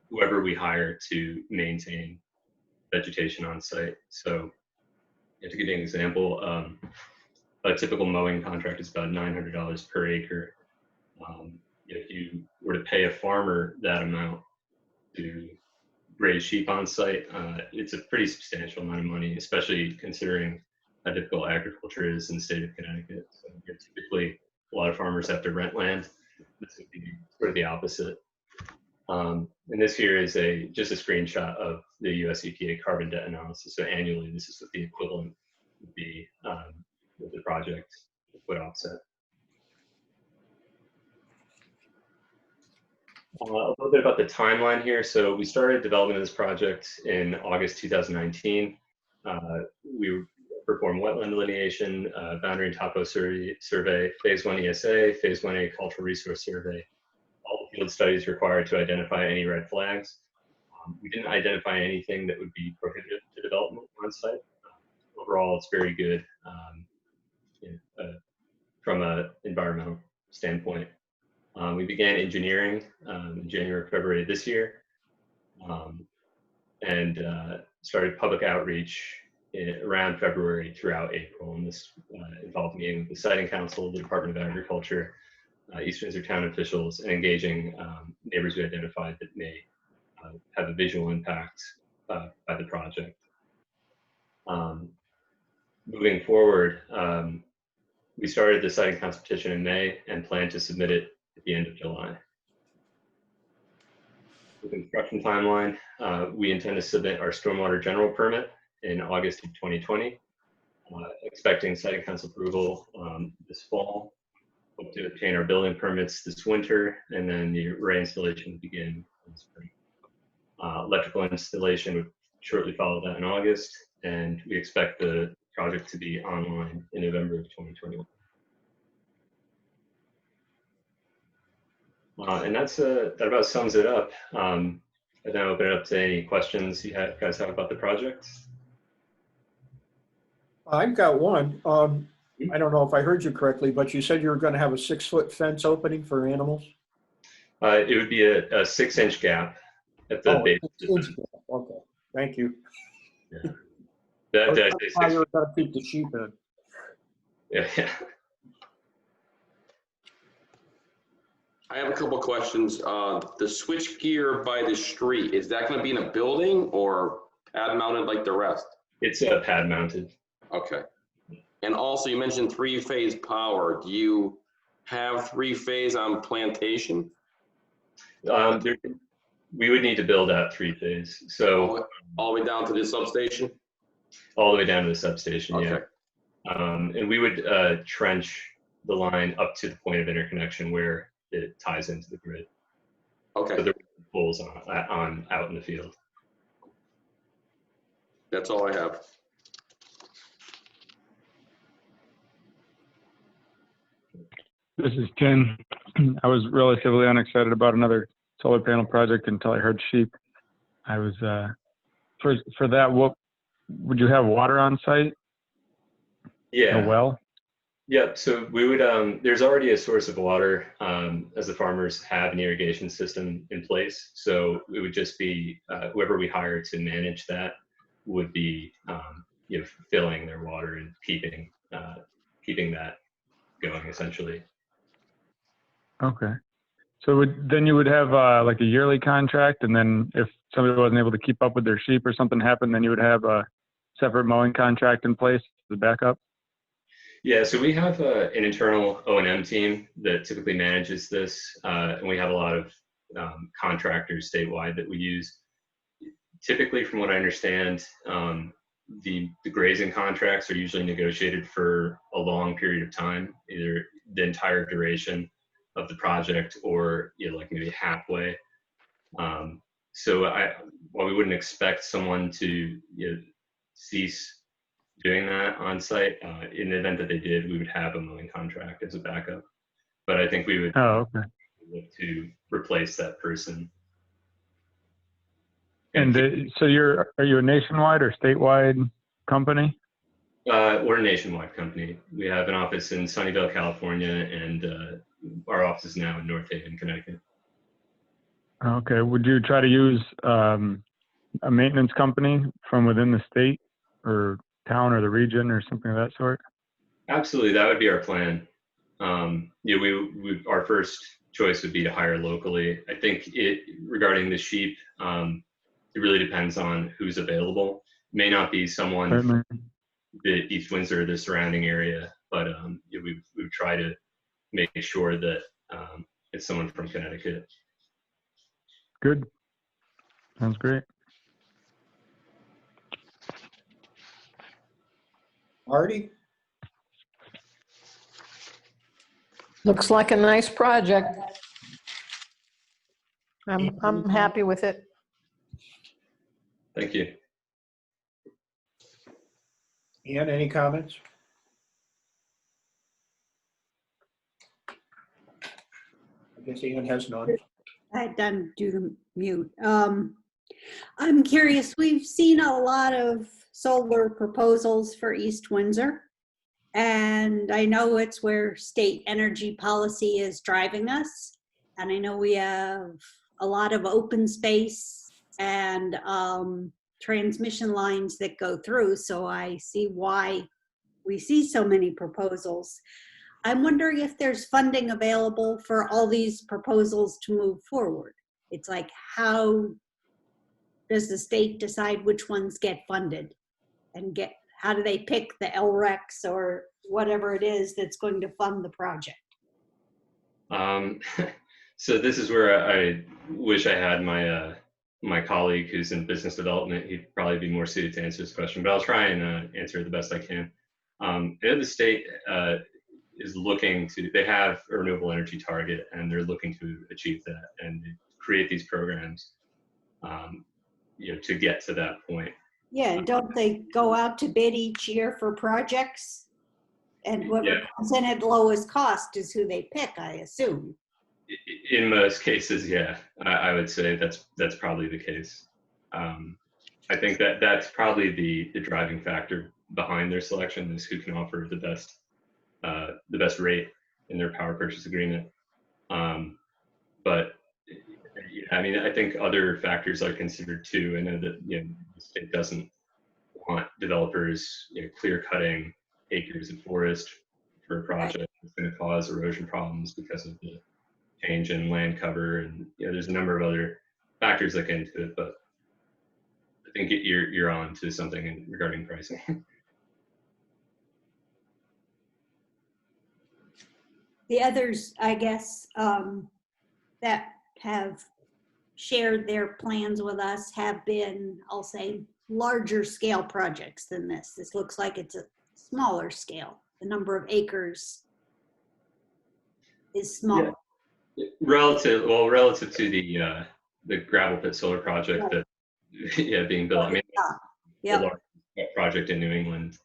whoever we hire to maintain vegetation on site. So to give you an example, a typical mowing contract is about $900 per acre. If you were to pay a farmer that amount to raise sheep on site, it's a pretty substantial amount of money, especially considering how difficult agriculture is in the state of Connecticut. So typically, a lot of farmers have to rent land. This would be sort of the opposite. And this here is just a screenshot of the US EPA carbon debt analysis. So annually, this is what the equivalent would be with the project would offset. A little bit about the timeline here. So we started development of this project in August 2019. We performed wetland delineation, boundary and topo survey, phase 1 ESA, phase 1A cultural resource survey, all the field studies required to identify any red flags. We didn't identify anything that would be prohibitive to development on site. Overall, it's very good from an environmental standpoint. We began engineering in January, February this year, and started public outreach around February throughout April. And this involved meeting with the Siting Council, the Department of Agriculture, East Windsor town officials, and engaging neighbors we identified that may have a visual impact by the project. Moving forward, we started the Siting Council petition in May and plan to submit it at the end of July. The construction timeline, we intend to submit our stormwater general permit in August of 2020, expecting Siting Council approval this fall. Hope to obtain our building permits this winter, and then the array installation would begin in the spring. Electrical installation would shortly follow that in August, and we expect the project to be online in November of 2021. And that about sums it up. And then I'll open it up to any questions you guys have about the project. I've got one. I don't know if I heard you correctly, but you said you were going to have a 6-foot fence opening for animals? It would be a 6-inch gap at the base. Okay, thank you. Yeah. Did I say That's how you were going to keep the sheep in. Yeah. I have a couple questions. The switch gear by the street, is that going to be in a building or pad mounted like the rest? It's pad mounted. Okay. And also you mentioned 3-phase power. Do you have 3-phase on Plantation? We would need to build out 3-phase. So all the way down to the substation? All the way down to the substation, Okay. yeah. And we would trench the line up to the point of interconnection where it ties into the grid. Okay. So there are poles on out in the field. That's all I have. This is Tim. I was relatively unexcited about another solar panel project until I heard sheep. I was, for that, what, would you have water on site? Yeah. A well? Yeah, so we would, there's already a source of water as the farmers have an irrigation system in place. So it would just be whoever we hire to manage that would be filling their water and keeping that going essentially. Okay. So then you would have like a yearly contract, and then if somebody wasn't able to keep up with their sheep or something happened, then you would have a separate mowing contract in place as a backup? Yeah, so we have an internal O&M team that typically manages this, and we have a lot of contractors statewide that we use. Typically, from what I understand, the grazing contracts are usually negotiated for a long period of time, either the entire duration of the project or like maybe halfway. So while we wouldn't expect someone to cease doing that on site, in the event that they did, we would have a mowing contract as a backup. But I think we would look to replace that person. And so are you a nationwide or statewide company? We're a nationwide company. We have an office in Sunnyvale, California, and our office is now in North Haven, Connecticut. Okay. Would you try to use a maintenance company from within the state or town or the region or something of that sort? Absolutely, that would be our plan. Our first choice would be to hire locally. I think regarding the sheep, it really depends on who's available. It may not be someone from the East Windsor or the surrounding area, but we would try to make sure that it's someone from Connecticut. Good. Sounds great. Marty? Looks like a nice project. I'm happy with it. Thank you. Ian, any comments? I guess Ian has none. I had done due to mute. I'm curious, we've seen a lot of solar proposals for East Windsor, and I know it's where state energy policy is driving us. And I know we have a lot of open space and transmission lines that go through, so I see why we see so many proposals. I'm wondering if there's funding available for all these proposals to move forward. It's like, how does the state decide which ones get funded? And how do they pick the LRECs or whatever it is that's going to fund the project? So this is where I wish I had my colleague who's in business development. He'd probably be more suited to answer this question, but I'll try and answer it the best I can. The state is looking to, they have a renewable energy target and they're looking to achieve that and create these programs, to get to that point. Yeah, and don't they go out to bid each year for projects? And whoever comes in at lowest cost is who they pick, I assume. In most cases, yeah, I would say that's probably the case. I think that's probably the driving factor behind their selection is who can offer the best rate in their power purchase agreement. But I mean, I think other factors are considered too. I know that the state doesn't want developers clear cutting acres of forest for a project that's going to cause erosion problems because of the change in land cover, and there's a number of other factors that get into it. But I think you're on to something regarding pricing. The others, I guess, that have shared their plans with us have been, I'll say, larger scale projects than this. This looks like it's a smaller scale. The number of acres is small. Yeah. Relative to the gravel pit solar project Right. that being built. I mean, Yep. the largest project in New England,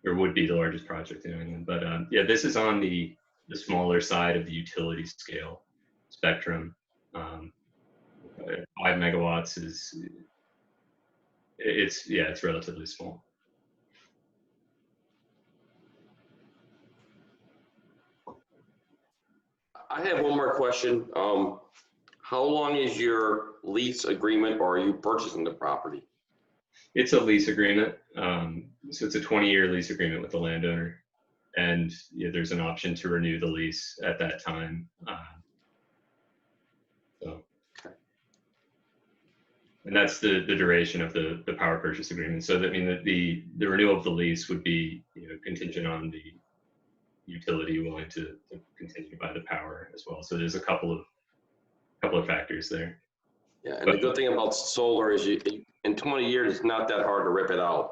or would be the largest project in New England. But this is on the smaller side of the utility scale spectrum. 5 megawatts it's relatively small. I have one more question. How long is your lease agreement, or are you purchasing the property? It's a lease agreement. So it's a 20-year lease agreement with the landowner. And there's an option to renew the lease at that time. And that's the duration of the power purchase agreement. So that means that the renewal of the lease would be contingent on the utility willing to continue to buy the power as well. So there's a couple of factors there. Yeah, and the good thing about solar is in 20 years, it's not that hard to rip it out,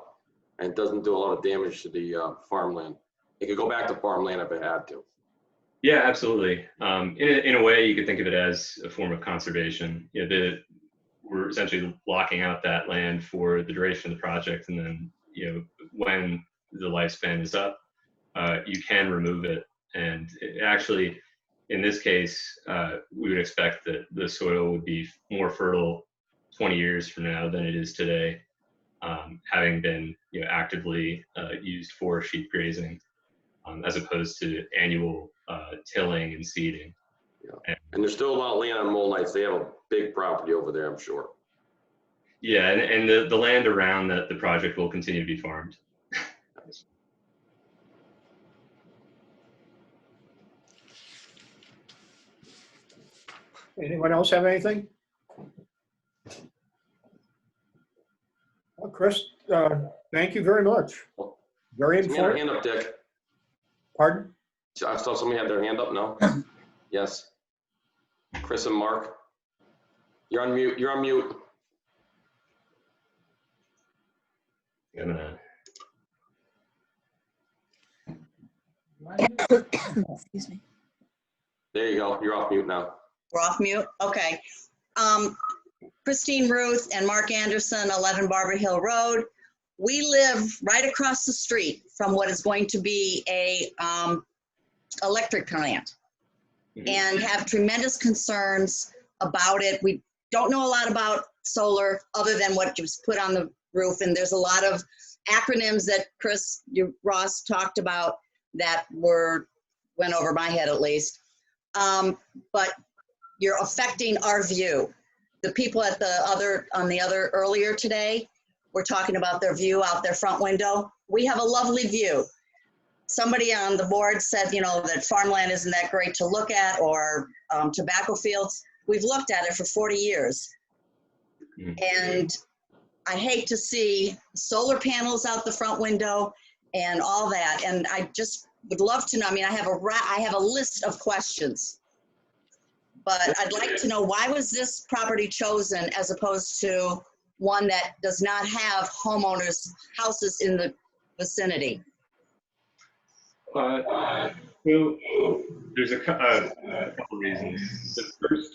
and it doesn't do a lot of damage to the farmland. It could go back to farmland if it had to. Yeah, absolutely. In a way, you could think of it as a form of conservation. We're essentially locking out that land for the duration of the project, and then when the lifespan is up, you can remove it. And actually, in this case, we would expect that the soil would be more fertile 20 years from now than it is today, having been actively used for sheep grazing, as opposed to annual tilling and seeding. Yeah. And there's still a lot of land on Molnites. They have a big property over there, I'm sure. Yeah, and the land around the project will continue to be farmed. Anyone else have anything? Well, Chris, thank you very much. Very Somebody had their informative. hand up, Dick. Pardon? I saw somebody had their hand up, no? Yes. Chris and Mark. You're on mute. You're on mute. Excuse me. There you go. You're off mute now. We're off mute? Okay. Christine Ruth and Mark Anderson, 11 Barber Hill Road. We live right across the street from what is going to be a electric plant and have tremendous concerns about it. We don't know a lot about solar other than what was put on the roof, and there's a lot of acronyms that Ross talked about that went over my head at least. But you're affecting our view. The people on the other earlier today were talking about their view out their front window. We have a lovely view. Somebody on the board said, that farmland isn't that great to look at, or tobacco fields. We've looked at it for 40 years. And I hate to see solar panels out the front window and all that. And I just would love to know, I have a list of questions, but I'd like to know, why was this property chosen as opposed to one that does not have homeowners' houses in the vicinity? So there's a couple reasons. The first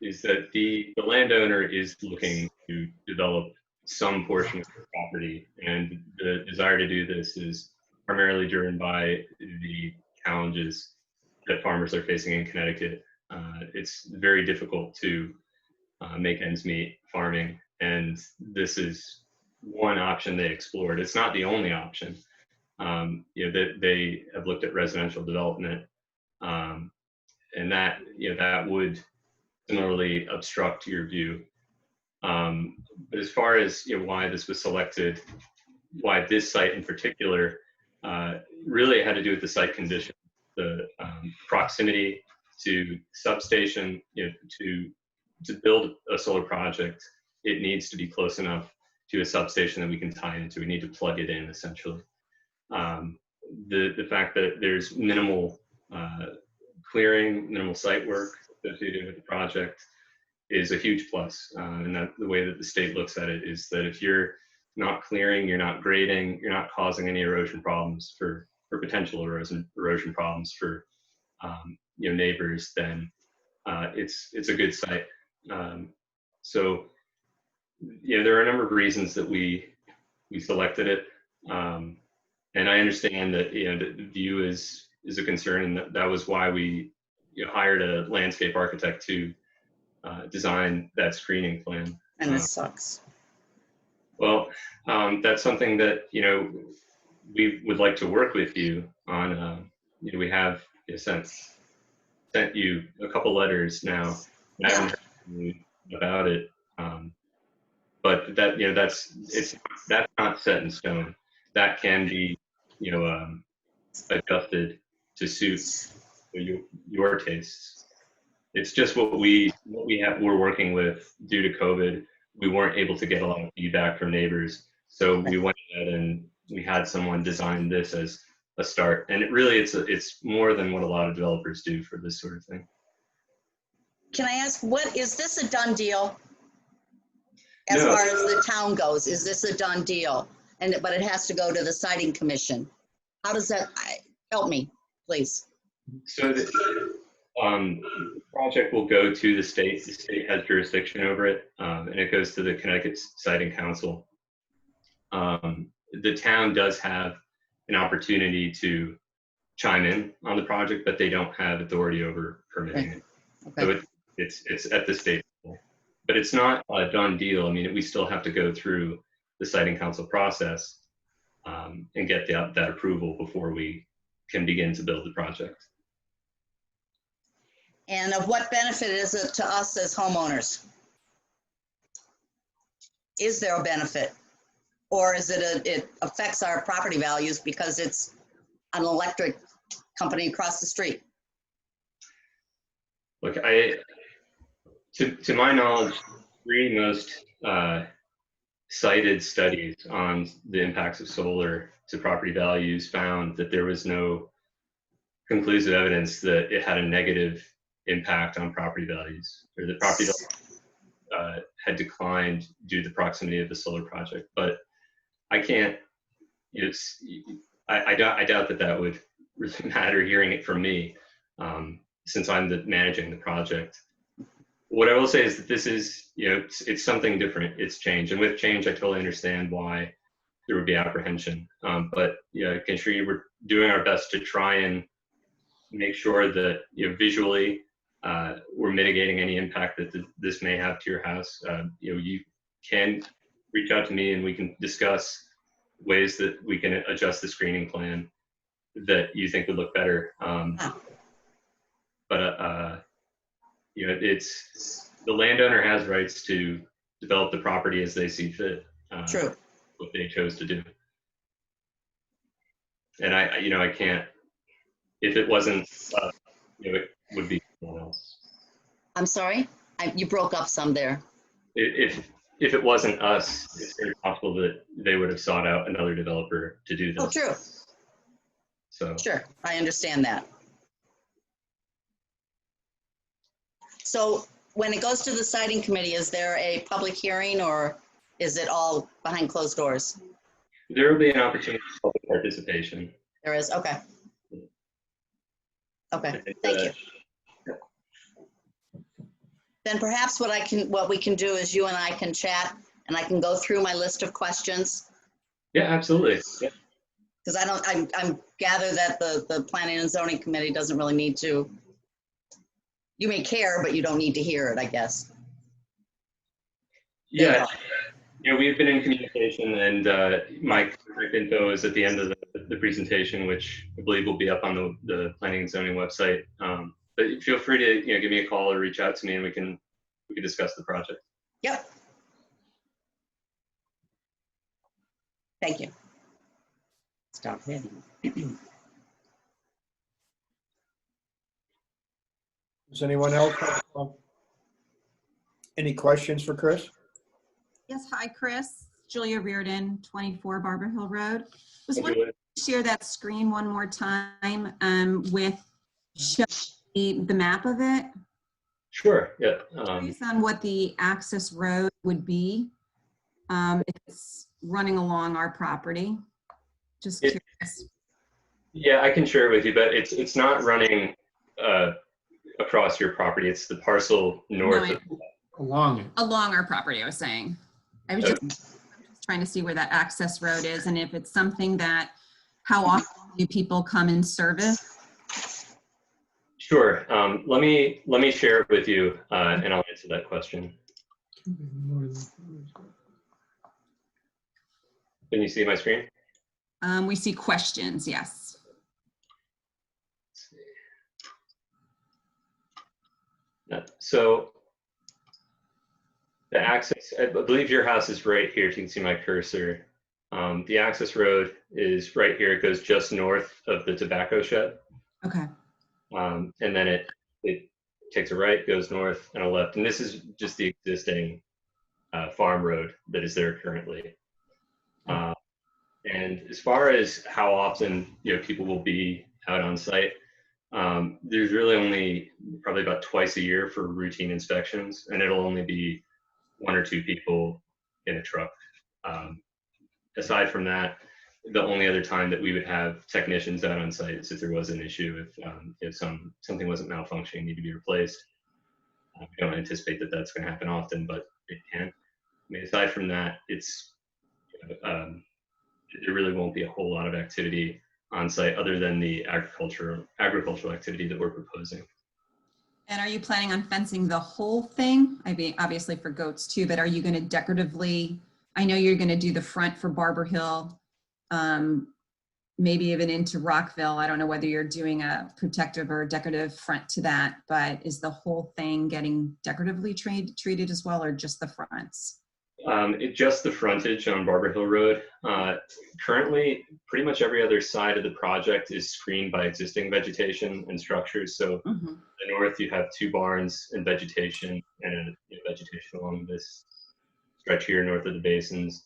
is that the landowner is looking to develop some portion of the property, and the desire to do this is primarily driven by the challenges that farmers are facing in Connecticut. It's very difficult to make ends meet farming, and this is one option they explored. It's not the only option. They have looked at residential development, and that would similarly obstruct your view. But as far as why this was selected, why this site in particular, really it had to do with the site condition. The proximity to substation, to build a solar project, it needs to be close enough to a substation that we can tie into. We need to plug it in, essentially. The fact that there's minimal clearing, minimal site work associated with the project is a huge plus. And that the way that the state looks at it is that if you're not clearing, you're not grading, you're not causing any erosion problems for potential erosion problems for neighbors, then it's a good site. So there are a number of reasons that we selected it, and I understand that the view is a concern, and that was why we hired a landscape architect to design that screening plan. And this sucks. Well, that's something that we would like to work with you on. We have sent you a couple letters now. I haven't heard from you about it, but that's not set in stone. That can be adjusted to suit your tastes. It's just what we're working with due to COVID. We weren't able to get a lot of feedback from neighbors, so we went ahead and we had someone design this as a start. And it's more than what a lot of developers do for this sort of thing. Can I ask, is this a done deal? As No. far as the town goes, is this a done deal? But it has to go to the siting commission. How does that, help me, please? So the project will go to the state. The state has jurisdiction over it, and it goes to the Connecticut Siting Council. The town does have an opportunity to chime in on the project, but they don't have authority over permitting it. Okay. So it's at the state level. But it's not a done deal. I mean, we still have to go through the Siting Council process and get that approval before we can begin to build the project. And of what benefit is it to us as homeowners? Is there a benefit? Or is it affects our property values because it's an electric company across the street? Look, to my knowledge, three most cited studies on the impacts of solar to property values found that there was no conclusive evidence that it had a negative impact on property values, or the property values had declined due to the proximity of the solar project. But I can't, I doubt that would really matter hearing it from me, since I'm managing the project. What I will say is that this is, it's something different. It's change, and with change, I totally understand why there would be apprehension. But I can assure you, we're doing our best to try and make sure that visually we're mitigating any impact that this may have to your house. You can reach out to me and we can discuss ways that we can adjust the screening plan that you think would look better. But it's the landowner has rights to develop the property as they see fit. True. What they chose to do. And I can't, if it wasn't us, it would be someone else. I'm sorry, you broke up some there. If it wasn't us, it's very possible that they would have sought out another developer to do this. Oh, true. So Sure, I understand that. So when it goes to the siting committee, is there a public hearing or is it all behind closed doors? there will be an opportunity for public participation. There is, okay. Okay, thank you. Then perhaps what we can do is you and I can chat and I can go through my list of questions. Yeah, absolutely. Yeah. Because I gather that the Planning and Zoning Committee doesn't really need to, you may care, but you don't need to hear it, I guess. Yeah, we've been in communication, and my contact info is at the end of the presentation, which I believe will be up on the Planning and Zoning website. But feel free to give me a call or reach out to me, and we can discuss the project. Yep. Thank you. Stop hitting. Does anyone else have any questions for Chris? Yes, hi, Chris. Julia Reardon, 24 Barber Hill Road. Was Hi, wondering Julia. if you could share that screen one more time with the map of it. Sure, yeah. Curious on what the access road would be if it's running along our property. Just curious. Yeah, I can share it with you, but it's not running across your property. It's the parcel north of. Along it. Along our property, I was saying. I was just trying to see where that access road is and if it's something that, how often do people come and service? Sure. Let me share it with you, and I'll answer that question. Can you see my screen? We see questions, yes. So the access, I believe your house is right here. If you can see my cursor. The access road is right here. It goes just north of the tobacco shed. Okay. And then it takes a right, goes north and a left. And this is just the existing farm road that is there currently. And as far as how often people will be out on site, there's really only probably about twice a year for routine inspections, and it'll only be 1 or 2 people in a truck. Aside from that, the only other time that we would have technicians out on site is if there was an issue, if something wasn't malfunctioning, need to be replaced. We don't anticipate that that's going to happen often, but it can. I mean, aside from that, there really won't be a whole lot of activity on site other than the agricultural activity that we're proposing. And are you planning on fencing the whole thing? I mean, obviously for goats too, but are you going to decoratively, I know you're going to do the front for Barber Hill, maybe even into Rockville. I don't know whether you're doing a protective or decorative front to that, but is the whole thing getting decoratively treated as well, or just the fronts? Just the frontage on Barber Hill Road. Currently, pretty much every other side of the project is screened by existing vegetation and structures. So the north, you have 2 barns and vegetation, and vegetation along this stretch here north of the basins.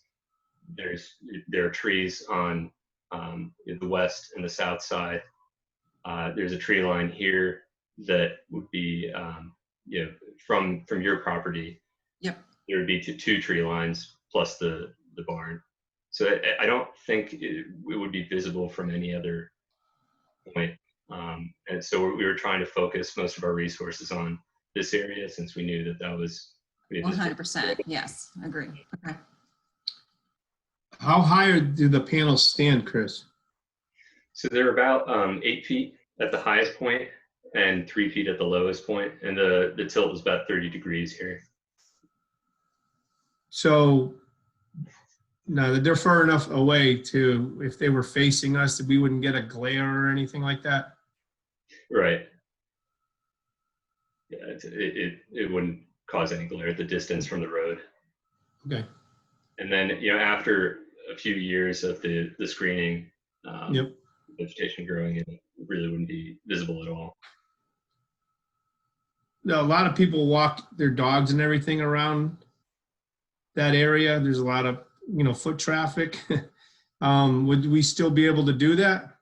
There are trees on the west and the south side. There's a tree line here that would be from your property. Yep. There would be 2 tree lines plus the barn. So I don't think it would be visible from any other point. And so we were trying to focus most of our resources on this area since we knew that was 100%. Yes, agree. Okay. How high do the panels stand, Chris? So they're about 8 feet at the highest point and 3 feet at the lowest point. And the tilt is about 30 degrees here. So no, they're far enough away to, if they were facing us, that we wouldn't get a glare or anything like that? Right. Yeah, it wouldn't cause any glare at the distance from the road. Okay. And then, after a few years of the screening, vegetation growing, it really wouldn't be visible at all. Now, a lot of people walk their dogs and everything around that area. There's a lot of, foot traffic. Would we still be able to do that?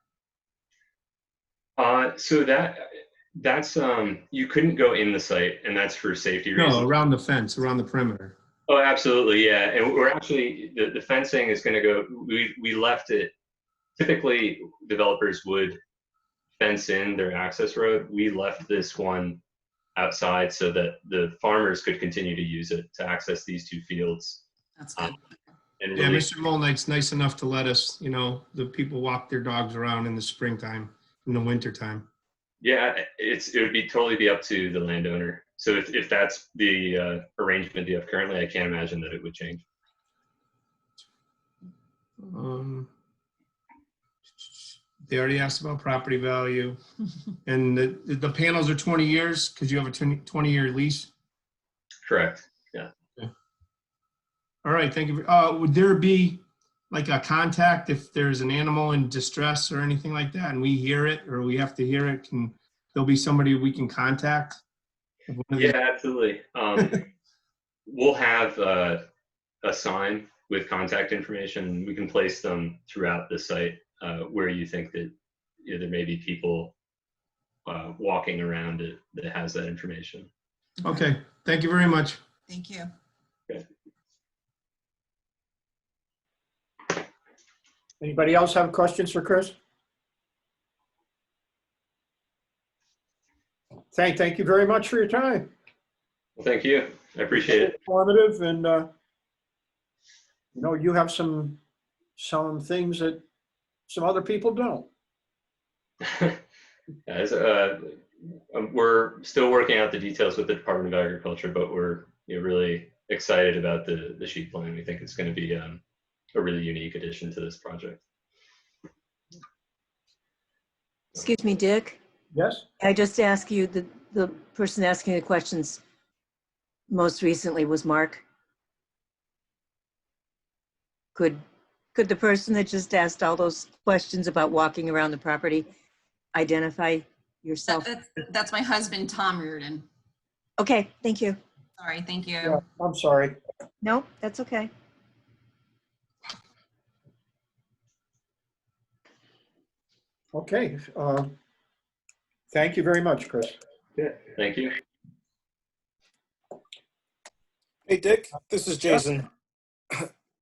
So that's you couldn't go in the site, and that's for safety reasons. No, around the fence, around the perimeter. Oh, absolutely, yeah. And we're actually, the fencing is going to go, we left it, typically developers would fence in their access road. We left this one outside so that the farmers could continue to use it to access these 2 fields. That's good. And Yeah, really, Mr. Molnight's nice enough to let us, the people walk their dogs around in the springtime, in the wintertime. yeah, it would totally be up to the landowner. So if that's the arrangement you have currently, I can't imagine that it would change. They already asked about property value. And the panels are 20 years because you have a 20-year lease? Correct, yeah. Okay. All right, thank you. Would there be like a contact if there's an animal in distress or anything like that and we hear it or we have to hear it? Can there'll be somebody we can contact? Yeah, absolutely. We'll have a sign with contact information. We can place them throughout the site where you think that there may be people walking around it that has that information. Okay, thank you very much. Thank you. Okay. Anybody else have questions for Chris? Thank you very much for your time. Well, thank you. I appreciate it. Informative, and you have some things that some other people don't. As, we're still working out the details with the Department of Agriculture, but we're really excited about the sheet plan. We think it's going to be a really unique addition to this project. Excuse me, Dick. Yes? I just ask you, the person asking the questions most recently was Mark. Could the person that just asked all those questions about walking around the property identify yourself? That's my husband, Tom Reardon. Okay, thank you. Sorry, thank you. Yeah, I'm sorry. No, that's okay. Okay. Thank you very much, Chris. Thank you. Hey, Dick, this is Jason.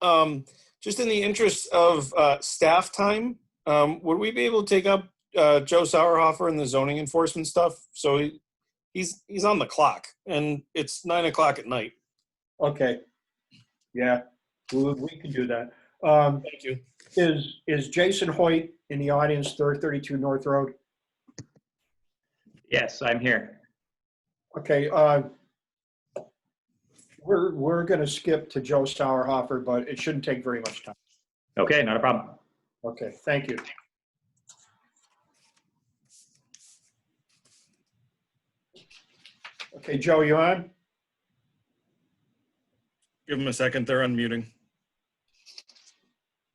Just in the interest of staff time, would we be able to take up Joe Sauerhofer and the zoning enforcement stuff? So he's on the clock, and it's 9 o'clock at night. Okay. Yeah, we can do that. Thank you. Is Jason Hoyt in the audience, 332 North Road? Yes, I'm here. Okay. We're going to skip to Joe Sauerhofer, but it shouldn't take very much time. Okay, not a problem. Okay, thank you. Okay, Joe, you on? Give him a second. They're unmuting.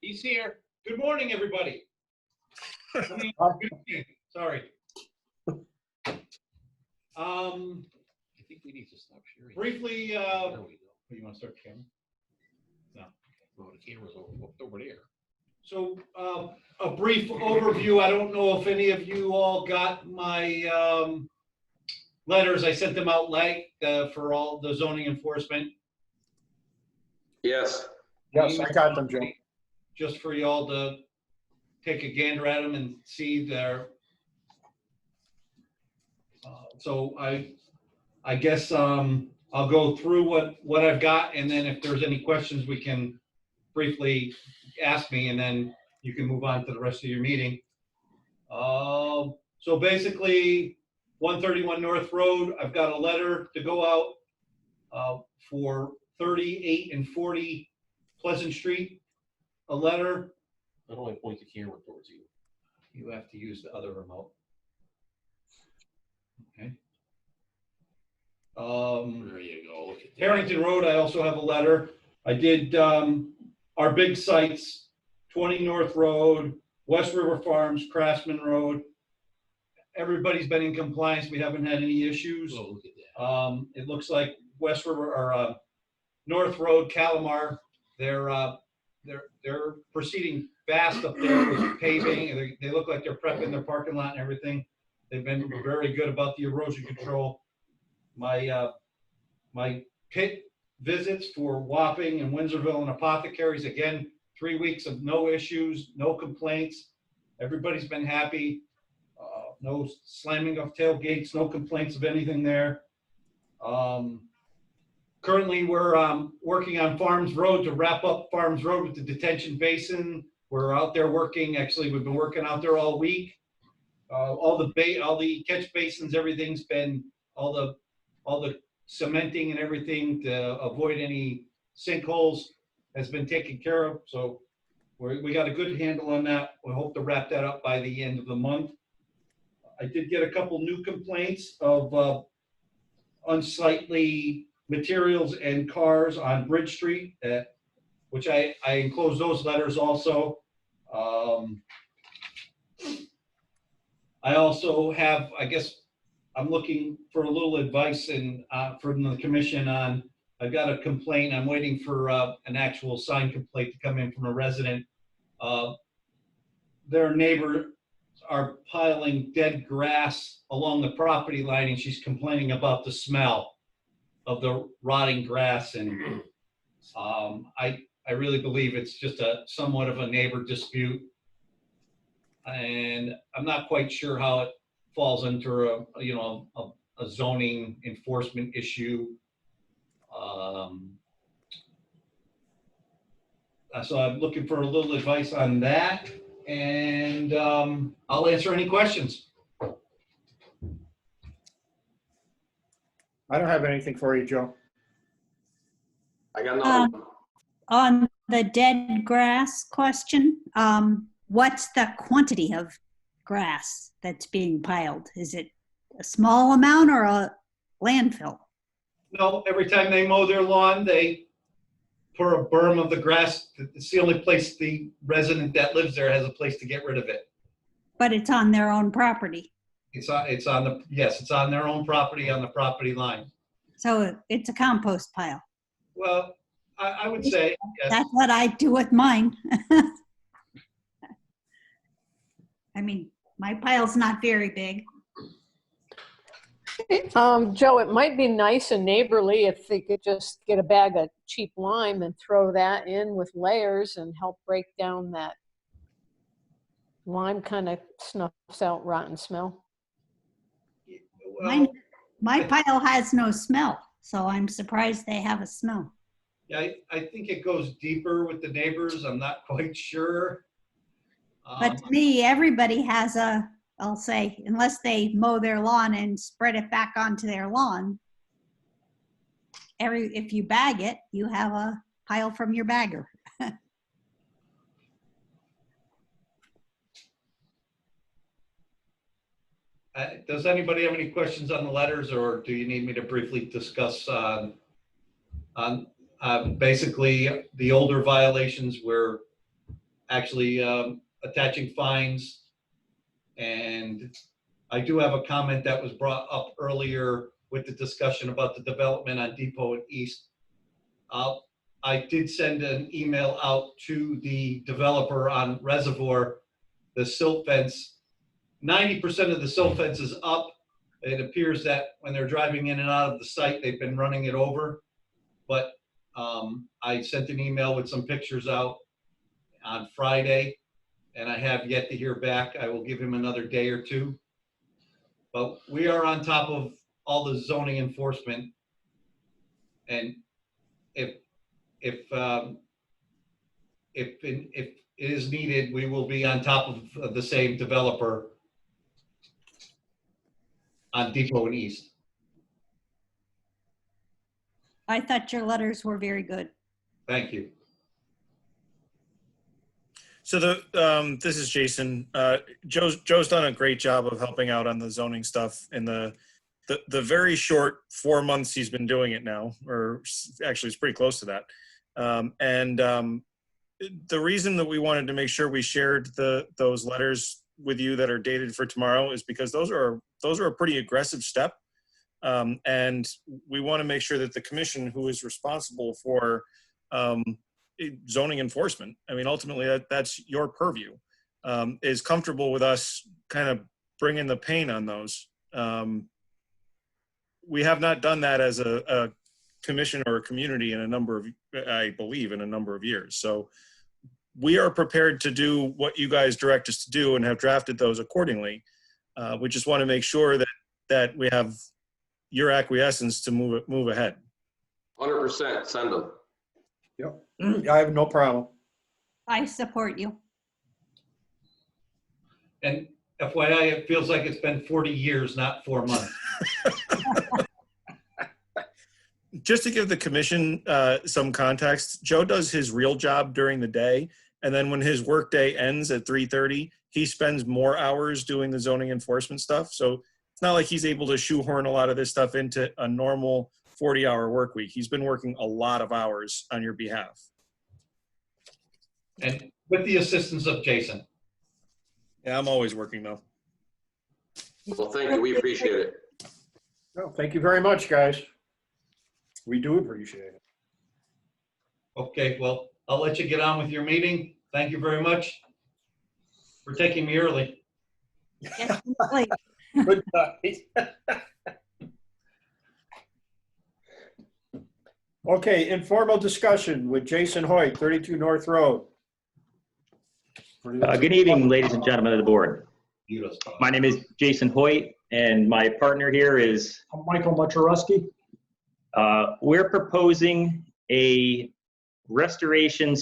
He's here. Good morning, everybody. Sorry. I think we need to stop sharing. Briefly, you want to start the camera? No. Well, the camera's over there. So a brief overview. I don't know if any of you all got my letters. I sent them out late for all the zoning enforcement. Yes. Yes, I got them, Joe. Just for y'all to take a gander at them and see their. So I guess I'll go through what I've got, and then if there's any questions, we can briefly ask me, and then you can move on to the rest of your meeting. So basically, 131 North Road, I've got a letter to go out for 38 and 40 Pleasant Street. A letter. I don't want to point the camera towards you. You have to use the other remote. Okay. There you go. Look at that. Harrington Road, I also have a letter. I did our big sites, 20 North Road, West River Farms, Craftsman Road. Everybody's been in compliance. We haven't had any issues. Oh, look at that. It looks like West River or North Road, Calamar, they're proceeding fast up there with paving. They look like they're prepping their parking lot and everything. They've been very good about the erosion control. My pit visits for Wapping and Windsorville and Apothecaries, again, 3 weeks of no issues, no complaints. Everybody's been happy. No slamming of tailgates, no complaints of anything there. Currently, we're working on Farms Road to wrap up Farms Road with the detention basin. We're out there working. Actually, we've been working out there all week. All the catch basins, everything's been all the cementing and everything to avoid any sinkholes has been taken care of. So we got a good handle on that. We hope to wrap that up by the end of the month. I did get a couple new complaints of unsightly materials and cars on Bridge Street, which I enclosed those letters also. I also have, I guess, I'm looking for a little advice from the commission on, I've got a complaint. I'm waiting for an actual signed complaint to come in from a resident. Their neighbor are piling dead grass along the property line, and she's complaining about the smell of the rotting grass. And I really believe it's just somewhat of a neighbor dispute. And I'm not quite sure how it falls into a zoning enforcement issue. So I'm looking for a little advice on that, and I'll answer any questions. I don't have anything for you, Joe. I got nothing. On the dead grass question, what's the quantity of grass that's being piled? Is it a small amount or a landfill? No, every time they mow their lawn, they pour a berm of the grass. It's the only place the resident that lives there has a place to get rid of it. But it's on their own property. It's on their own property, on the property line. So it's a compost pile. Well, I would say, yes. That's what I do with mine. I mean, my pile's not very big. Joe, it might be nice and neighborly if they could just get a bag of cheap lime and throw that in with layers and help break down that lime kind of snuffs out rotten smell. My pile has no smell, so I'm surprised they have a smell. Yeah, I think it goes deeper with the neighbors. I'm not quite sure. But to me, everybody has I'll say, unless they mow their lawn and spread it back onto their lawn, if you bag it, you have a pile from your bagger. Does anybody have any questions on the letters, or do you need me to briefly discuss on basically the older violations? We're actually attaching fines. And I do have a comment that was brought up earlier with the discussion about the development on Depot and East. I did send an email out to the developer on Reservoir, the silt fence. 90% of the silt fence is up. It appears that when they're driving in and out of the site, they've been running it over. But I sent an email with some pictures out on Friday, and I have yet to hear back. I will give him another day or two. But we are on top of all the zoning enforcement. And if it is needed, we will be on top of the same developer on Depot and East. I thought your letters were very good. Thank you. So this is Jason. Joe's done a great job of helping out on the zoning stuff in the very short 4 months he's been doing it now, or actually it's pretty close to that. The reason that we wanted to make sure we shared those letters with you that are dated for tomorrow is because those are a pretty aggressive step. And we want to make sure that the commission, who is responsible for zoning enforcement, I mean, ultimately that's your purview, is comfortable with us kind of bringing the pain on those. We have not done that as a commission or a community in I believe in a number of years. So we are prepared to do what you guys direct us to do and have drafted those accordingly. We just want to make sure that we have your acquiescence to move ahead. 100%, send them. Yep, I have no problem. I support you. And FYI, it feels like it's been 40 years, not 4 months. Just to give the commission some context, Joe does his real job during the day, and then when his workday ends at 3:30, he spends more hours doing the zoning enforcement stuff. So it's not like he's able to shoehorn a lot of this stuff into a normal 40-hour work week. He's been working a lot of hours on your behalf. And with the assistance of Jason. Yeah, I'm always working though. Well, thank you. We appreciate it. Well, thank you very much, guys. We do appreciate it. Okay, well, I'll let you get on with your meeting. Thank you very much for taking me early. Yes, please. Good night. Okay, informal discussion with Jason Hoyt, 32 North Road. Good evening, ladies and gentlemen of the board. My name is Jason Hoyt, and my partner here is I'm Michael Maczarowski. we're proposing a restoration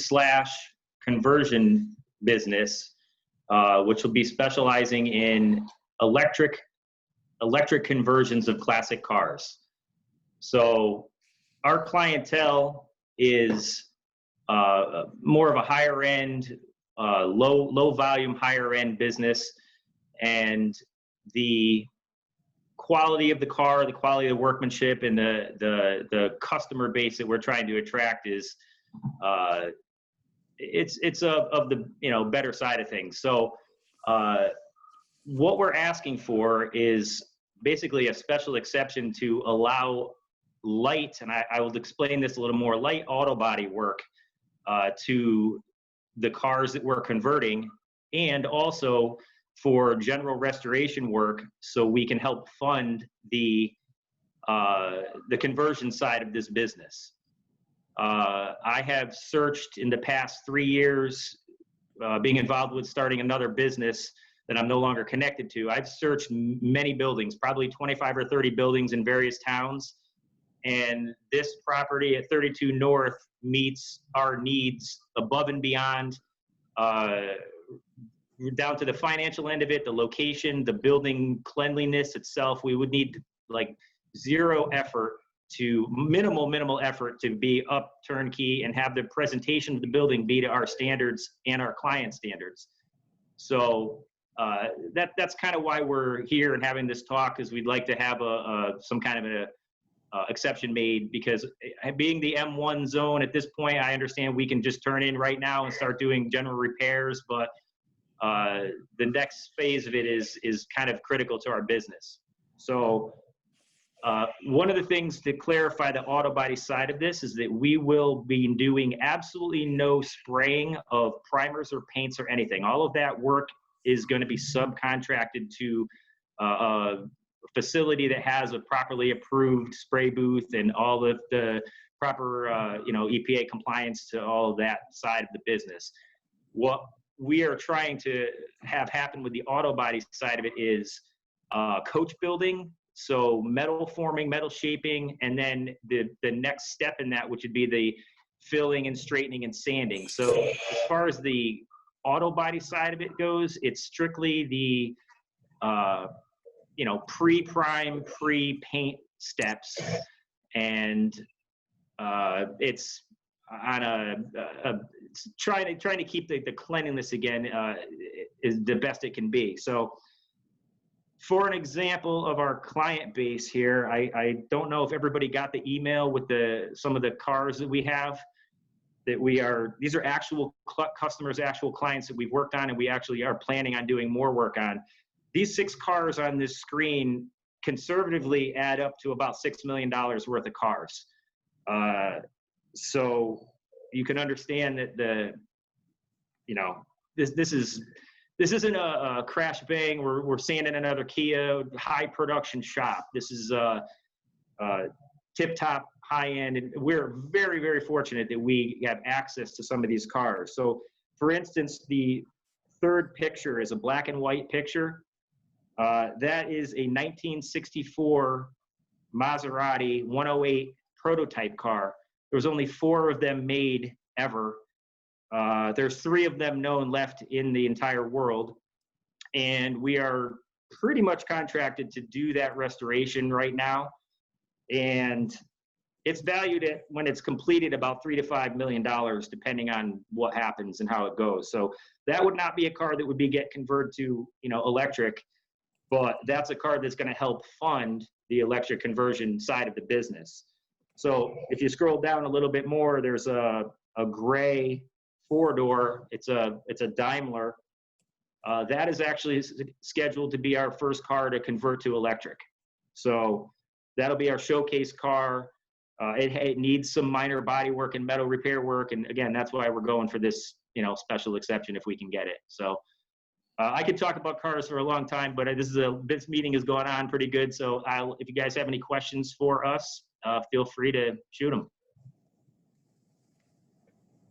/ conversion business, which will be specializing in electric conversions of classic cars. So our clientele is more of a higher end, low volume, higher end business, and the quality of the car, the quality of the workmanship, and the customer base that we're trying to attract is it's of the better side of things. So what we're asking for is basically a special exception to allow light, and I will explain this a little more, light auto body work to the cars that we're converting, and also for general restoration work, so we can help fund the conversion side of this business. I have searched in the past 3 years, being involved with starting another business that I'm no longer connected to. I've searched many buildings, probably 25 or 30 buildings in various towns. And this property at 32 North meets our needs above and beyond, down to the financial end of it, the location, the building cleanliness itself. We would need like zero effort to minimal effort to be up turnkey and have the presentation of the building be to our standards and our client standards. So that's kind of why we're here and having this talk, is we'd like to have some kind of a exception made, because being the M1 zone at this point, I understand we can just turn in right now and start doing general repairs, but the next phase of it is kind of critical to our business. So one of the things to clarify the auto body side of this is that we will be doing absolutely no spraying of primers or paints or anything. All of that work is going to be subcontracted to a facility that has a properly approved spray booth and all of the proper EPA compliance to all of that side of the business. What we are trying to have happen with the auto body side of it is coach building, so metal forming, metal shaping, and then the next step in that, which would be the filling and straightening and sanding. So as far as the auto body side of it goes, it's strictly the pre-prime, pre-paint steps, and it's on trying to keep the cleanliness again is the best it can be. So for an example of our client base here, I don't know if everybody got the email with some of the cars that we have, these are actual customers, actual clients that we've worked on, and we actually are planning on doing more work on. These 6 cars on this screen conservatively add up to about $6 million worth of cars. So you can understand that this isn't a crash bang. We're seeing in another Kia high production shop. This is tip top, high end, and we're very, very fortunate that we have access to some of these cars. So for instance, the third picture is a black and white picture. That is a 1964 Maserati 108 prototype car. There was only 4 of them made ever. There's 3 of them known left in the entire world. And we are pretty much contracted to do that restoration right now. And it's valued at, when it's completed, about $3 to $5 million, depending on what happens and how it goes. So that would not be a car that would get converted to, electric, but that's a car that's going to help fund the electric conversion side of the business. So if you scroll down a little bit more, there's a gray 4-door. It's a Daimler. That is actually scheduled to be our first car to convert to electric. So that'll be our showcase car. It needs some minor body work and metal repair work. And again, that's why we're going for this, special exception if we can get it. So I could talk about cars for a long time, but this meeting is going on pretty good. So if you guys have any questions for us, feel free to shoot them.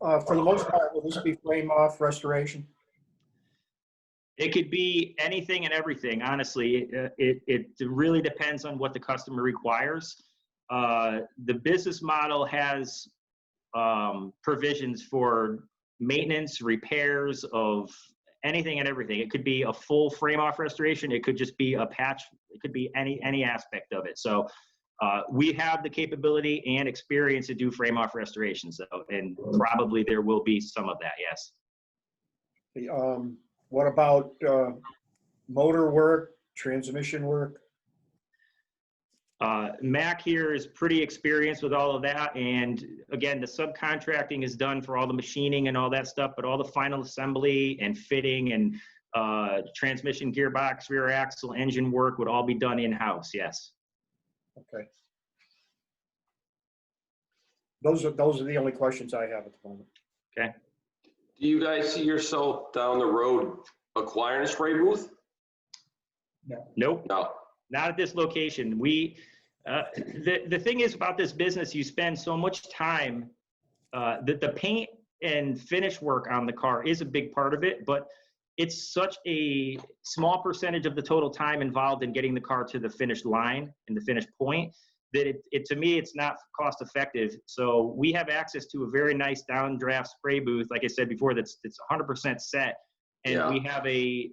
For the most part, will this be frame off restoration? It could be anything and everything, honestly. It really depends on what the customer requires. The business model has provisions for maintenance, repairs of anything and everything. It could be a full frame off restoration. It could just be a patch. It could be any aspect of it. So we have the capability and experience to do frame off restoration. So, and probably there will be some of that, yes. What about motor work, transmission work? Mac here is pretty experienced with all of that. And again, the subcontracting is done for all the machining and all that stuff, but all the final assembly and fitting and transmission, gearbox, rear axle, engine work would all be done in-house, yes. Okay. Those are the only questions I have at the moment. Okay. Do you guys see yourself down the road acquiring a spray booth? No. Nope. No. Not at this location. The thing is about this business, you spend so much time, that the paint and finish work on the car is a big part of it, but it's such a small percentage of the total time involved in getting the car to the finished line and the finished point that to me, it's not cost effective. So we have access to a very nice downdraft spray booth. Like I said before, it's 100% set. And we have a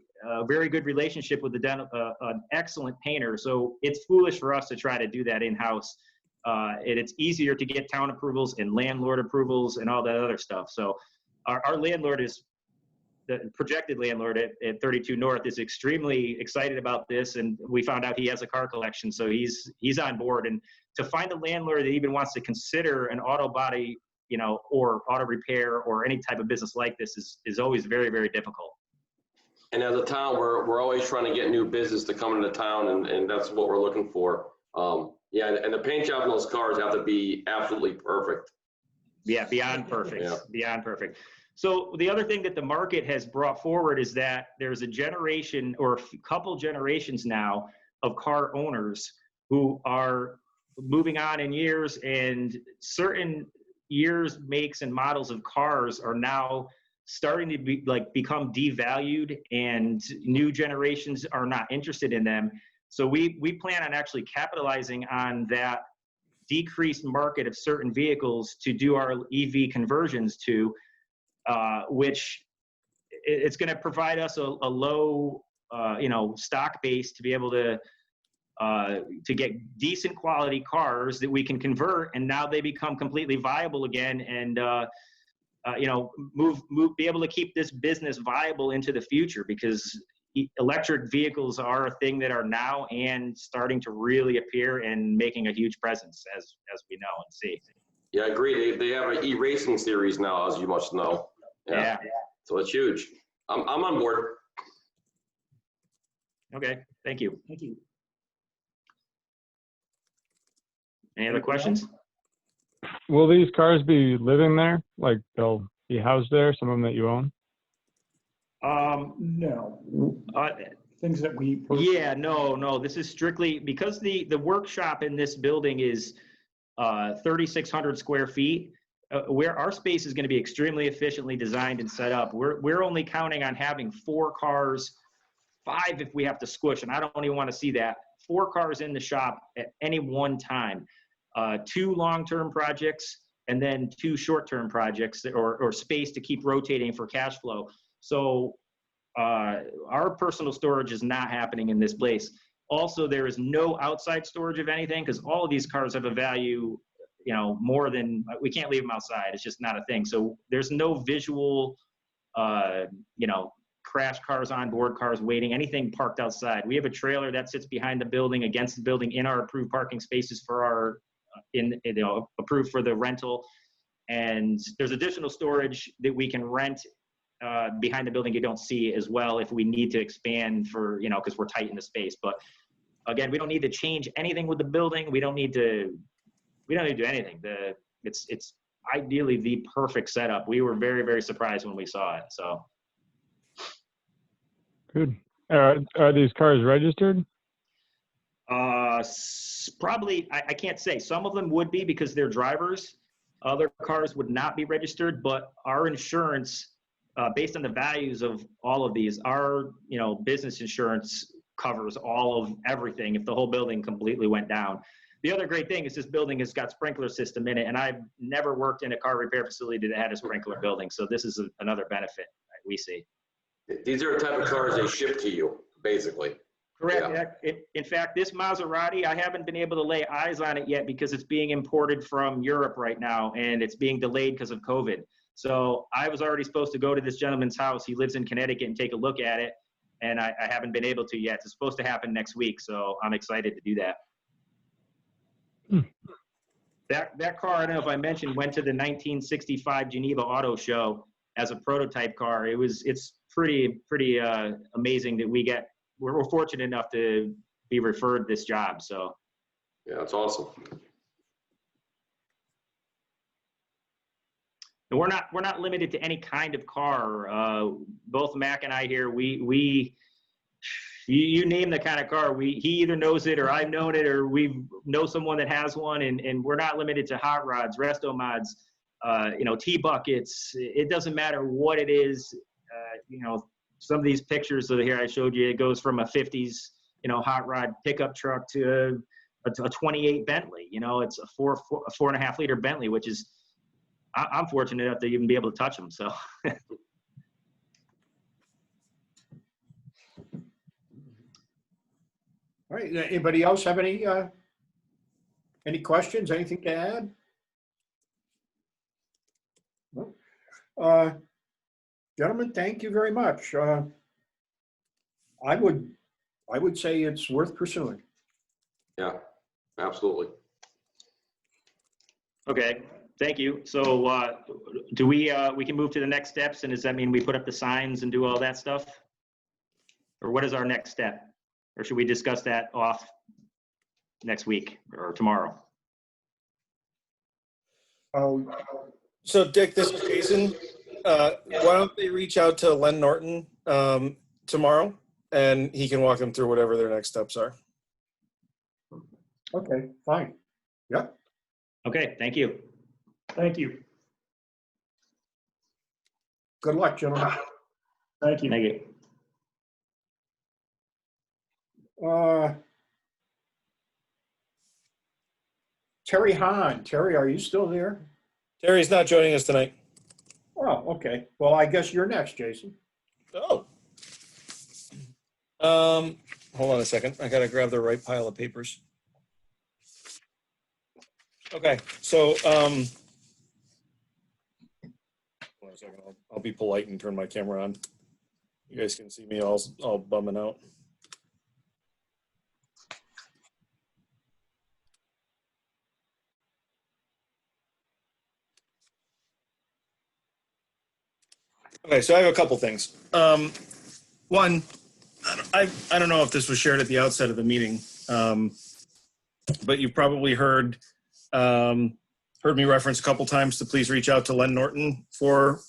very good relationship with an excellent painter. So it's foolish for us to try to do that in-house. And it's easier to get town approvals and landlord approvals and all that other stuff. So our landlord is, the projected landlord at 32 North is extremely excited about this. And we found out he has a car collection. So he's on board. And to find a landlord that even wants to consider an auto body, or auto repair or any type of business like this is always very, very difficult. And as a town, we're always trying to get new business to come into town, and that's what we're looking for. Yeah, and the paint job on those cars have to be absolutely perfect. Yeah, beyond perfect. Yeah. Beyond perfect. So the other thing that the market has brought forward is that there's a generation or a couple generations now of car owners who are moving on in years, and certain years, makes, and models of cars are now starting to become devalued, and new generations are not interested in them. So we plan on actually capitalizing on that decreased market of certain vehicles to do our EV conversions to, which it's going to provide us a low, stock base to be able to get decent quality cars that we can convert, and now they become completely viable again, and be able to keep this business viable into the future, because electric vehicles are a thing that are now and starting to really appear and making a huge presence, as we know and see. Yeah, I agree. They have an e-racing series now, as you must know. Yeah. So it's huge. I'm on board. Okay, thank you. Any other questions? Will these cars be living there? Like they'll be housed there, some of them that you own? No. Things that we. Yeah, no. This is strictly because the workshop in this building is 3,600 square feet. Where our space is going to be extremely efficiently designed and set up. We're only counting on having 4 cars, 5 if we have to squish, and I don't even want to see that. 4 cars in the shop at any one time. 2 long-term projects and then 2 short-term projects, or space to keep rotating for cash flow. So our personal storage is not happening in this place. Also, there is no outside storage of anything, because all of these cars have a value, more than, we can't leave them outside. It's just not a thing. So there's no visual, crash cars, on board cars waiting, anything parked outside. We have a trailer that sits behind the building, against the building, in our approved parking spaces for our, approved for the rental. And there's additional storage that we can rent behind the building you don't see as well if we need to expand for, because we're tight in the space. But again, we don't need to change anything with the building. We don't need to do anything. It's ideally the perfect setup. We were very, very surprised when we saw it. So Good. Are these cars registered? probably, I can't say. Some of them would be because they're drivers. Other cars would not be registered, but our insurance, based on the values of all of these, our business insurance covers all of everything if the whole building completely went down. The other great thing is this building has got sprinkler system in it, and I've never worked in a car repair facility that had a sprinkler building, so this is another benefit that we see. These are the type of cars they ship to you, basically. Correct. Yeah. In fact, this Maserati, I haven't been able to lay eyes on it yet because it's being imported from Europe right now, and it's being delayed because of COVID. So I was already supposed to go to this gentleman's house. He lives in Connecticut, and take a look at it, and I haven't been able to yet. It's supposed to happen next week, so I'm excited to do that. That car, I don't know if I mentioned, went to the 1965 Geneva Auto Show as a prototype car. It's pretty amazing that we're fortunate enough to be referred this job. So yeah, it's awesome. And we're not limited to any kind of car. Both Mac and I here, you name the kind of car, he either knows it, or I've known it, or we know someone that has one, and we're not limited to hot rods, resto mods, T-buckets. It doesn't matter what it is. Some of these pictures that here I showed you, it goes from a 50s, hot rod pickup truck to a 28 Bentley. It's a 4.5 liter Bentley, which is, I'm fortunate enough to even be able to touch them. So. All right, anybody else have any questions, anything to add? No? Gentlemen, thank you very much. I would say it's worth pursuing. Yeah, absolutely. Okay, thank you. So do we can move to the next steps, and does that mean we put up the signs and do all that stuff? Or what is our next step? Or should we discuss that off next week or tomorrow? So Dick, this is Jason. Why don't they reach out to Len Norton tomorrow, and he can walk them through whatever their next steps are. Okay, fine. Yep. Okay, thank you. Thank you. Good luck, gentlemen. Thank you. Thank you. Terry Hahn. Terry, are you still there? Terry's not joining us tonight. Oh, okay. Well, I guess you're next, Jason. Oh. Hold on a second. I gotta grab the right pile of papers. Okay, so hold on a second. I'll be polite and turn my camera on. You guys can see me all bumming out. Okay, so I have a couple things. One, I don't know if this was shared at the outset of the meeting, but you've probably heard me reference a couple times to please reach out to Len Norton for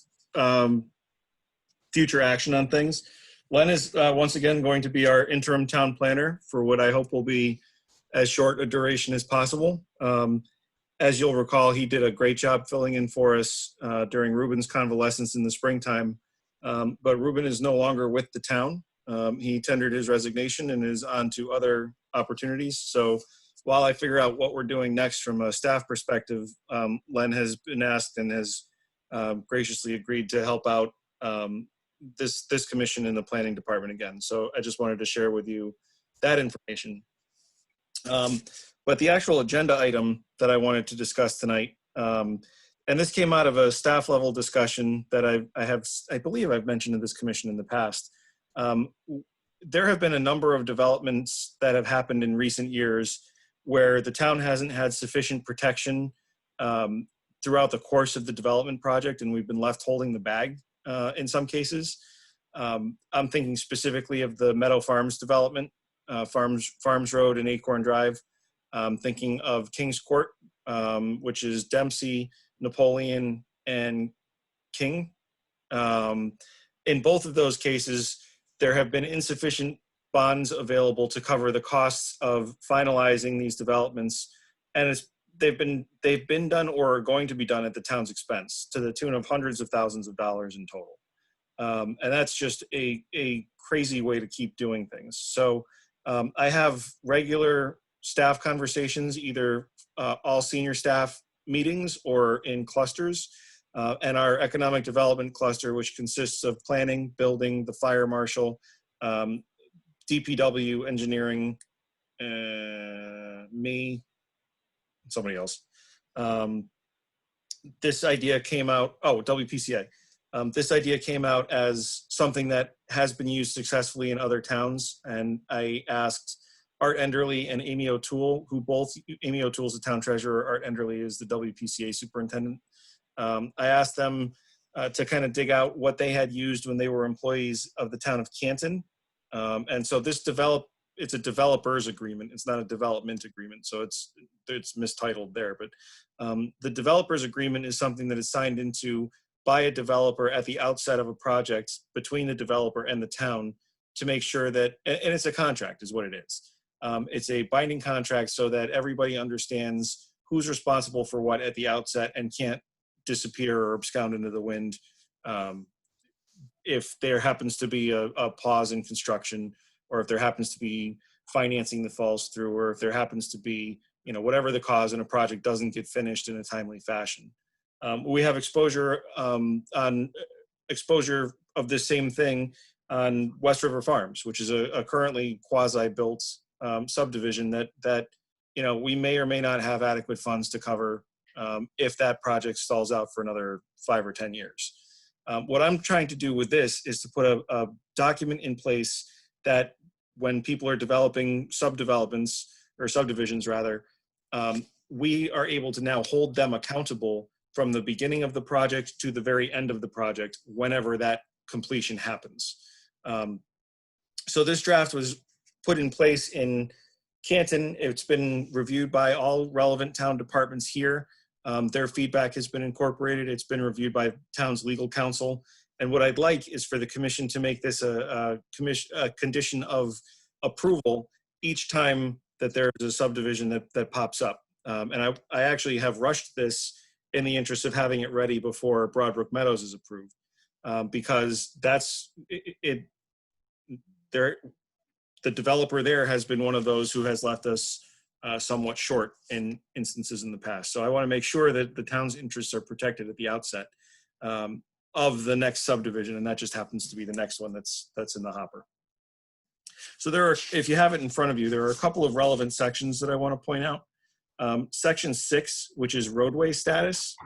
future action on things. Len is once again going to be our interim town planner for what I hope will be as short a duration as possible. As you'll recall, he did a great job filling in for us during Ruben's convalescence in the springtime. But Ruben is no longer with the town. He tendered his resignation and is on to other opportunities. So while I figure out what we're doing next from a staff perspective, Len has been asked and has graciously agreed to help out this commission in the planning department again. So I just wanted to share with you that information. But the actual agenda item that I wanted to discuss tonight, and this came out of a staff level discussion that I believe I've mentioned to this commission in the past. There have been a number of developments that have happened in recent years where the town hasn't had sufficient protection throughout the course of the development project, and we've been left holding the bag in some cases. I'm thinking specifically of the Meadow Farms development Farms Road and Acorn Drive. Thinking of Kings Court, which is Dempsey, Napoleon, and King. In both of those cases, there have been insufficient bonds available to cover the costs of finalizing these developments, and they've been done or are going to be done at the town's expense to the tune of hundreds of thousands of dollars in total. And that's just a crazy way to keep doing things. So I have regular staff conversations, either all senior staff meetings or in clusters. And our economic development cluster, which consists of planning, building, the fire marshal, DPW, engineering, me, somebody else. This idea came out, WPCA. This idea came out as something that has been used successfully in other towns. And I asked Art Enderly and Amy O'Toole, Amy O'Toole is the town treasurer, Art Enderly is the WPCA superintendent. I asked them to kind of dig out what they had used when they were employees of the town of Canton. And so it's a developer's agreement. It's not a development agreement. So it's mistitled there. But the developer's agreement is something that is signed into by a developer at the outset of a project between the developer and the town to make sure that, and it's a contract is what it is. It's a binding contract so that everybody understands who's responsible for what at the outset and can't disappear or abscond into the wind if there happens to be a pause in construction, or if there happens to be financing that falls through, or if there happens to be, whatever the cause, and a project doesn't get finished in a timely fashion. We have exposure on exposure of this same thing on West River Farms, which is a currently quasi-built subdivision that we may or may not have adequate funds to cover if that project stalls out for another 5 or 10 years. What I'm trying to do with this is to put a document in place that when people are developing subdivisions rather, we are able to now hold them accountable from the beginning of the project to the very end of the project, whenever that completion happens. So this draft was put in place in Canton. It's been reviewed by all relevant town departments here. Their feedback has been incorporated. It's been reviewed by town's legal counsel. And what I'd like is for the commission to make this a condition of approval each time that there's a subdivision that pops up. And I actually have rushed this in the interest of having it ready before Broadbrook Meadows is approved, because the developer there has been one of those who has left us somewhat short in instances in the past. So I want to make sure that the town's interests are protected at the outset of the next subdivision, and that just happens to be the next one that's in the hopper. So if you have it in front of you, there are a couple of relevant sections that I want to point out. Section 6, which is roadway status,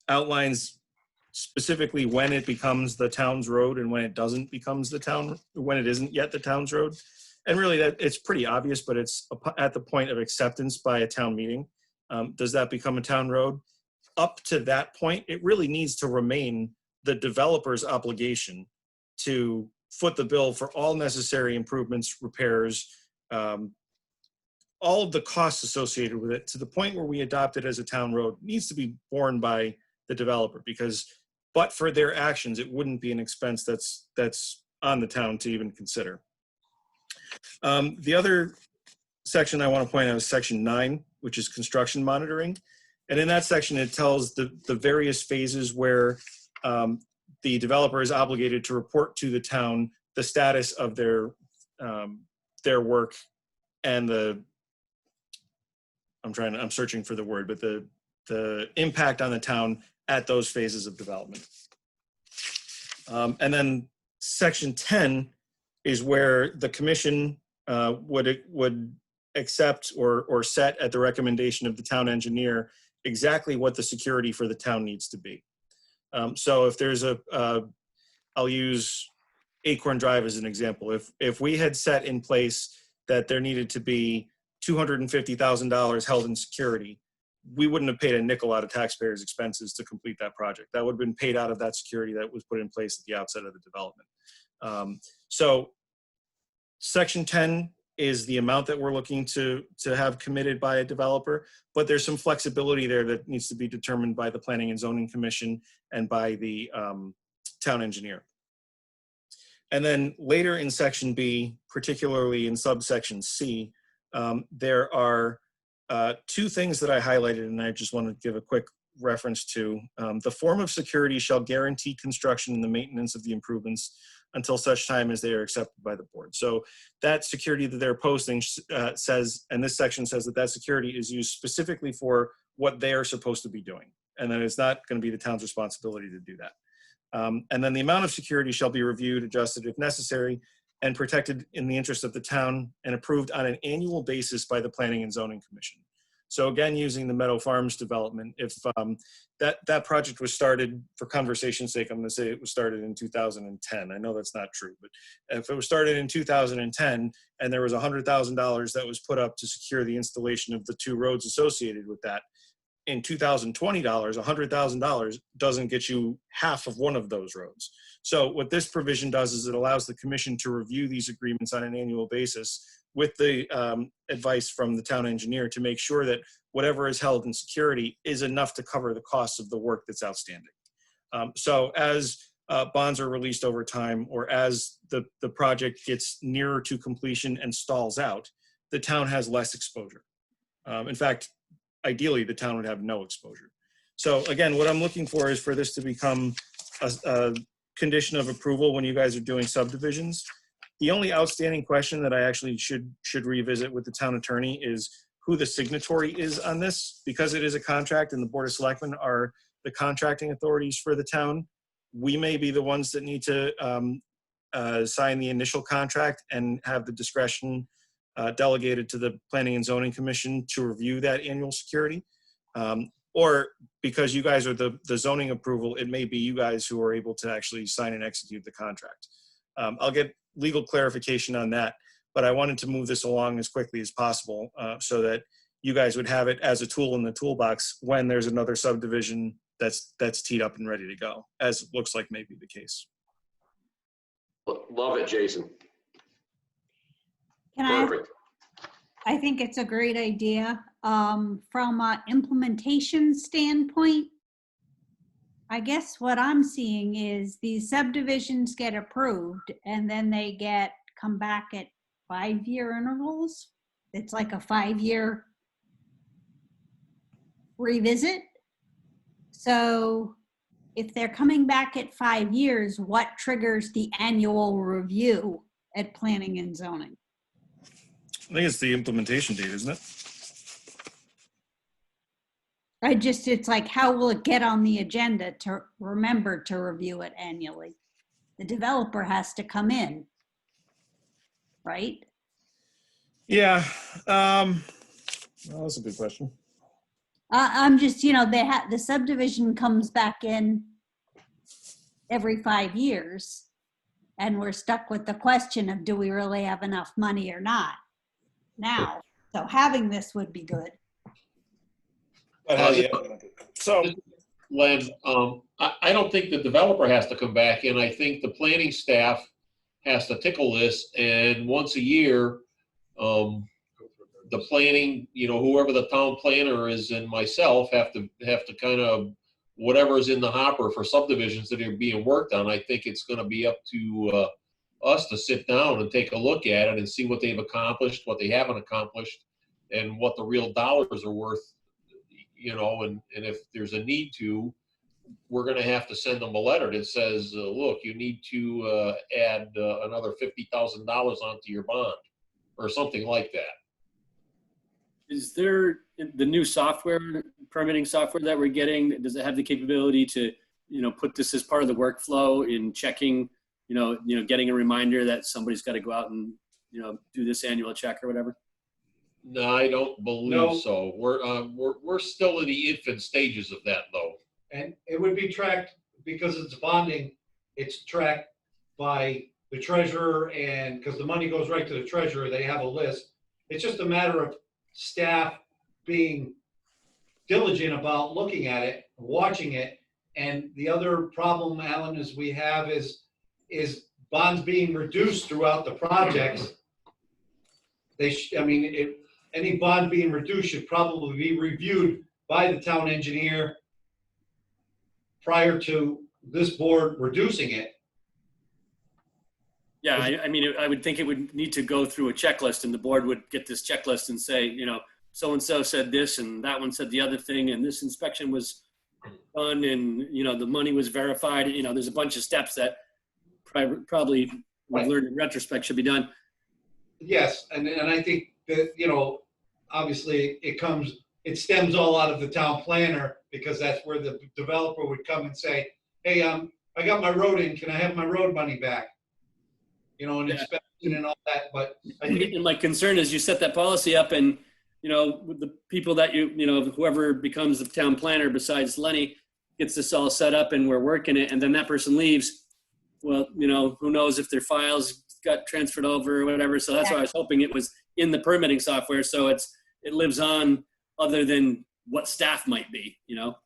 outlines specifically when it becomes the town's road and when it isn't yet the town's road. And really it's pretty obvious, but it's at the point of acceptance by a town meeting. Does that become a town road? Up to that point, it really needs to remain the developer's obligation to foot the bill for all necessary improvements, repairs, all of the costs associated with it, to the point where we adopt it as a town road, needs to be borne by the developer, because but for their actions, it wouldn't be an expense that's on the town to even consider. The other section I want to point out is section 9, which is construction monitoring. And in that section, it tells the various phases where the developer is obligated to report to the town the status of their work and I'm searching for the word, but the impact on the town at those phases of development. And then section 10 is where the commission would accept or set at the recommendation of the town engineer exactly what the security for the town needs to be. So if there's I'll use Acorn Drive as an example. If we had set in place that there needed to be $250,000 held in security, we wouldn't have paid a nickel out of taxpayers' expenses to complete that project. That would have been paid out of that security that was put in place at the outset of the development. So Section 10 is the amount that we're looking to have committed by a developer, but there's some flexibility there that needs to be determined by the Planning and Zoning Commission and by the town engineer. And then later in Section B, particularly in subsection C, there are two things that I highlighted, and I just want to give a quick reference to. The form of security shall guarantee construction and the maintenance of the improvements until such time as they are accepted by the board. So that security that they're posting says, and this section says that that security is used specifically for what they are supposed to be doing. And then it's not going to be the town's responsibility to do that. And then the amount of security shall be reviewed, adjusted if necessary, and protected in the interest of the town and approved on an annual basis by the Planning and Zoning Commission. So again, using the Meadow Farms development, if that project was started, for conversation's sake, I'm going to say it was started in 2010. I know that's not true, but if it was started in 2010 and there was $100,000 that was put up to secure the installation of the 2 roads associated with that, in 2020, $100,000 doesn't get you half of one of those roads. So what this provision does is it allows the commission to review these agreements on an annual basis with the advice from the town engineer to make sure that whatever is held in security is enough to cover the costs of the work that's outstanding. So as bonds are released over time, or as the project gets nearer to completion and stalls out, the town has less exposure. In fact, ideally, the town would have no exposure. So again, what I'm looking for is for this to become a condition of approval when you guys are doing subdivisions. The only outstanding question that I actually should revisit with the town attorney is who the signatory is on this. Because it is a contract and the Board of Selectmen are the contracting authorities for the town, we may be the ones that need to sign the initial contract and have the discretion delegated to the Planning and Zoning Commission to review that annual security. Or because you guys are the zoning approval, it may be you guys who are able to actually sign and execute the contract. I'll get legal clarification on that, but I wanted to move this along as quickly as possible so that you guys would have it as a tool in the toolbox when there's another subdivision that's teed up and ready to go, as it looks like may be the case. Love it, Jason. Perfect. I think it's a great idea. From an implementation standpoint, I guess what I'm seeing is these subdivisions get approved and then they come back at 5-year intervals. It's like a 5-year revisit. So if they're coming back at 5 years, what triggers the annual review at Planning and Zoning? I think it's the implementation date, isn't it? It's like, how will it get on the agenda to remember to review it annually? The developer has to come in, right? Yeah, well, that's a good question. I'm just, the subdivision comes back in every 5 years, and we're stuck with the question of, do we really have enough money or not now? So having this would be good. So, Len, I don't think the developer has to come back in. I think the planning staff has to tickle this, and once a year, the planning, whoever the town planner is and myself have to kind of, whatever's in the hopper for subdivisions that are being worked on, I think it's going to be up to us to sit down and take a look at it and see what they've accomplished, what they haven't accomplished, and what the real dollars are worth. And if there's a need to, we're going to have to send them a letter that says, look, you need to add another $50,000 onto your bond or something like that. Is there the new software, permitting software that we're getting, does it have the capability to, put this as part of the workflow in checking, getting a reminder that somebody's got to go out and, do this annual check or whatever? No, I don't believe so. We're still in the infant stages of that, though. And it would be tracked, because it's bonding, it's tracked by the treasurer, and because the money goes right to the treasurer, they have a list. It's just a matter of staff being diligent about looking at it, watching it. And the other problem, Alan, is we have is bonds being reduced throughout the projects. I mean, any bond being reduced should probably be reviewed by the town engineer prior to this board reducing it. Yeah, I mean, I would think it would need to go through a checklist, and the board would get this checklist and say, you know, so-and-so said this, and that one said the other thing, and this inspection was done, and, you know, the money was verified. You know, there's a bunch of steps that probably we've learned in retrospect should be done. Yes, and I think that, you know, obviously it stems all out of the town planner, because that's where the developer would come and say, hey, I got my road in, can I have my road money back? You know, and inspection and all that, but I think. And my concern is you set that policy up, and, you know, with the people that you know, whoever becomes the town planner besides Lenny gets this all set up and we're working it, and then that person leaves. Well, you know, who knows if their files got transferred over or whatever. So that's why I was hoping it was in the permitting software, so it lives on, other than what staff might be, you know?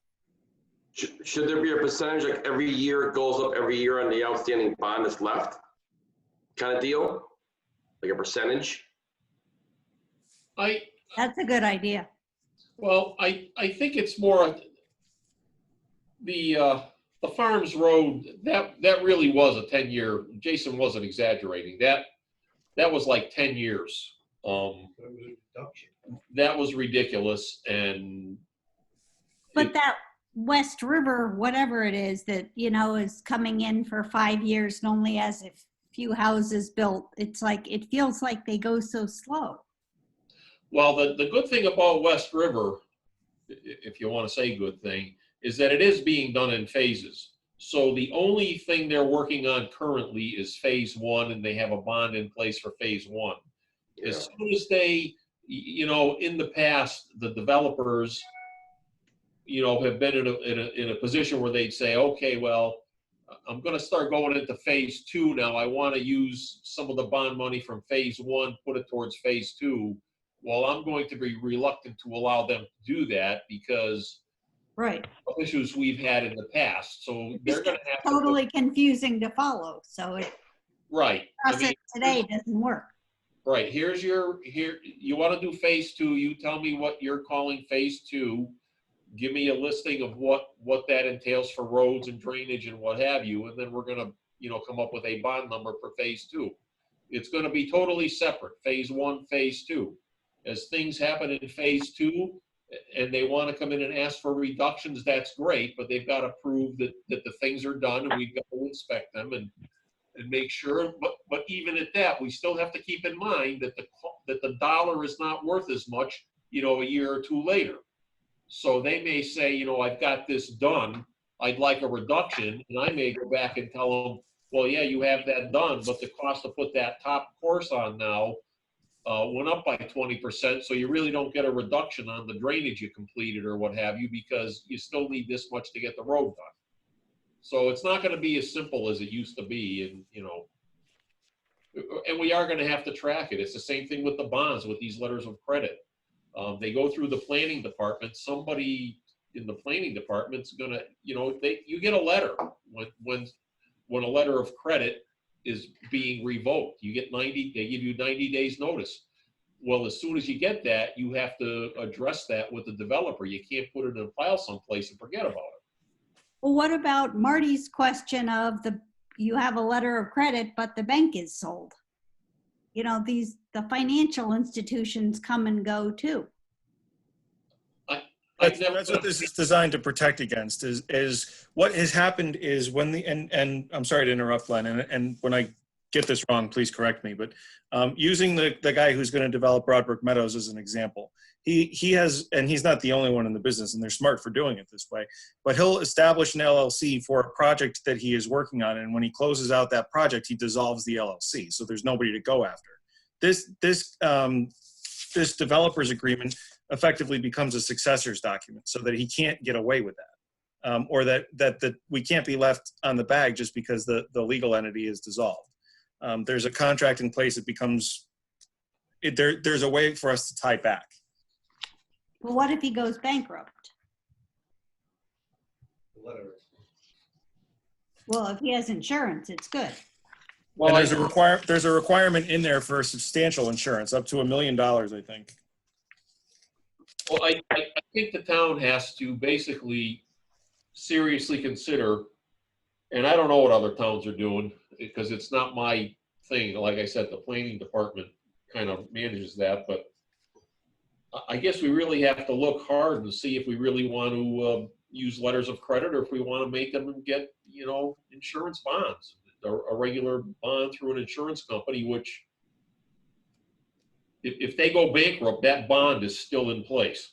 Should there be a percentage, like every year it goes up every year on the outstanding bond that's left? Kind of deal? Like a percentage? That's a good idea. Well, I think it's more the Farms Road, that really was a 10-year, Jason wasn't exaggerating. That was like 10 years. That was ridiculous. But that West River, whatever it is that, you know, is coming in for 5 years and only has a few houses built, it's like, it feels like they go so slow. Well, the good thing about West River, if you want to say good thing, is that it is being done in phases. So the only thing they're working on currently is phase 1, and they have a bond in place for phase 1. Yeah. As soon as they, you know, in the past, the developers, you know, have been in a position where they'd say, okay, well, I'm going to start going into phase 2 now. I want to use some of the bond money from phase 1, put it towards phase 2. Well, I'm going to be reluctant to allow them to do that because of issues we've had in the past. So they're going to have totally confusing to follow. So it process today doesn't work. Right. Here you want to do phase 2. You tell me what you're calling phase 2. Give me a listing of what that entails for roads and drainage and what have you, and then we're going to, you know, come up with a bond number for phase 2. It's going to be totally separate. Phase 1, phase 2. As things happen in phase 2 and they want to come in and ask for reductions, that's great, but they've got to prove that the things are done, and we've got to inspect them and make sure. But even at that, we still have to keep in mind that the dollar is not worth as much, you know, a year or two later. So they may say, you know, I've got this done, I'd like a reduction, and I may go back and tell them, well, yeah, you have that done, but the cost to put that top course on now went up by 20%, so you really don't get a reduction on the drainage you completed or what have you, because you still need this much to get the road done. So it's not going to be as simple as it used to be, and, you know, and we are going to have to track it. It's the same thing with the bonds, with these letters of credit. They go through the planning department. Somebody in the planning department's going to, you know, you get a letter when a letter of credit is being revoked. You get they give you 90 days notice. Well, as soon as you get that, you have to address that with the developer. You can't put it in a file someplace and forget about it. Well, what about Marty's question of you have a letter of credit, but the bank is sold? You know, the financial institutions come and go too. That's what this is designed to protect against. Is what has happened is when and I'm sorry to interrupt, Len, and when I get this wrong, please correct me. But using the guy who's going to develop Broadbrook Meadows as an example, he has, and he's not the only one in the business, and they're smart for doing it this way. But he'll establish an LLC for a project that he is working on, and when he closes out that project, he dissolves the LLC, so there's nobody to go after. This developer's agreement effectively becomes a successor's document, so that he can't get away with that, or that we can't be left on the bag just because the legal entity is dissolved. There's a contract in place. It becomes there's a way for us to tie back. Well, what if he goes bankrupt? Well, if he has insurance, it's good. Well, And there's a requirement in there for substantial insurance, up to $1 million, I think. Well, I think the town has to basically seriously consider, and I don't know what other towns are doing, because it's not my thing. Like I said, the planning department kind of manages that, but I guess we really have to look hard and see if we really want to use letters of credit, or if we want to make them get, insurance bonds, a regular bond through an insurance company, which if they go bankrupt, that bond is still in place.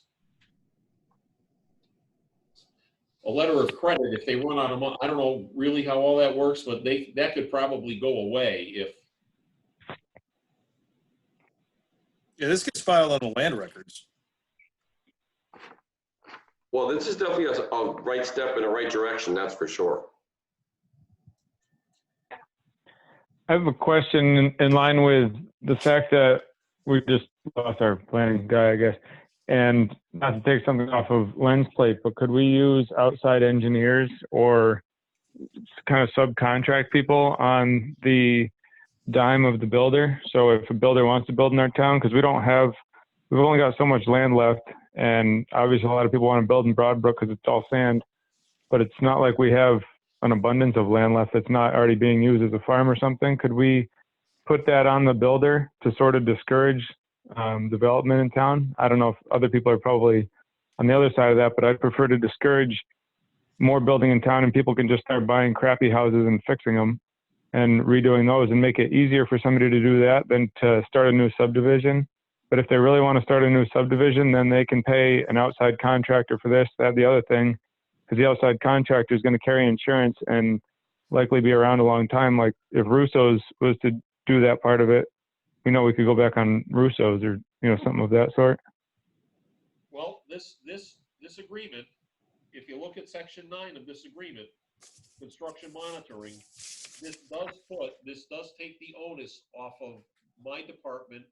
A letter of credit, if they run out of money, I don't know really how all that works, but that could probably go away if. Yeah, this gets filed on the land records. Well, this is definitely a right step in the right direction, that's for sure. I have a question in line with the fact that we just lost our planning guy, I guess. And not to take something off of Len's plate, but could we use outside engineers or kind of subcontract people on the dime of the builder? So if a builder wants to build in our town, because we've only got so much land left, and obviously a lot of people want to build in Broadbrook because it's all sand, but it's not like we have an abundance of land left that's not already being used as a farm or something. Could we put that on the builder to sort of discourage development in town? I don't know if other people are probably on the other side of that, but I'd prefer to discourage more building in town, and people can just start buying crappy houses and fixing them and redoing those, and make it easier for somebody to do that than to start a new subdivision. But if they really want to start a new subdivision, then they can pay an outside contractor for this, that, the other thing, because the outside contractor is going to carry insurance and likely be around a long time. Like if Russo's was to do that part of it, we know we could go back on Russo's or something of that sort. Well, this agreement, if you look at section 9 of this agreement, construction monitoring, this does take the onus off of my department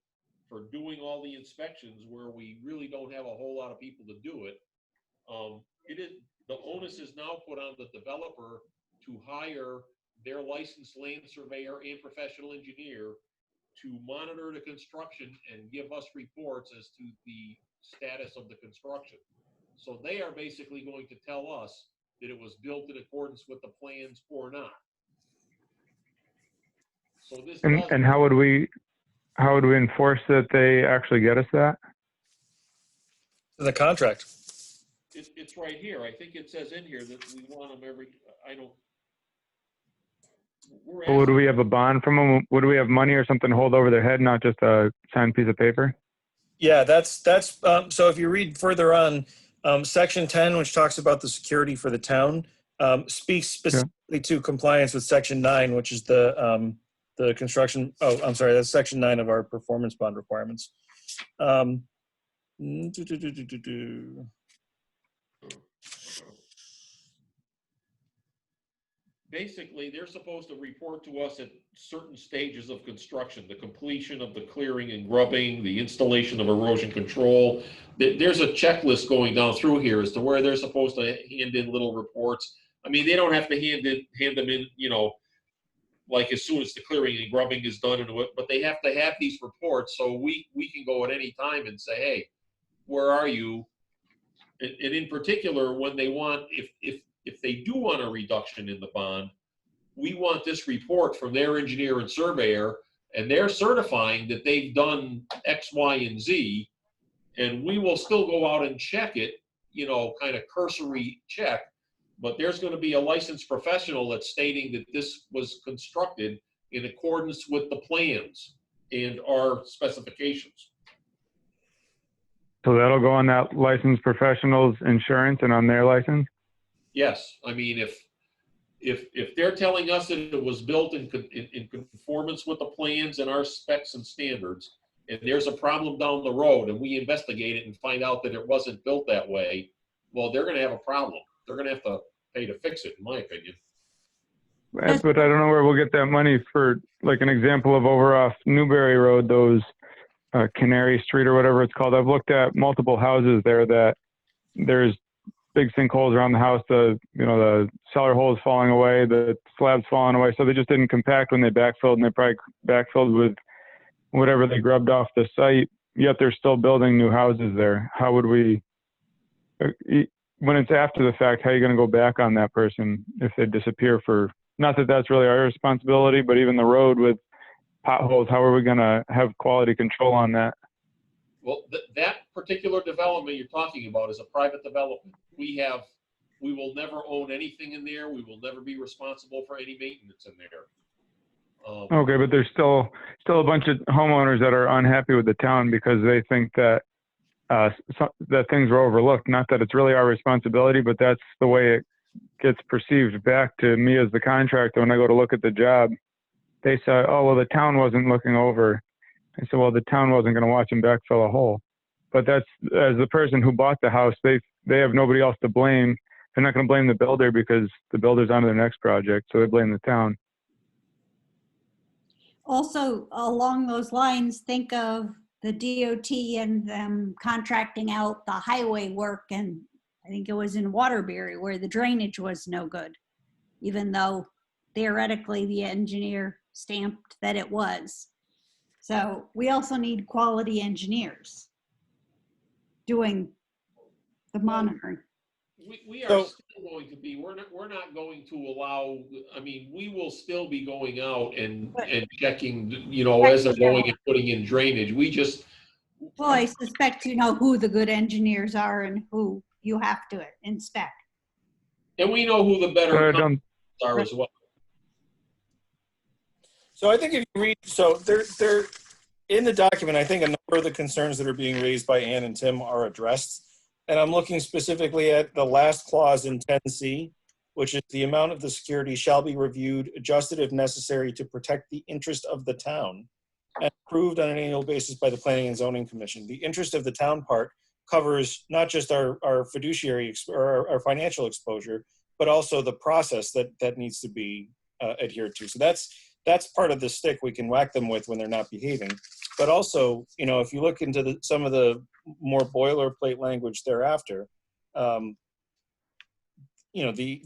for doing all the inspections where we really don't have a whole lot of people to do it. The onus is now put on the developer to hire their licensed land surveyor and professional engineer to monitor the construction and give us reports as to the status of the construction. So they are basically going to tell us that it was built in accordance with the plans or not. So this And how would we enforce that they actually get us that? The contract. It's right here. I think it says in here that we want them Or would we have a bond from them? Would we have money or something to hold over their head, not just a signed piece of paper? Yeah, that's so if you read further on, section 10, which talks about the security for the town, speaks specifically to compliance with section 9, which is the construction. Oh, I'm sorry, that's section 9 of our performance bond requirements. Basically, they're supposed to report to us at certain stages of construction, the completion of the clearing and grubbing, the installation of erosion control. There's a checklist going down through here as to where they're supposed to hand in little reports. I mean, they don't have to hand them in, like as soon as the clearing and grubbing is done, but they have to have these reports so we can go at any time and say, hey, where are you? And in particular, when they want, if they do want a reduction in the bond, we want this report from their engineer and surveyor, and they're certifying that they've done X, Y, and Z, and we will still go out and check it, kind of cursory check, but there's going to be a licensed professional that's stating that this was constructed in accordance with the plans and our specifications. So that'll go on that licensed professional's insurance and on their license? Yes, I mean, if they're telling us that it was built in conformance with the plans and our specs and standards, and there's a problem down the road and we investigate it and find out that it wasn't built that way, well, they're going to have a problem. They're going to have to pay to fix it, in my opinion. But I don't know where we'll get that money for, like an example of over off Newberry Road, those Canary Street or whatever it's called. I've looked at multiple houses there that there's big sinkholes around the house. The cellar hole is falling away, the slab's falling away. So they just didn't compact when they backfilled, and they probably backfilled with whatever they grubbed off the site. Yet they're still building new houses there. How would we, when it's after the fact, how are you going to go back on that person if they disappear for, not that that's really our responsibility, but even the road with potholes, how are we going to have quality control on that? Well, that particular development you're talking about is a private development. We will never own anything in there. We will never be responsible for any maintenance in there. Okay, but there's still a bunch of homeowners that are unhappy with the town because they think that that things were overlooked. Not that it's really our responsibility, but that's the way it gets perceived back to me as the contractor. When I go to look at the job, they say, "Oh, well, the town wasn't looking over." I said, "Well, the town wasn't going to watch them backfill a hole." But that's, as the person who bought the house, they have nobody else to blame. They're not going to blame the builder because the builder's on to the next project, so they blame the town. Also, along those lines, think of the DOT and them contracting out the highway work, and I think it was in Waterbury where the drainage was no good, even though theoretically the engineer stamped that it was. So we also need quality engineers doing the monitoring. We are still going to be, we're not going to allow, I mean, we will still be going out and checking, as they're going and putting in drainage. We just. Well, I suspect you know who the good engineers are and who you have to inspect. And we know who the better are as well. So I think if you read, so they're in the document, I think a number of the concerns that are being raised by Ann and Tim are addressed. And I'm looking specifically at the last clause in 10C, which is the amount of the security shall be reviewed, adjusted if necessary to protect the interest of the town, and approved on an annual basis by the Planning and Zoning Commission. The interest of the town part covers not just our fiduciary or our financial exposure, but also the process that needs to be adhered to. So that's part of the stick we can whack them with when they're not behaving. But also, if you look into some of the more boilerplate language thereafter, the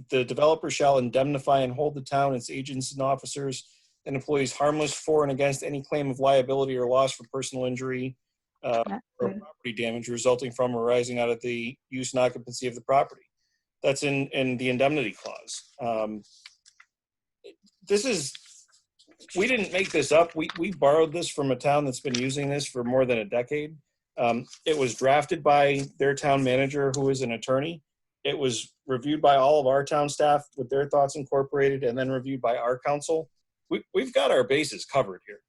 developer shall indemnify and hold the town, its agents and officers and employees harmless for and against any claim of liability or loss for personal injury or property damage resulting from or arising out of the use and occupancy of the property. That's in the indemnity clause. We didn't make this up. We borrowed this from a town that's been using this for more than a decade. It was drafted by their town manager, who is an attorney. It was reviewed by all of our town staff with their thoughts incorporated, and then reviewed by our council. We've got our bases covered here.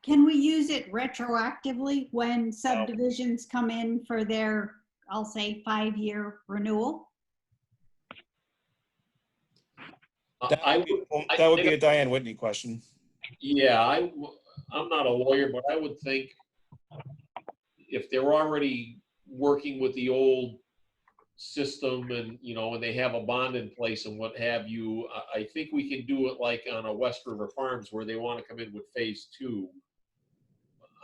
Can we use it retroactively when subdivisions come in for their, I'll say, 5-year renewal? That would be a Diane Whitney question. Yeah, I'm not a lawyer, but I would think if they're already working with the old system and, and they have a bond in place and what have you, I think we can do it like on a West River Farms where they want to come in with phase 2.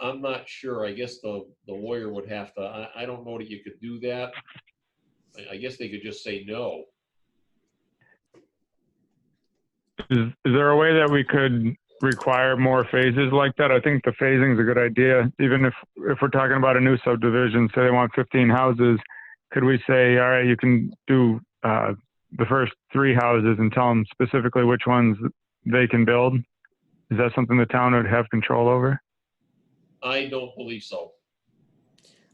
I'm not sure. I guess the lawyer would have to, I don't know that you could do that. I guess they could just say no. Is there a way that we could require more phases like that? I think the phasing is a good idea. Even if we're talking about a new subdivision, say they want 15 houses, could we say, all right, you can do the first 3 houses and tell them specifically which ones they can build? Is that something the town would have control over? I don't believe so.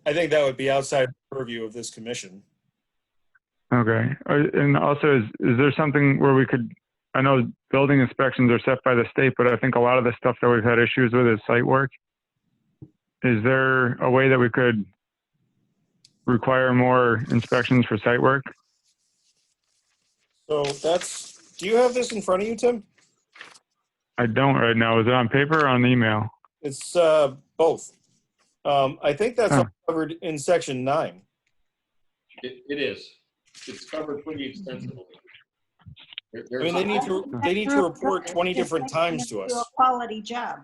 I think that would be outside the purview of this commission. Okay. And also, is there something where we could, I know building inspections are set by the state, but I think a lot of the stuff that we've had issues with is site work. Is there a way that we could require more inspections for site work? So do you have this in front of you, Tim? I don't right now. Is it on paper or on email? It's both. I think that's all covered in section 9. It is. It's covered pretty extensively. I mean, they need to report 20 different times to us. Do a quality job.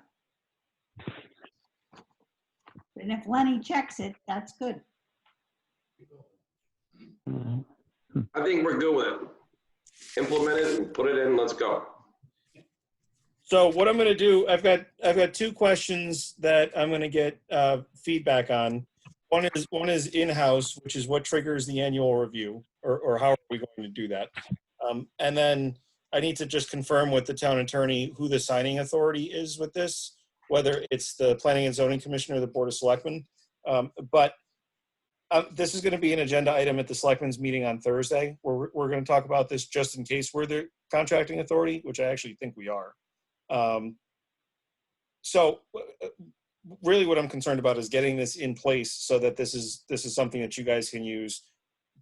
And if Lenny checks it, that's good. I think we're good with it. Implement it and put it in, let's go. So what I'm going to do, I've got two questions that I'm going to get feedback on. One is in-house, which is what triggers the annual review, or how are we going to do that? And then I need to just confirm with the town attorney who the signing authority is with this, whether it's the Planning and Zoning Commission or the Board of Selectmen. But this is going to be an agenda item at the Selectmen's meeting on Thursday. We're going to talk about this just in case we're the contracting authority, which I actually think we are. So really what I'm concerned about is getting this in place so that this is something that you guys can use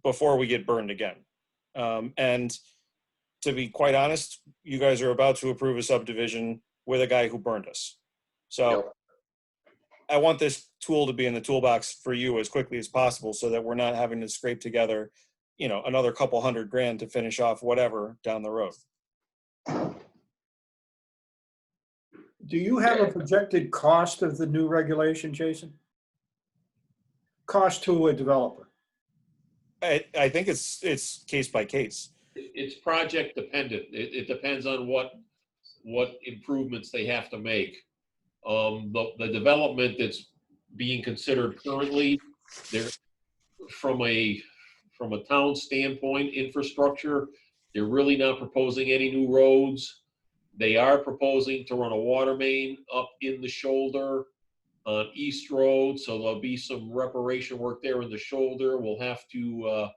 before we get burned again. And to be quite honest, you guys are about to approve a subdivision with a guy who burned us. So I want this tool to be in the toolbox for you as quickly as possible so that we're not having to scrape together, you know, another couple $100,000 to finish off whatever down the road. Do you have a projected cost of the new regulation, Jason? Cost to a developer? I think it's case by case. It's project dependent. It depends on what improvements they have to make. The development that's being considered currently, they're from a town standpoint, infrastructure, they're really not proposing any new roads. They are proposing to run a water main up in the shoulder on East Road, so there'll be some reparation work there in the shoulder. We'll have to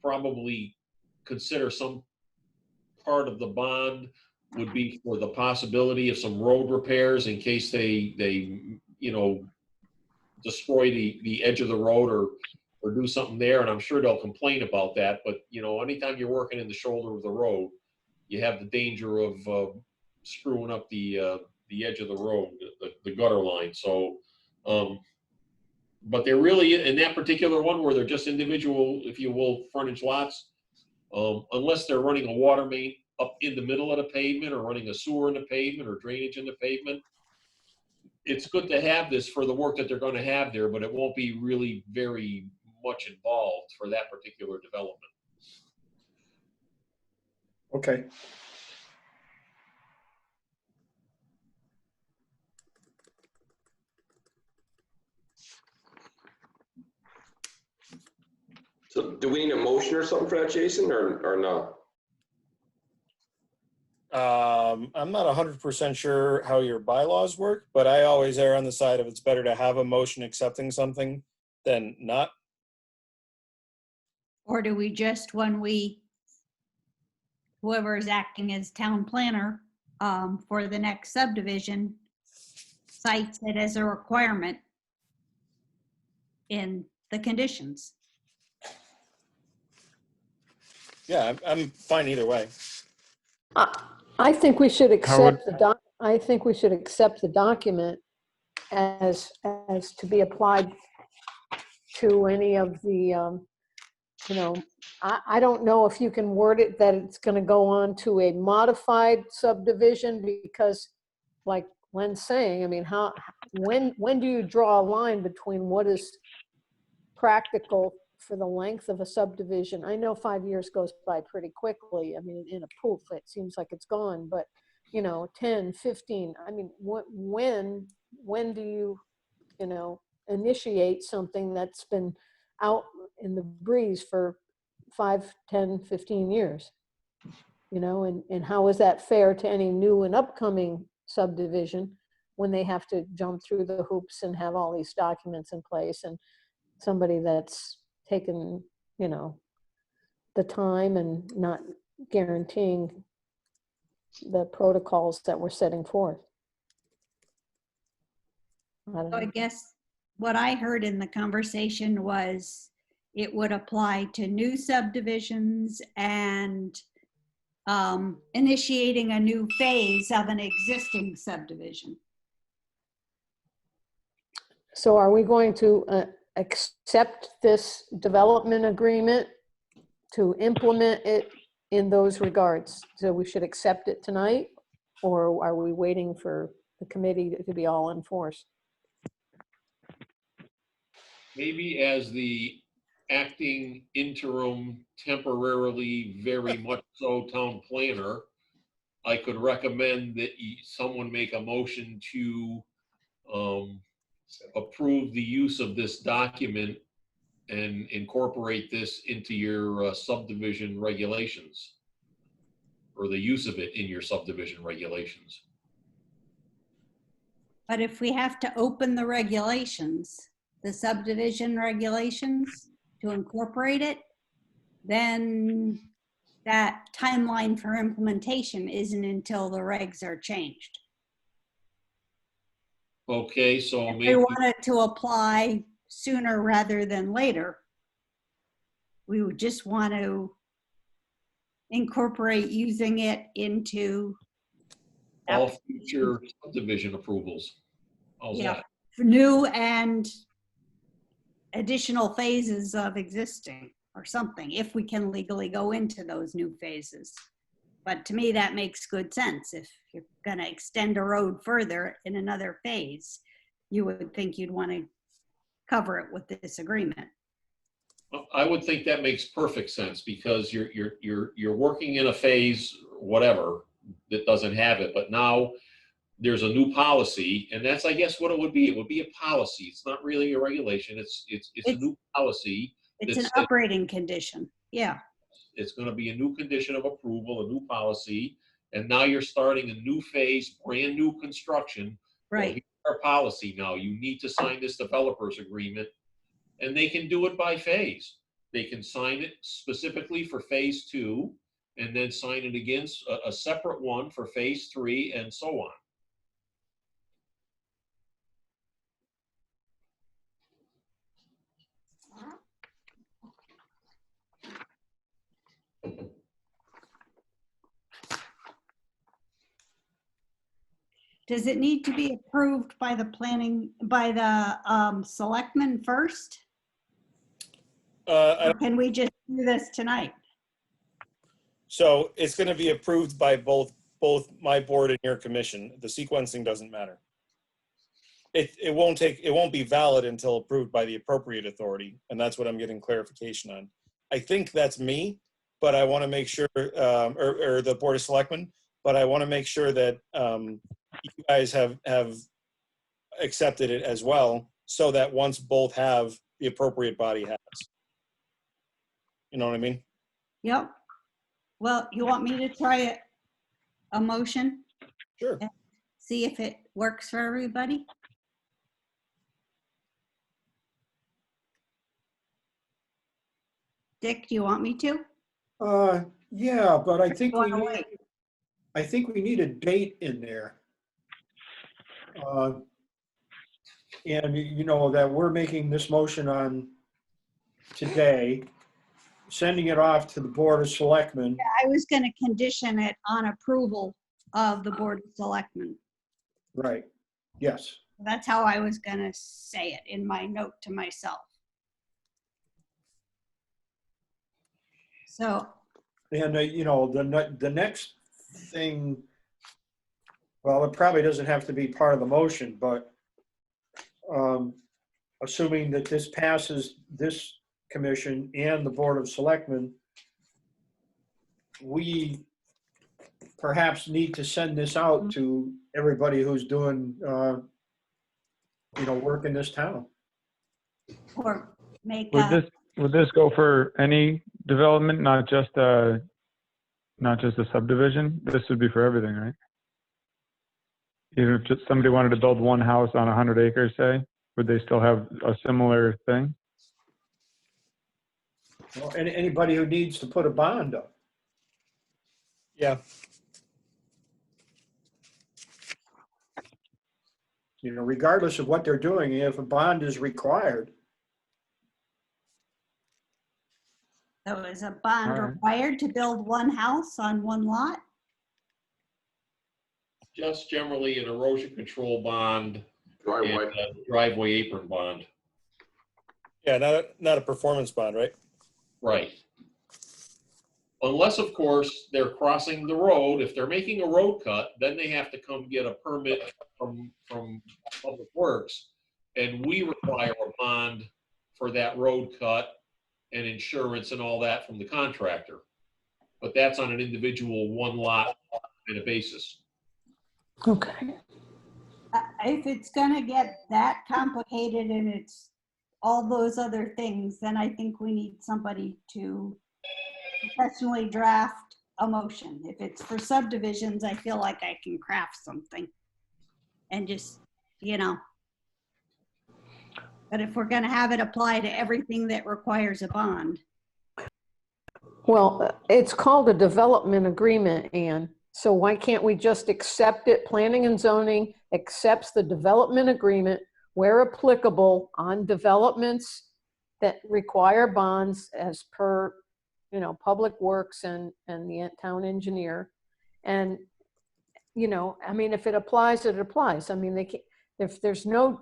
probably consider some part of the bond would be for the possibility of some road repairs in case they you know, destroy the edge of the road or do something there. And I'm sure they'll complain about that. But, you know, anytime you're working in the shoulder of the road, you have the danger of screwing up the edge of the road, the gutter line. So, but they're really, in that particular one where they're just individual, if you will, frontage lots, unless they're running a water main up in the middle of the pavement or running a sewer in the pavement or drainage in the pavement, it's good to have this for the work that they're going to have there, but it won't be really very much involved for that particular development. Okay. So do we need a motion or something for that, Jason, or no? I'm not 100% sure how your bylaws work, but I always err on the side of it's better to have a motion accepting something than not. Or do we just, when whoever is acting as town planner for the next subdivision cites it as a requirement in the conditions? Yeah, I'm fine either way. I think we should Howard? accept I think we should accept the document as to be applied to any of the, you know, I don't know if you can word it that it's going to go on to a modified subdivision, because like Len's saying, I mean, when do you draw a line between what is practical for the length of a subdivision? I know 5 years goes by pretty quickly. I mean, in a poof, it seems like it's gone, but you know, 10, 15, I mean, when do you, you know, initiate something that's been out in the breeze for 5, 10, 15 years, you know, and how is that fair to any new and upcoming subdivision when they have to jump through the hoops and have all these documents in place, and somebody that's taken, you know, the time and not guaranteeing the protocols that we're setting forth. So I guess what I heard in the conversation was it would apply to new subdivisions and initiating a new phase of an existing subdivision. So are we going to accept this development agreement to implement it in those regards? So we should accept it tonight, or are we waiting for the committee to be all in force? maybe as the acting interim temporarily very much so town planner, I could recommend that someone make a motion to approve the use of this document and incorporate this into your subdivision regulations, or the use of it in your subdivision regulations. But if we have to open the regulations, the subdivision regulations to incorporate it, then that timeline for implementation isn't until the regs are changed. Okay, so If we maybe, wanted to apply sooner rather than later, we would just want to incorporate using it into all future subdivision approvals. How's yeah, that? for new and additional phases of existing or something, if we can legally go into those new phases. But to me, that makes good sense. If you're going to extend a road further in another phase, you would think you'd want to cover it with this agreement. I would think that makes perfect sense, because you're working in a phase, whatever, that doesn't have it, but now there's a new policy, and that's, I guess, what it would be. It would be a policy. It's not really a regulation. It's a new policy. It's that an says operating condition. Yeah. it's going to be a new condition of approval, a new policy, and now you're starting a new phase, brand new construction. Well, Right. here's our policy now. You need to sign this developers agreement, and they can do it by phase. They can sign it specifically for phase 2, and then sign it again, a separate one for phase 3, and so on. Does it need to be approved by the selectmen first? Or can we just do this tonight? So it's going to be approved by both my board and your commission. The sequencing doesn't matter. It won't be valid until approved by the appropriate authority, and that's what I'm getting clarification on. I think that's me, but I want to make sure, or the Board of Selectmen, but I want to make sure that you guys have accepted it as well, so that once both have, the appropriate body has. You know what I mean? Yep. Well, you want me to try a motion? Sure. And see if it works for everybody? Dick, do you want me to? Yeah, but I think Wanna wait? we need a date in there. And you know that we're making this motion on today, sending it off to the Board of Selectmen. I was going to condition it on approval of the Board of Selectmen. Right, yes. That's how I was going to say it in my note to myself. So, And, you know, the next thing, well, it probably doesn't have to be part of the motion, but assuming that this passes this commission and the Board of Selectmen, we perhaps need to send this out to everybody who's doing, you know, work in this town. or make Would this go for any development, not just a subdivision? This would be for everything, right? Even if just somebody wanted to build one house on 100 acres, say, would they still have a similar thing? Well, anybody who needs to put a bond up. Yeah. You know, regardless of what they're doing, if a bond is required. So is a bond All right. required to build one house on one lot? Just generally an erosion control bond. Driveway. And a driveway apron bond. Yeah, not a performance bond, right? Right. Unless, of course, they're crossing the road. If they're making a road cut, then they have to come get a permit from Public Works. And we require a bond for that road cut and insurance and all that from the contractor. But that's on an individual one lot kind of basis. Okay. If it's gonna get that complicated and it's all those other things, then I think we need somebody to professionally draft a motion. If it's for subdivisions, I feel like I can craft something and just, you know. But if we're gonna have it apply to everything that requires a bond, Well, it's called a development agreement, Ann. So why can't we just accept it? Planning and zoning accepts the development agreement where applicable on developments that require bonds as per, you know, Public Works and the town engineer. And, you know, I mean, if it applies, it applies. I mean, they can, if there's no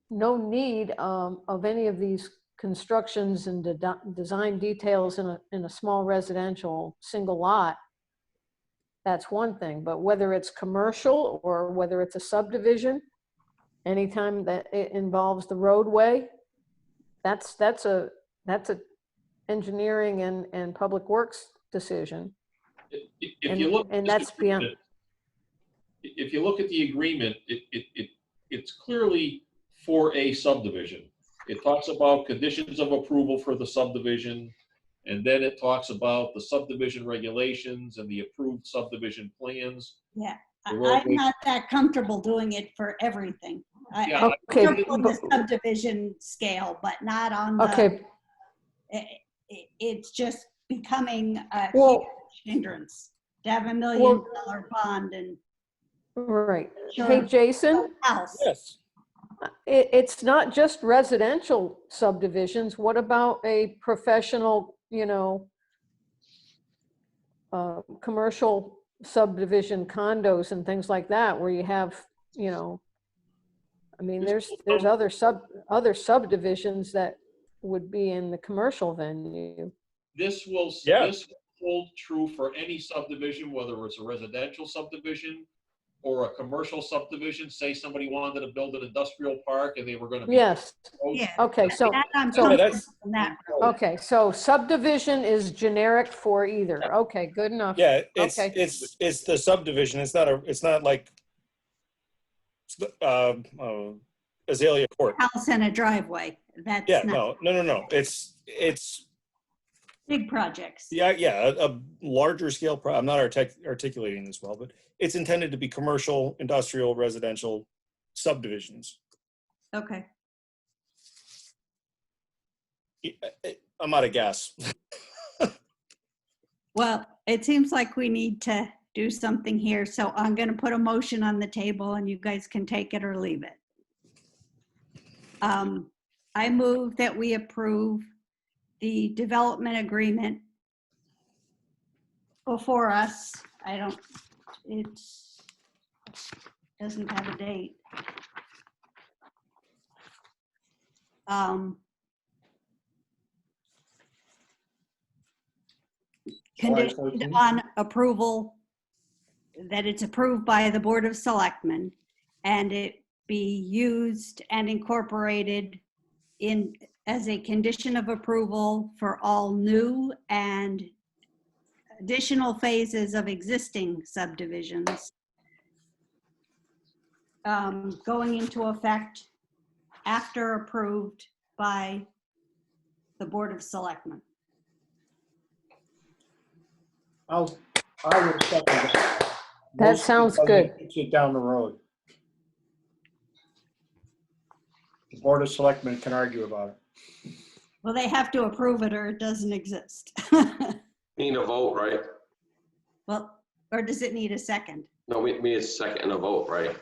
need of any of these constructions and design details in a small residential single lot, that's one thing. But whether it's commercial or whether it's a subdivision, anytime that it involves the roadway, that's a engineering and Public Works decision. If you look, and that's beyond. If you look at the agreement, it's clearly for a subdivision. It talks about conditions of approval for the subdivision, and then it talks about the subdivision regulations and the approved subdivision plans. yeah. The roadway- I'm not that comfortable doing it for everything. Yeah, I'm okay, comfortable on the subdivision scale, but not on the. Okay. It's just becoming a Well- huge hindrance to have $1 million bond and. Right. Sure. Hey, Jason? House. Yes. It's not just residential subdivisions. What about a professional, you know, commercial subdivision condos and things like that, where you have, you know, I mean, there's other subdivisions that would be in the commercial venue. This will hold true for any subdivision, whether it's a residential subdivision or a commercial subdivision. Say somebody wanted to build an industrial park and they were going to. Yes. Yeah. Okay, so, okay, so subdivision is generic for either. Okay, good enough. Yeah, it's Okay. it's the subdivision. It's not like Azalea Court. House and a driveway. That's Yeah, not no. It's big projects. yeah, a larger scale. I'm not articulating this well, but it's intended to be commercial, industrial, residential subdivisions. Okay. I'm out of gas. Well, it seems like we need to do something here, so I'm going to put a motion on the table and you guys can take it or leave it. I move that we approve the development agreement before us. Doesn't have a date. Conditioned on approval, that it's approved by the Board of Selectmen and it be used and incorporated in as a condition of approval for all new and additional phases of existing subdivisions going into effect after approved by the Board of Selectmen. I will second that. That sounds good. Kicks it down the road. The Board of Selectmen can argue about it. Well, they have to approve it or it doesn't exist. Need a vote, right? Well, or does it need a second? No, we need a second and a vote, right?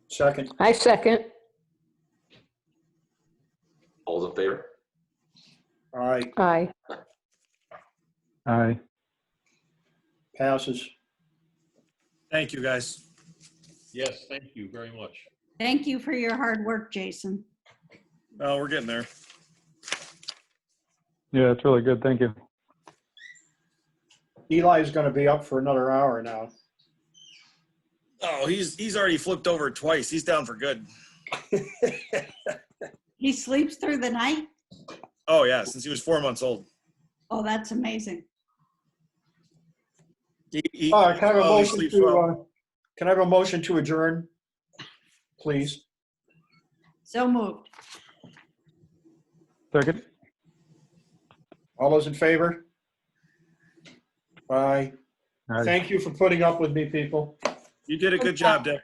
Second. I second. All's in favor? Aye. Aye. Aye. Passes. Thank you, guys. Yes, thank you very much. Thank you for your hard work, Jason. Oh, we're getting there. Yeah, it's really good. Thank you. Eli's going to be up for another hour now. Oh, he's already flipped over twice. He's down for good. He sleeps through the night? Oh yeah, since he was 4 months old. Oh, that's amazing. Can I have a well, he motion sleeps to, well. can I have a motion to adjourn? Please. So moved. Second. All those in favor? Aye. Aye. Thank you for putting up with me, people. You did a good job, Dick.